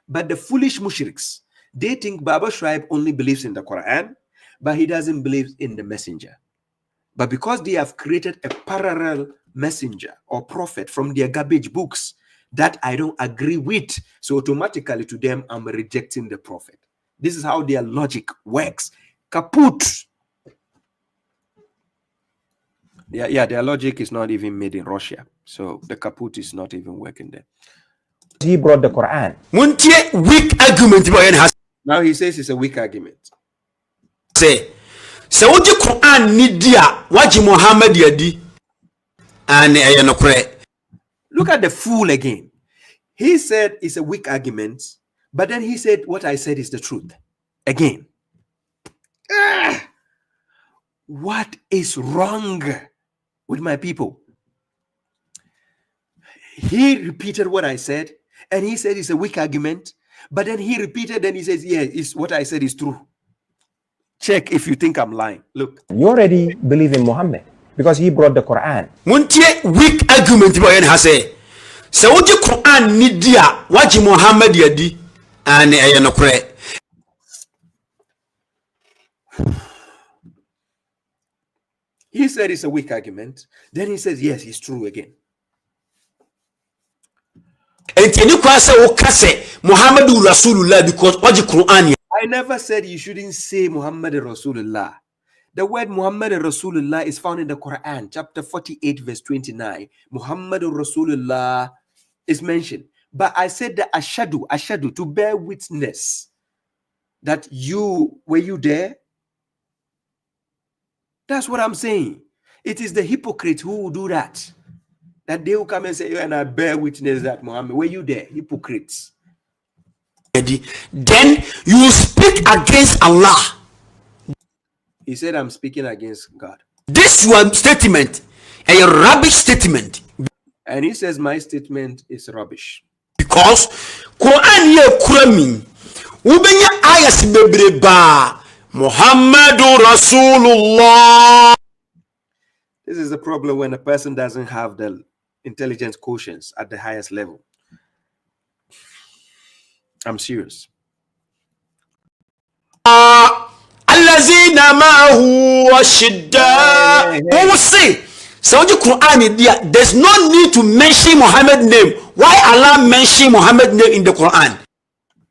But the foolish mushriks, they think babashuaib only believes in the Quran, but he doesn't believe in the messenger. But because they have created a parallel messenger or prophet from their garbage books that I don't agree with, so automatically to them, I'm rejecting the prophet. This is how their logic works. Kaput. Yeah, their logic is not even made in Russia. So the kaput is not even working there. He brought the Quran. Weak argument. Now he says it's a weak argument. Say, so what the Quran need dia? What Muhammad yadi? And look at the fool again. He said it's a weak argument, but then he said what I said is the truth. Again. What is wrong with my people? He repeated what I said, and he said it's a weak argument, but then he repeated and he says, yeah, it's what I said is true. Check if you think I'm lying. Look. You already believe in Muhammad because he brought the Quran. Weak argument. So what the Quran need dia? What Muhammad yadi? And he said it's a weak argument. Then he says, yes, it's true again. And can you say Muhammad Rasulullah because what the Quran? I never said you shouldn't say Muhammad Rasulullah. The word Muhammad Rasulullah is found in the Quran, chapter 48, verse 29. Muhammad Rasulullah is mentioned. But I said the ashadu, to bear witness that were you there? That's what I'm saying. It is the hypocrite who will do that. That they will come and say, and I bear witness that Muhammad, were you there? Hypocrites. Then you speak against Allah. He said, I'm speaking against God. This one statement, a rubbish statement. And he says, my statement is rubbish. Because Quran ye kurami. Ubenya ayas bebreba. Muhammadur Rasulullah. This is the problem when a person doesn't have the intelligence quotients at the highest level. I'm serious. Allazina ma'ahu washidda. Who will say? So the Quran, there's no need to mention Muhammad's name. Why Allah mention Muhammad's name in the Quran?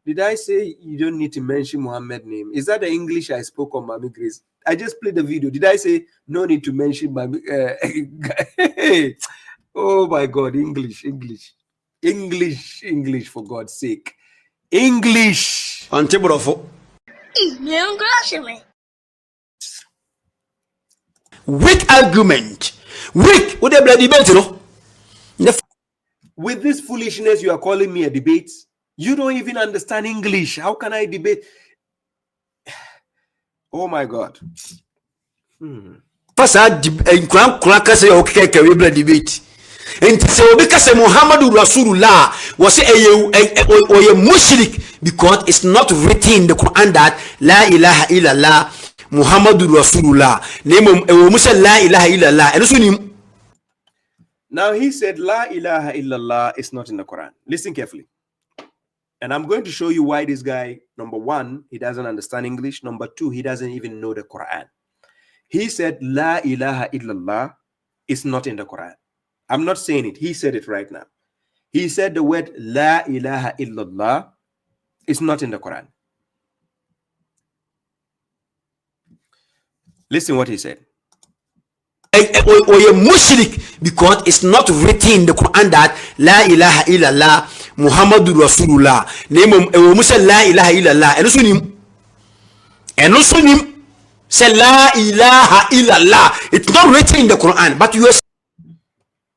Did I say you don't need to mention Muhammad's name? Is that the English I spoke on Mami Grace? I just played the video. Did I say no need to mention Mami? Oh my God, English, for God's sake. English. Weak argument. Weak. What a bloody debate, you know? With this foolishness, you are calling me a debate. You don't even understand English. How can I debate? Oh my God. First, debate. And so because Muhammadu Rasulullah was a mushrik because it's not written in the Quran that La ilaha illallah Muhammadu Rasulullah. Name La ilaha illallah. Now he said La ilaha illallah is not in the Quran. Listen carefully. And I'm going to show you why this guy, number one, he doesn't understand English. Number two, he doesn't even know the Quran. He said La ilaha illallah is not in the Quran. I'm not saying it. He said it right now. He said the word La ilaha illallah is not in the Quran. Listen what he said. Or a mushrik, because it's not written in the Quran that La ilaha illallah Muhammadur Rasulullah. Name Musa La ilaha illallah. And also say La ilaha illallah. It's not written in the Quran, but you are.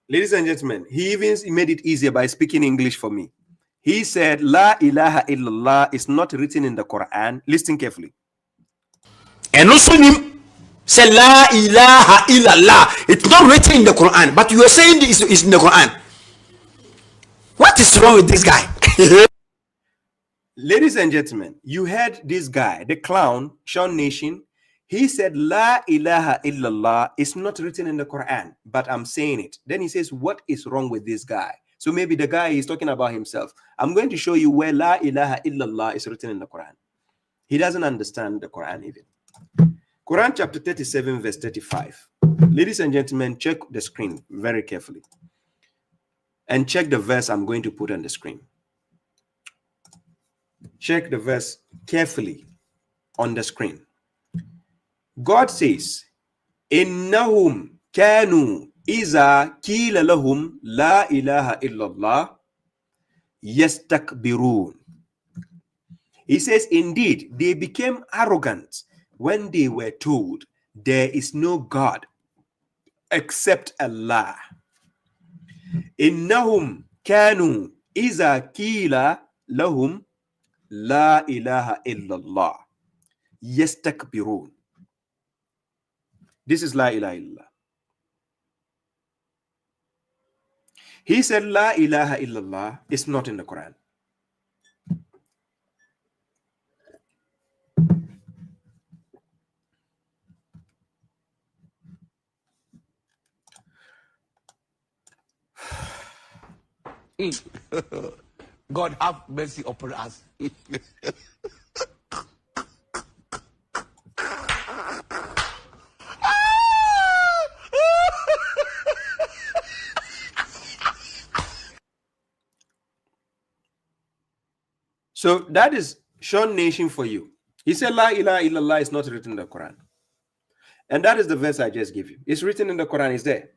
Ladies and gentlemen, he even made it easier by speaking English for me. He said La ilaha illallah is not written in the Quran. Listen carefully. And also say La ilaha illallah. It's not written in the Quran, but you are saying this is in the Quran. What is wrong with this guy? Ladies and gentlemen, you heard this guy, the clown, Sean Nation. He said La ilaha illallah is not written in the Quran, but I'm saying it. Then he says, what is wrong with this guy? So maybe the guy is talking about himself. I'm going to show you where La ilaha illallah is written in the Quran. He doesn't understand the Quran even. Quran chapter 37 verse 35. Ladies and gentlemen, check the screen very carefully. And check the verse I'm going to put on the screen. Check the verse carefully on the screen. God says, Innahum kanu iza kila lahum la ilaha illallah yastakbirun. He says, indeed, they became arrogant when they were told there is no God except Allah. Innahum kanu iza kila lahum la ilaha illallah yastakbirun. This is La ilaha illallah. He said La ilaha illallah is not in the Quran. God have mercy upon us. So that is Sean Nation for you. He said La ilaha illallah is not written in the Quran. And that is the verse I just gave you. It's written in the Quran, it's there.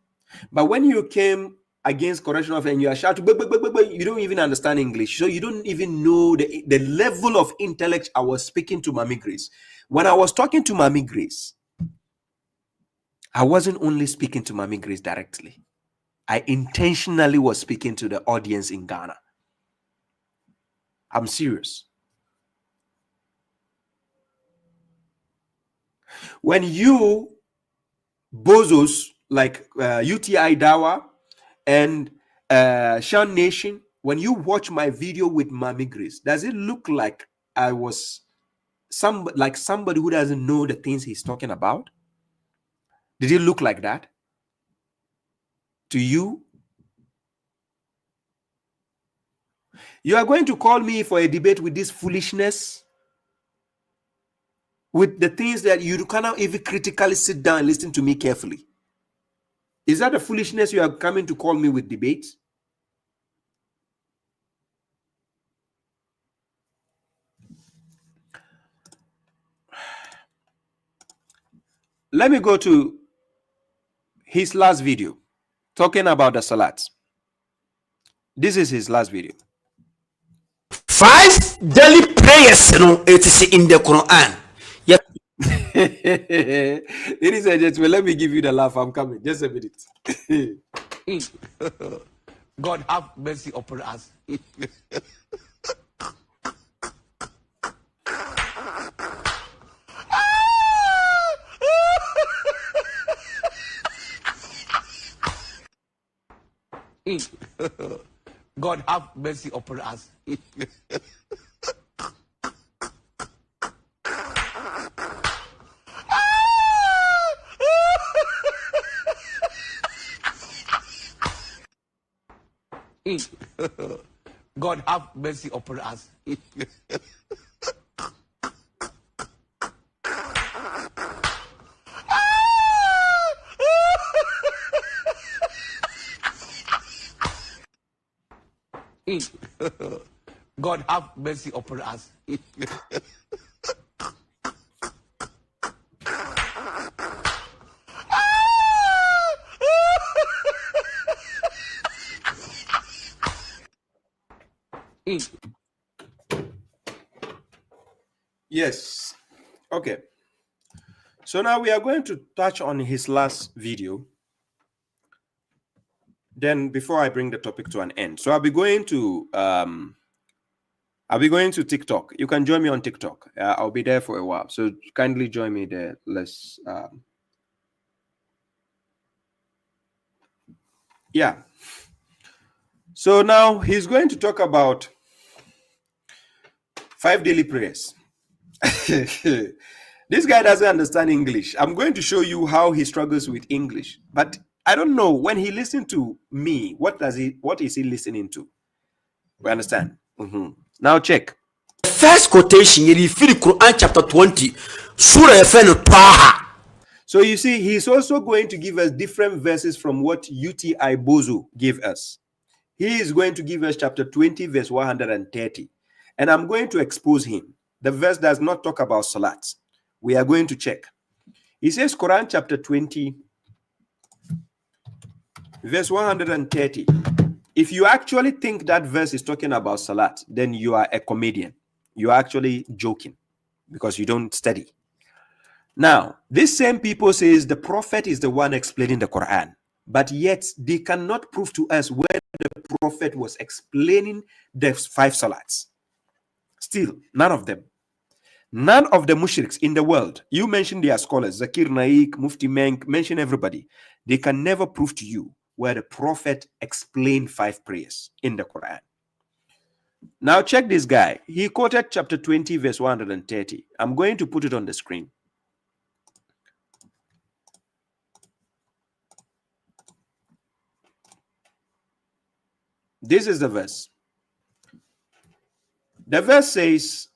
But when you came against correction of and you are shouting, you don't even understand English. So you don't even know the level of intellect I was speaking to Mami Grace. When I was talking to Mami Grace, I wasn't only speaking to Mami Grace directly. I intentionally was speaking to the audience in Ghana. I'm serious. When you bozos like UTI Dawa and Sean Nation, when you watch my video with Mami Grace, does it look like I was somebody who doesn't know the things he's talking about? Did it look like that to you? You are going to call me for a debate with this foolishness, with the things that you cannot even critically sit down and listen to me carefully. Is that the foolishness you are coming to call me with debate? Let me go to his last video talking about the Salat. This is his last video. 5 daily prayers, it is in the Quran. Yes. Ladies and gentlemen, let me give you the laugh. I'm coming. Just a minute. God have mercy upon us. God have mercy upon us. God have mercy upon us. God have mercy upon us. Yes. Okay. So now we are going to touch on his last video. Then before I bring the topic to an end. So I'll be going to TikTok. You can join me on TikTok. I'll be there for a while. So kindly join me there. Let's yeah. So now he's going to talk about 5 daily prayers. This guy doesn't understand English. I'm going to show you how he struggles with English. But I don't know, when he listens to me, what is he listening to? We understand? Now check. First quotation, you refer to Quran chapter 20, Surah Taha. So you see, he's also going to give us different verses from what UTI Bozo gave us. He is going to give us chapter 20, verse 130. And I'm going to expose him. The verse does not talk about salat. We are going to check. He says Quran chapter 20, verse 130. If you actually think that verse is talking about salat, then you are a comedian. You are actually joking because you don't study. Now, this same people says the prophet is the one explaining the Quran, but yet they cannot prove to us where the prophet was explaining the 5 salats. Still, none of them. None of the mushriks in the world, you mentioned their scholars, Zakir Naik, Mufti Menk, mention everybody. They can never prove to you where the prophet explained 5 prayers in the Quran. Now check this guy. He quoted chapter 20, verse 130. I'm going to put it on the screen. This is the verse. The verse says,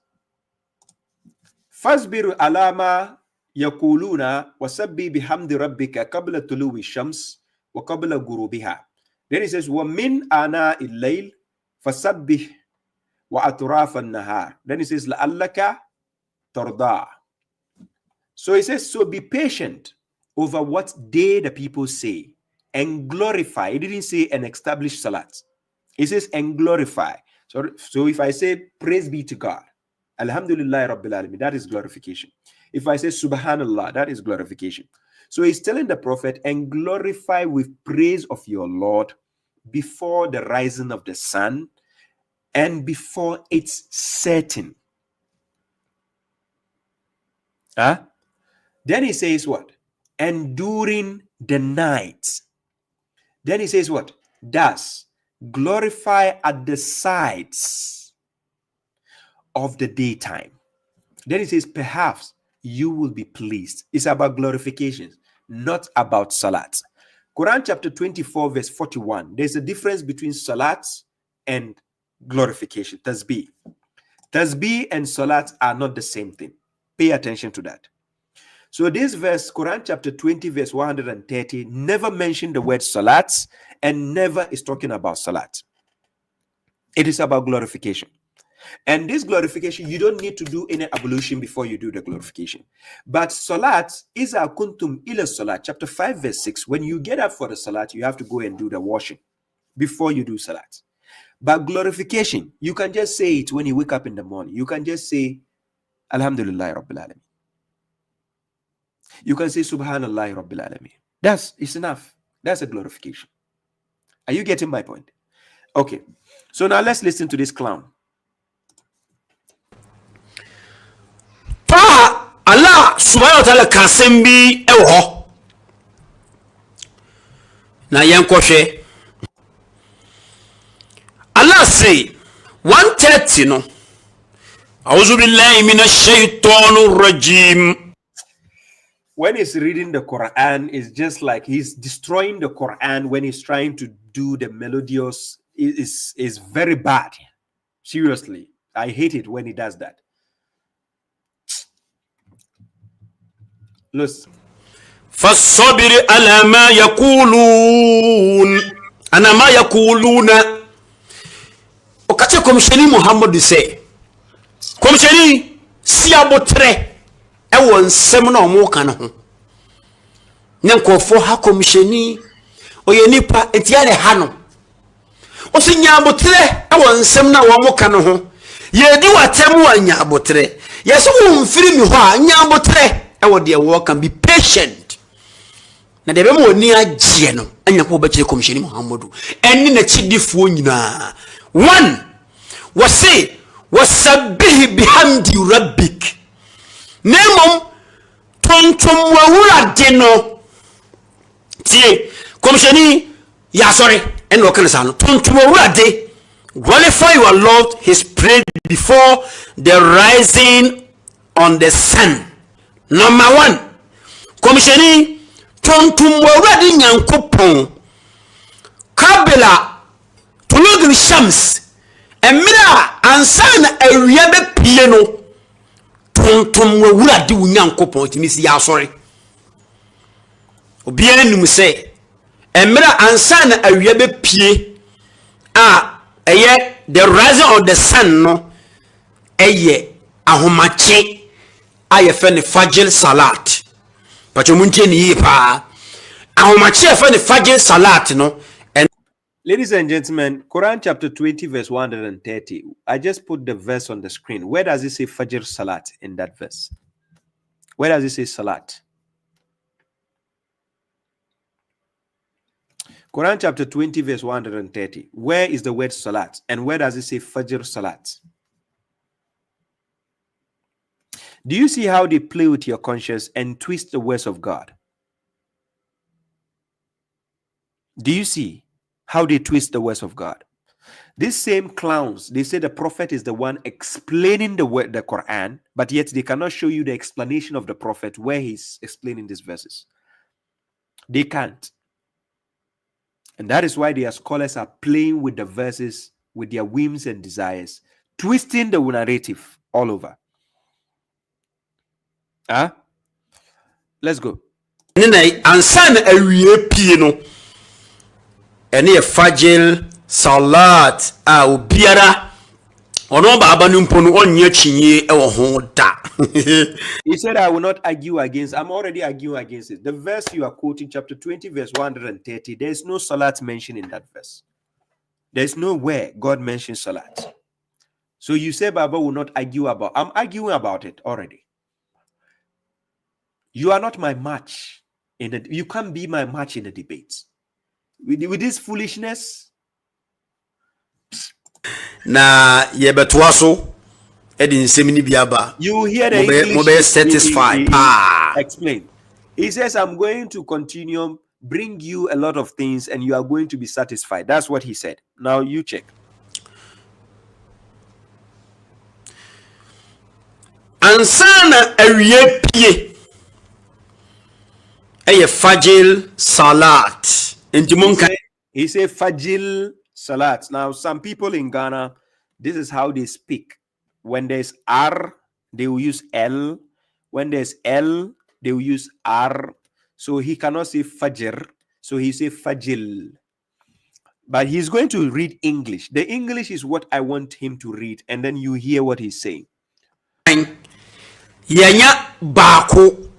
فَاصْبِرْ عَلَى مَا يَقُولُونَ وَسَبِّحْ بِحَمْدِ رَبِّكَ قَبْلَ طُلُوعِ الشَّمْسِ وَقَبْلَ غُرُوبِهَا. Then it says, وَمِنْ آنَاءِ اللَّيْلِ فَسَبِّحْ وَأَطْرَافَ النَّهَارِ. Then it says, لَعَلَّكَ تَرْضَى. So it says, so be patient over what day the people say and glorify. It didn't say and establish salat. It says and glorify. So if I say praise be to God, Alhamdulillah Rabbil Alamin, that is glorification. If I say Subhanallah, that is glorification. So he's telling the prophet, and glorify with praise of your Lord before the rising of the sun and before its setting. Then he says what? And during the night. Then he says what? Thus glorify at the sides of the daytime. Then he says, perhaps you will be pleased. It's about glorification, not about salat. Quran chapter 24, verse 41. There's a difference between salat and glorification. Tasbih. Tasbih and salat are not the same thing. Pay attention to that. So this verse, Quran chapter 20, verse 130, never mentioned the word salat and never is talking about salat. It is about glorification. And this glorification, you don't need to do any ablution before you do the glorification. But salat is a kuntum ila salat, chapter 5, verse 6. When you get up for the salat, you have to go and do the washing before you do salat. But glorification, you can just say it when you wake up in the morning. You can just say, Alhamdulillah Rabbil Alamin. You can say Subhanallah Rabbil Alamin. It's enough. That's a glorification. Are you getting my point? Okay. So now let's listen to this clown. Allah subhanahu wa ta'ala kasembi ewo na yankoshe. Allah say 130 no. A'udhu billahi minash shaitanir rajim. When he's reading the Quran, it's just like he's destroying the Quran when he's trying to do the melodious. Is very bad. Seriously, I hate it when he does that. Listen. فَالصَّبِرِ عَلَى مَا يَقُولُونَ أَنَا مَا يَقُولُونَ. Okache komsheni Muhammad say komsheni si abotre e won nsem na omo ka no ho nyankofo ha komsheni oye nipa etia ne ha no o si nya abotre e won nsem na wo mo ka no ho ye di watemu anya abotre yeso wo mfiri mi ho a nya abotre e wo de wo can be patient na de be mo ni agye no anya ko ba kire komsheni Muhammadu enni na chidifuo nyina one wasi wasabbih bihamdi rabbik nemom tontom wawura de no tie komsheni ya sorry eno kan sa no tontom wawura de glorify your Lord his praise before the rising on the sun. Number one, komsheni tontom wawura de nyankopon kabela tulugul shams emira ansana awia be pie no tontom wawura de nyankopon timisi ya sorry obi anum say emira ansana awia be pie the rising of the sun no ahomache aye fe ne fajr salat pacho muntie ni yipa ahomache fe ne fajr salat no. Ladies and gentlemen, Quran chapter 20 verse 130. I just put the verse on the screen. Where does it say Fajr Salat in that verse? Where does it say Salat? Quran chapter 20 verse 130. Where is the word Salat? And where does it say Fajr Salat? Do you see how they play with your conscience and twist the words of God? Do you see how they twist the words of God? These same clowns, they say the prophet is the one explaining the Quran, but yet they cannot show you the explanation of the prophet where he's explaining these verses. They can't. And that is why their scholars are playing with the verses with their whims and desires, twisting the narrative all over. Let's go. Any fajr salat obiara ono baba numponu onye chinye e wo ho da. He said, I will not argue against. I'm already arguing against it. The verse you are quoting, chapter 20 verse 130, there is no salat mentioned in that verse. There's nowhere God mentions salat. So you say Baba will not argue about. I'm arguing about it already. You are not my match you can't be my match in the debates. With this foolishness, na yebetwaso edin semini biaba you hear the English be satisfied. Explain. He says, I'm going to continue, bring you a lot of things, and you are going to be satisfied. That's what he said. Now you check. Ansana awie pie eye fajr salat. He said Fajr Salat. Now, some people in Ghana, this is how they speak. When there's R, they will use L. When there's L, they will use R. So he cannot say Fajr. So he say Fajr. But he's going to read English. The English is what I want him to read. And then you hear what he's saying. Yanya Baku.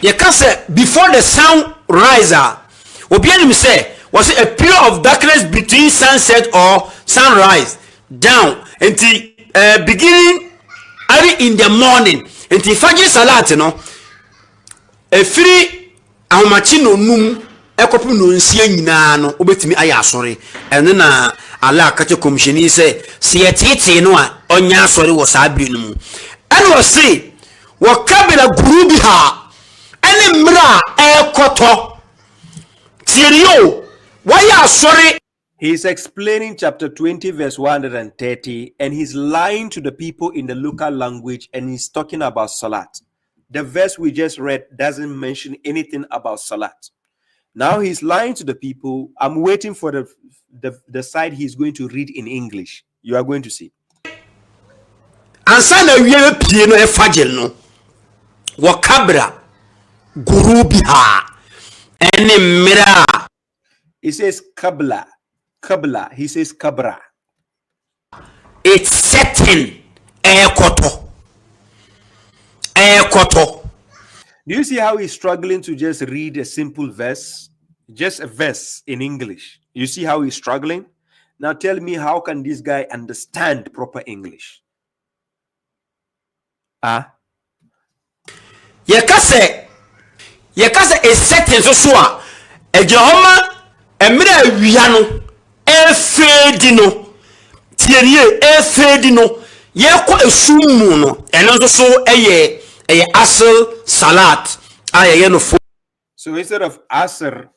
Yakase before the sun rises. Obianim say was it a period of darkness between sunset or sunrise down until beginning early in the morning until fajr salat no e free ahomachi no num ekopu no nsia nyina no obetimi aya asore ene na ala akache commissioni say se yetete no a onya asore wo sabri no mu ene wo say wo kabila gurubiha ene mra ekoto. He's explaining chapter 20 verse 130 and he's lying to the people in the local language and he's talking about salat. The verse we just read doesn't mention anything about salat. Now he's lying to the people. I'm waiting for the side he's going to read in English. You are going to see. Ansana wiye pie no e fajel no. Wakabra gurubiha ene mira. He says kabla. Kabla. He says kabra. it's certain. Koto. Do you see how he's struggling to just read a simple verse? Just a verse in English. You see how he's struggling? Now tell me, how can this guy understand proper English? Yekase is certain so ejahoma emira wiano efedino tienie efedino yekọ esumu no eno so eye asl salat aye no. So instead of asr,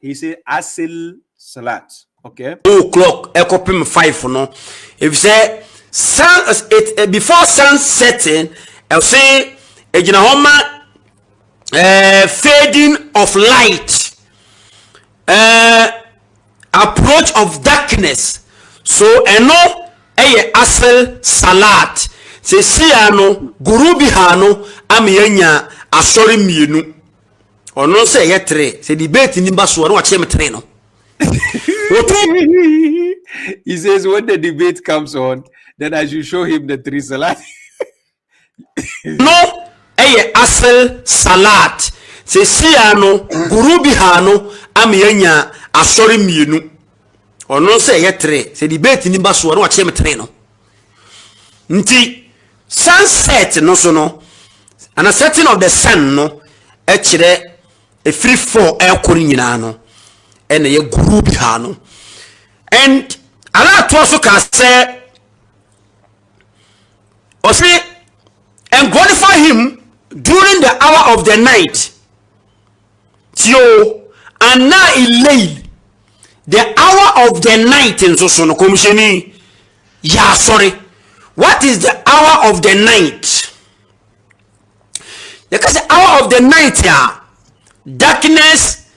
he say asil salat. Okay. 2 o'clock ekopim 5 no. If you say sun before sun setting, I'll say ejahoma fading of light, approach of darkness. So eno eye asel salat se siano gurubi hano amiyanya asori mienu ono se ye 3 se debate ni baso no ache me 3 no. He says when the debate comes on, then I should show him the 3 salat. No eye asel salat se siano gurubi hano amiyanya asori mienu ono se ye 3 se debate ni baso no ache me 3 no. Nti sunset no so no, and a setting of the sun no e kire e free for e kori nyina no e na ye group ha no. And ala to so ka say o say and glorify him during the hour of the night tio and na ilay the hour of the night in so no komisheni ya sorry. What is the hour of the night? Because the hour of the night here, darkness,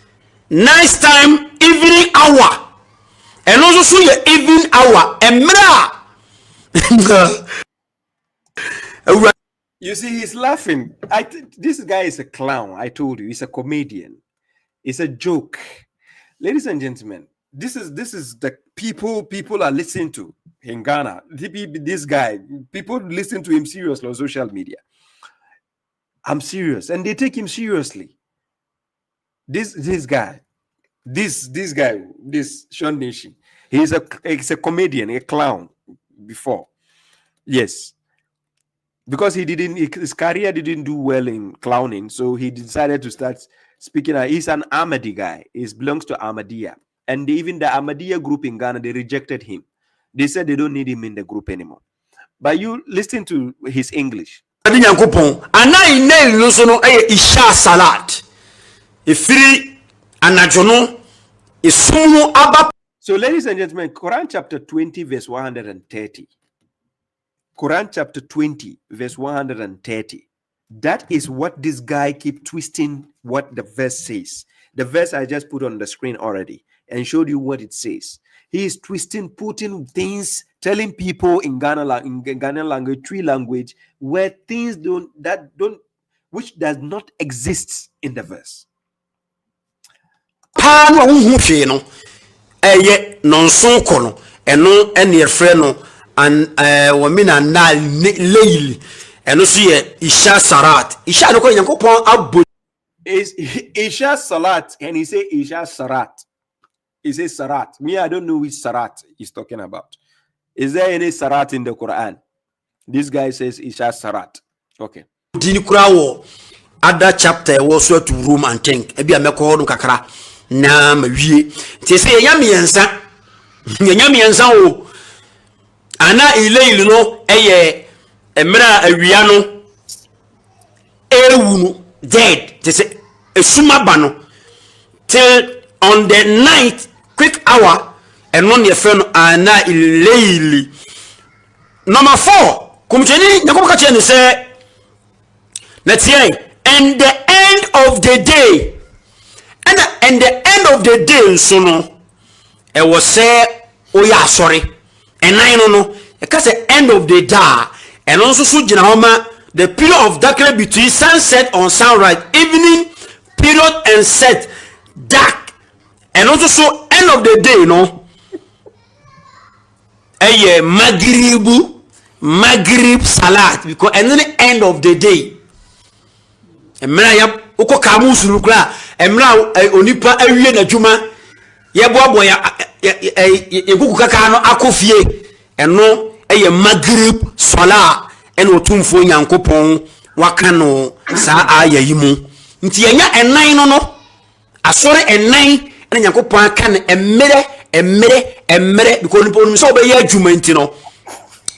night time, evening hour, and also your evening hour. You see, he's laughing. This guy is a clown. I told you, he's a comedian. It's a joke, ladies and gentlemen. This is the people are listening to in Ghana. This guy, people listen to him seriously on social media. I'm serious, and they take him seriously. This guy, this Sean Nation, he's a comedian, a clown before. Yes, because his career didn't do well in clowning, so he decided to start speaking. He's an Ahmadi guy. He belongs to Ahmadiyya. And even the Ahmadiyya group in Ghana, they rejected him. They said they don't need him in the group anymore. But you listen to his English. So, ladies and gentlemen, Quran chapter 20, verse 130. Quran chapter 20, verse 130. That is what this guy keep twisting what the verse says. The verse I just put on the screen already and showed you what it says. He is twisting, putting things, telling people in Ghanaian language, Tree language, where things which does not exist in the verse. And wamina na leili eno so ye isha sarat isha no ko yankopon abo is isha salat, and he say isha sarat. He says sarat. Me, I don't know which sarat he's talking about. Is there any sarat in the Quran? This guy says isha sarat. Okay. Dini kurawo other chapter was so to room and think e bia meko ho no kakra na mawie ti say yamiensa o ana ileilu no eye emra awia no ewu no dead they say esuma ba no till on the night quick hour and on your friend ana ileili. Number 4 kumcheni nyakoka cheni say let's hear and the end of the day and the end of the day so no e was say oh yeah sorry and I don't know because the end of the day and also so homa the period of darkness between sunset on sunrise evening period and set dark and also so end of the day, you know, Maghrib salat because at the end of the day emra ya uko kamus rukla emra onipa awie na djuma ye boabo ya kuku kaka no akofie eno maghrib salat eno tumfo nyankopon waka no saa aya yi mu nti enya enan no asore enan ena nyankopon aka ne emere because nipa onum so obeya adwuma nti no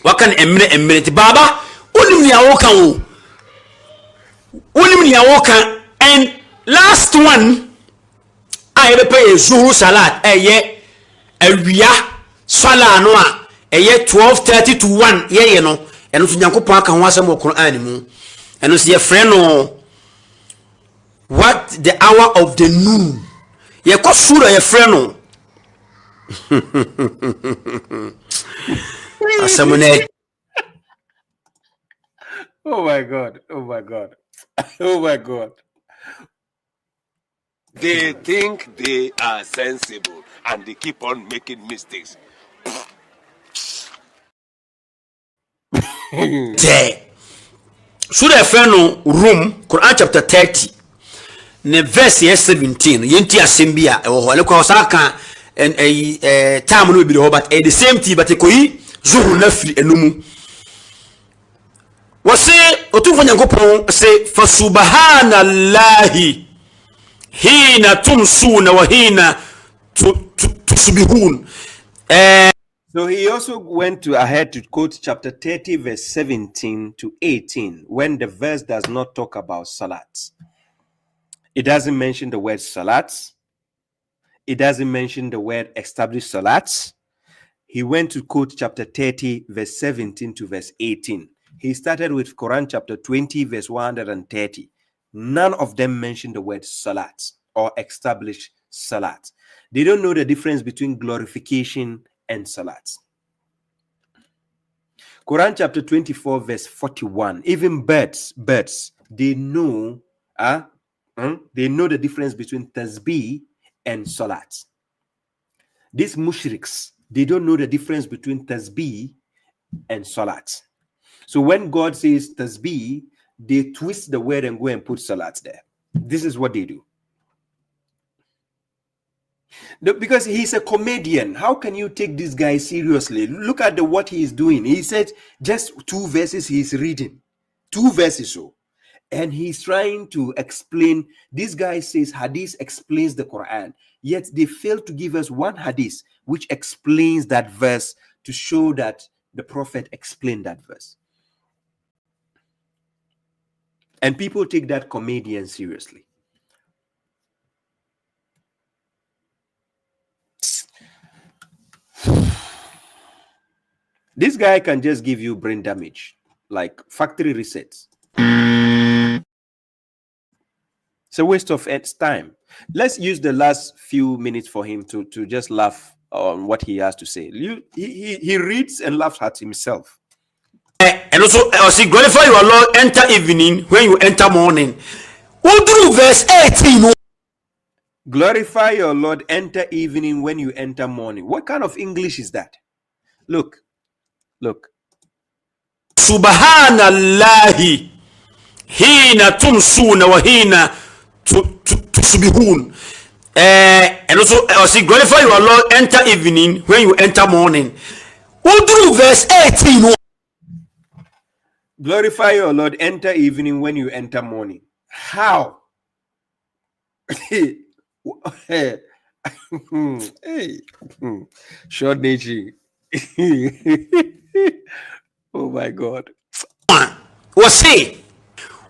wakan emre ti baba unim ni awokan and last one I pay zuhur salat awia sala no a 12:30 to 1 ye no eno so nyankopon aka ho asem wo Qur'an mu eno so ye frɛ no what the hour of the noon ye ko sura ye frɛ no Oh my God. Oh my God. They think they are sensible and they keep on making mistakes. Should I friend room Quran chapter 30 ne verse 17 yenti asembia e ho le kwa saka and time no be but at the same time but koyi zuhur na firi enumu wase otumfo nyankopon se fa subhanallahi hina tumsuna wa hina tusbihun. So he also went ahead to quote chapter 30 verse 17 to 18 when the verse does not talk about salat. It doesn't mention the word salat. It doesn't mention the word established salat. He went to quote chapter 30 verse 17 to verse 18. He started with Quran chapter 20 verse 130. None of them mention the word salat or established salat. They don't know the difference between glorification and salat. Quran chapter 24 verse 41. Even birds, they know the difference between tasbih and salat. These mushriks, they don't know the difference between tasbih and salat. So when God says tasbih, they twist the word and go and put salat there. This is what they do. Because he's a comedian. How can you take this guy seriously? Look at what he is doing. He said just 2 verses he's reading. 2 verses so. And he's trying to explain. This guy says hadith explains the Quran. Yet they fail to give us one hadith which explains that verse to show that the Prophet explained that verse. And people take that comedian seriously. This guy can just give you brain damage, like factory resets. It's a waste of its time. Let's use the last few minutes for him to just laugh on what he has to say. He reads and laughs at himself. And also, see, glorify your Lord, enter evening when you enter morning. What do verse 18? Glorify your Lord, enter evening when you enter morning. What kind of English is that? Look. Subhanallahi hina tumsuna wa hina tusbihun. And also, see, glorify your Lord, enter evening when you enter morning. What do verse 18? Glorify your Lord, enter evening when you enter morning. How? Hey. Short nature. Oh my God. Wasi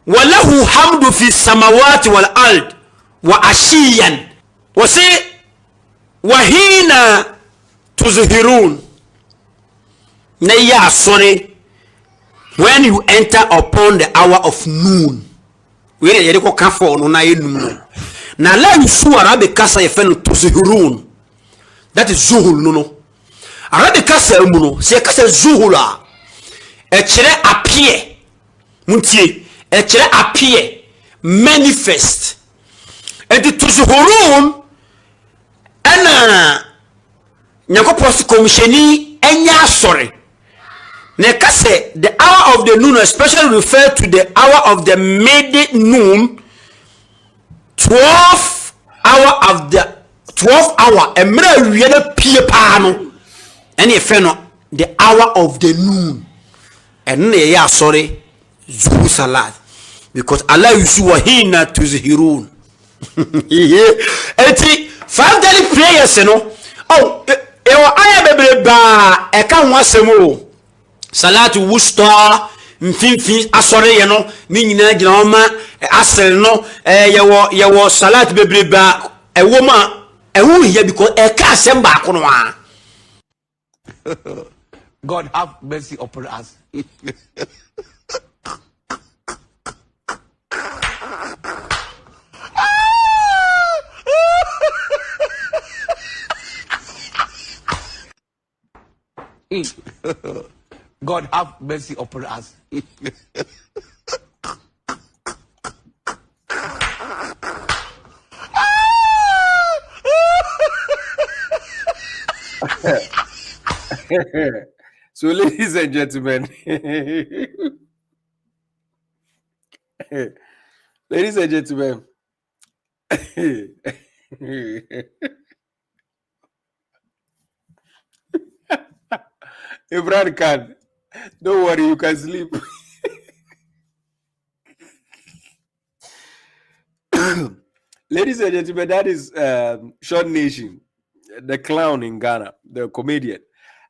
walahu hamdu fi samawati wal ard wa ashiyan. Wasi wahina tuzhirun. Na ya sorry when you enter upon the hour of noon. We yere ko kafo no na enum no. Na la nsu arabe kasa ye fe no tuzhirun. That is zuhul no. Arabe kasa mu no se kasa zuhula. Echere appear. Muntie. Echere appear. Manifest. And the tuzhurun ana nyako post commissioni enya sorry. Nekase the hour of the noon especially refer to the hour of the mid noon, 12 hour of the 12 hour. Emre wie na pie pa no. Ene fe no the hour of the noon. And ya sorry zuhu salat because Allah yusu wa hina tuzhirun. Eti 5 daily prayers no. Oh, ewa aya bebre ba e ka ho asem o. Salatu wusta mfimfin asore ye no ni nyina gina o ma asel no yewo salat bebre ba ewo ma ewo here because e ka asem ba ko no a. God have mercy upon us. God have mercy upon us. So, ladies and gentlemen, ladies and gentlemen, Imran Khan, don't worry, you can sleep. Ladies and gentlemen, that is Sean Nation, the clown in Ghana, the comedian.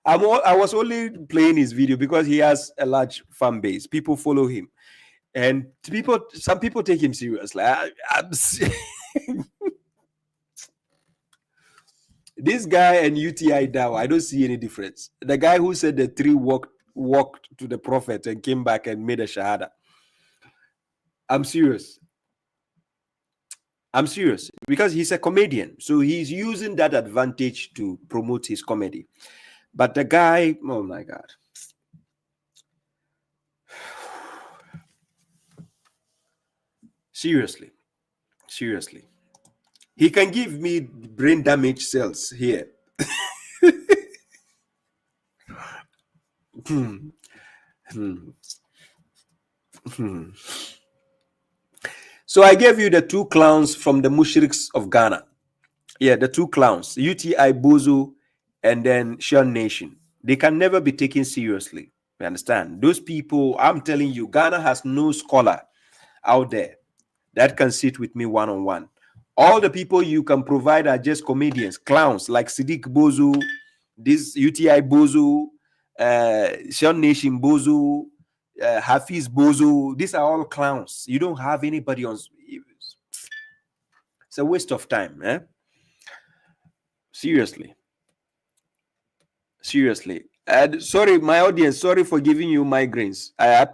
I was only playing his video because he has a large fan base. People follow him, and some people take him seriously. This guy and UTI Dawa, I don't see any difference. The guy who said the three walked to the prophet and came back and made a shahada. I'm serious. I'm serious because he's a comedian, so he's using that advantage to promote his comedy. But the guy, oh my God. Seriously. He can give me brain damage cells here. So I gave you the two clowns from the Mushriks of Ghana. Yeah, the two clowns, UTI Bozo and then Sean Nation. They can never be taken seriously. You understand? Those people, I'm telling you, Ghana has no scholar out there that can sit with me one-on-one. All the people you can provide are just comedians, clowns like Siddiq Bozo, this UTI Bozo, Sean Nation Bozo, Hafiz Bozo. These are all clowns. You don't have anybody on. It's a waste of time, eh? Seriously. And sorry, my audience, sorry for giving you migraines. I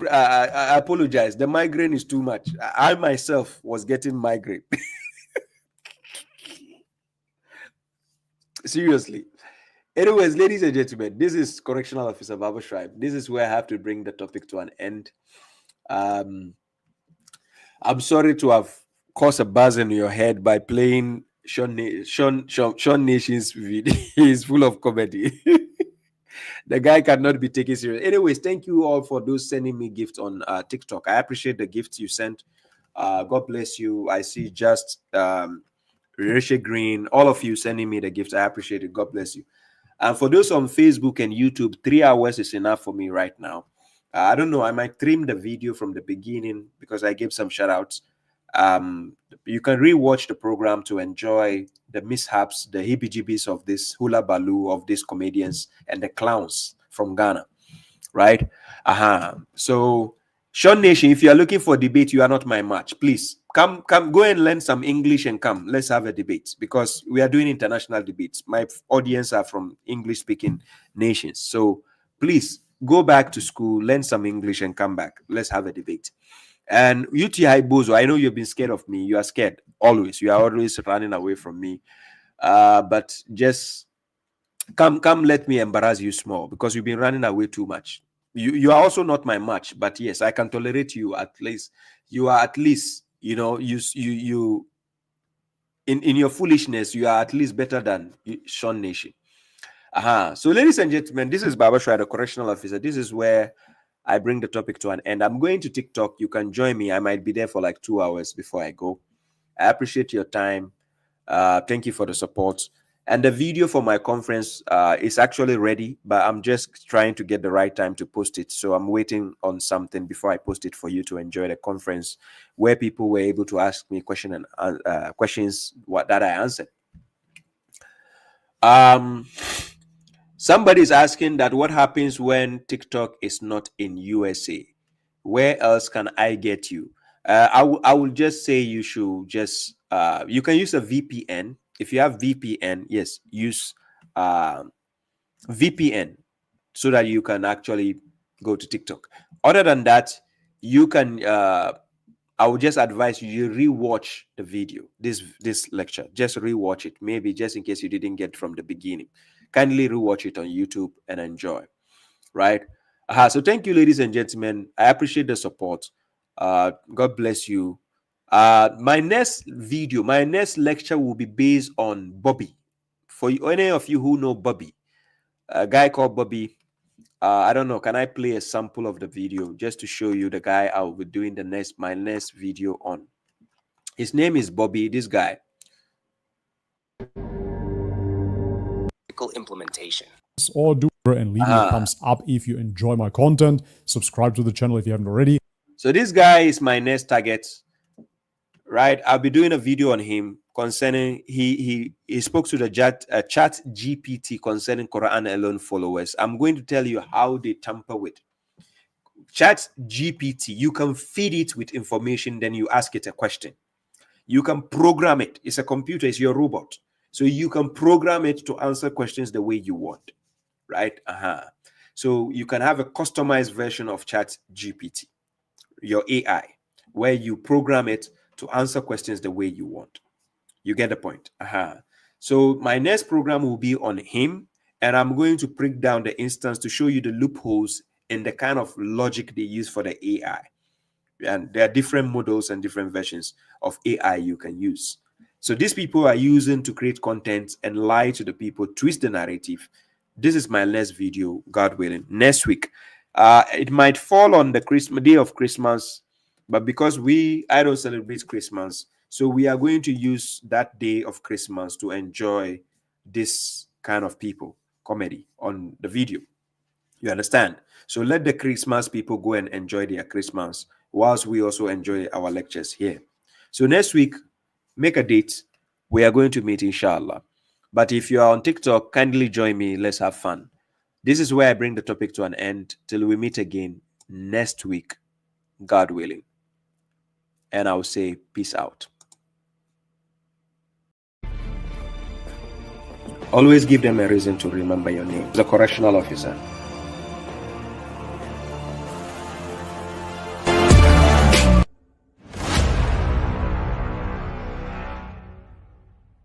apologize. The migraine is too much. I myself was getting migraine. Seriously. Anyways, ladies and gentlemen, this is Correctional Officer Babashuaib. This is where I have to bring the topic to an end. I'm sorry to have caused a buzz in your head by playing Sean Nation's video. He's full of comedy. The guy cannot be taken serious. Anyways, thank you all for those sending me gifts on TikTok. I appreciate the gifts you sent. God bless you. I see just Risha Green, all of you sending me the gifts. I appreciate it. God bless you. And for those on Facebook and YouTube, 3 hours is enough for me right now. I don't know. I might trim the video from the beginning because I gave some shout outs. You can rewatch the program to enjoy the mishaps, the heebie-jeebies of this hula baloo of these comedians and the clowns from Ghana, right? So, Sean Nation, if you are looking for debate, you are not my match. Please come, go and learn some English and come. Let's have a debate because we are doing international debates. My audience are from English-speaking nations, so please go back to school, learn some English, and come back. Let's have a debate. And UTI Bozo, I know you've been scared of me. You are scared always. You are always running away from me. But just come, let me embarrass you small because you've been running away too much. You are also not my match, but yes, I can tolerate you at least. You are at least, you know, you in your foolishness, you are at least better than Sean Nation. So, ladies and gentlemen, this is babashuaib, the correctional officer. This is where I bring the topic to an end. I'm going to TikTok. You can join me. I might be there for like 2 hours before I go. I appreciate your time. Thank you for the support. And the video for my conference is actually ready, but I'm just trying to get the right time to post it. So I'm waiting on something before I post it for you to enjoy the conference, where people were able to ask me questions that I answered. Somebody is asking that what happens when TikTok is not in USA? Where else can I get you? I will just say you should just you can use a VPN. If you have VPN, yes, use VPN so that you can actually go to TikTok. Other than that, you can I would just advise you rewatch the video, this lecture. Just rewatch it, maybe just in case you didn't get from the beginning. Kindly rewatch it on YouTube and enjoy, right? So thank you, ladies and gentlemen. I appreciate the support. God bless you. My next video, my next lecture will be based on Bobby. For any of you who know Bobby, a guy called Bobby, I don't know, can I play a sample of the video just to show you the guy I will be doing my next video on? His name is Bobby, this guy. Implementation. Or do and leave me a thumbs up if you enjoy my content. Subscribe to the channel if you haven't already. So this guy is my next target, right? I'll be doing a video on him concerning he spoke to the chat GPT concerning Quran alone followers. I'm going to tell you how they tamper with chat GPT. You can feed it with information, then you ask it a question. You can program it. It's a computer, it's your robot. So you can program it to answer questions the way you want, right? So you can have a customized version of chat GPT, your AI, where you program it to answer questions the way you want. You get the point. So my next program will be on him, and I'm going to break down the instance to show you the loopholes in the kind of logic they use for the AI. And there are different models and different versions of AI you can use. So these people are using to create content and lie to the people, twist the narrative. This is my next video, God willing, next week. It might fall on the day of Christmas, but because I don't celebrate Christmas, so we are going to use that day of Christmas to enjoy this kind of people comedy on the video. You understand? So let the Christmas people go and enjoy their Christmas whilst we also enjoy our lectures here. So next week, make a date. We are going to meet, inshallah. But if you are on TikTok, kindly join me. Let's have fun. This is where I bring the topic to an end till we meet again next week, God willing. And I will say peace out. Always give them a reason to remember your name. The correctional officer.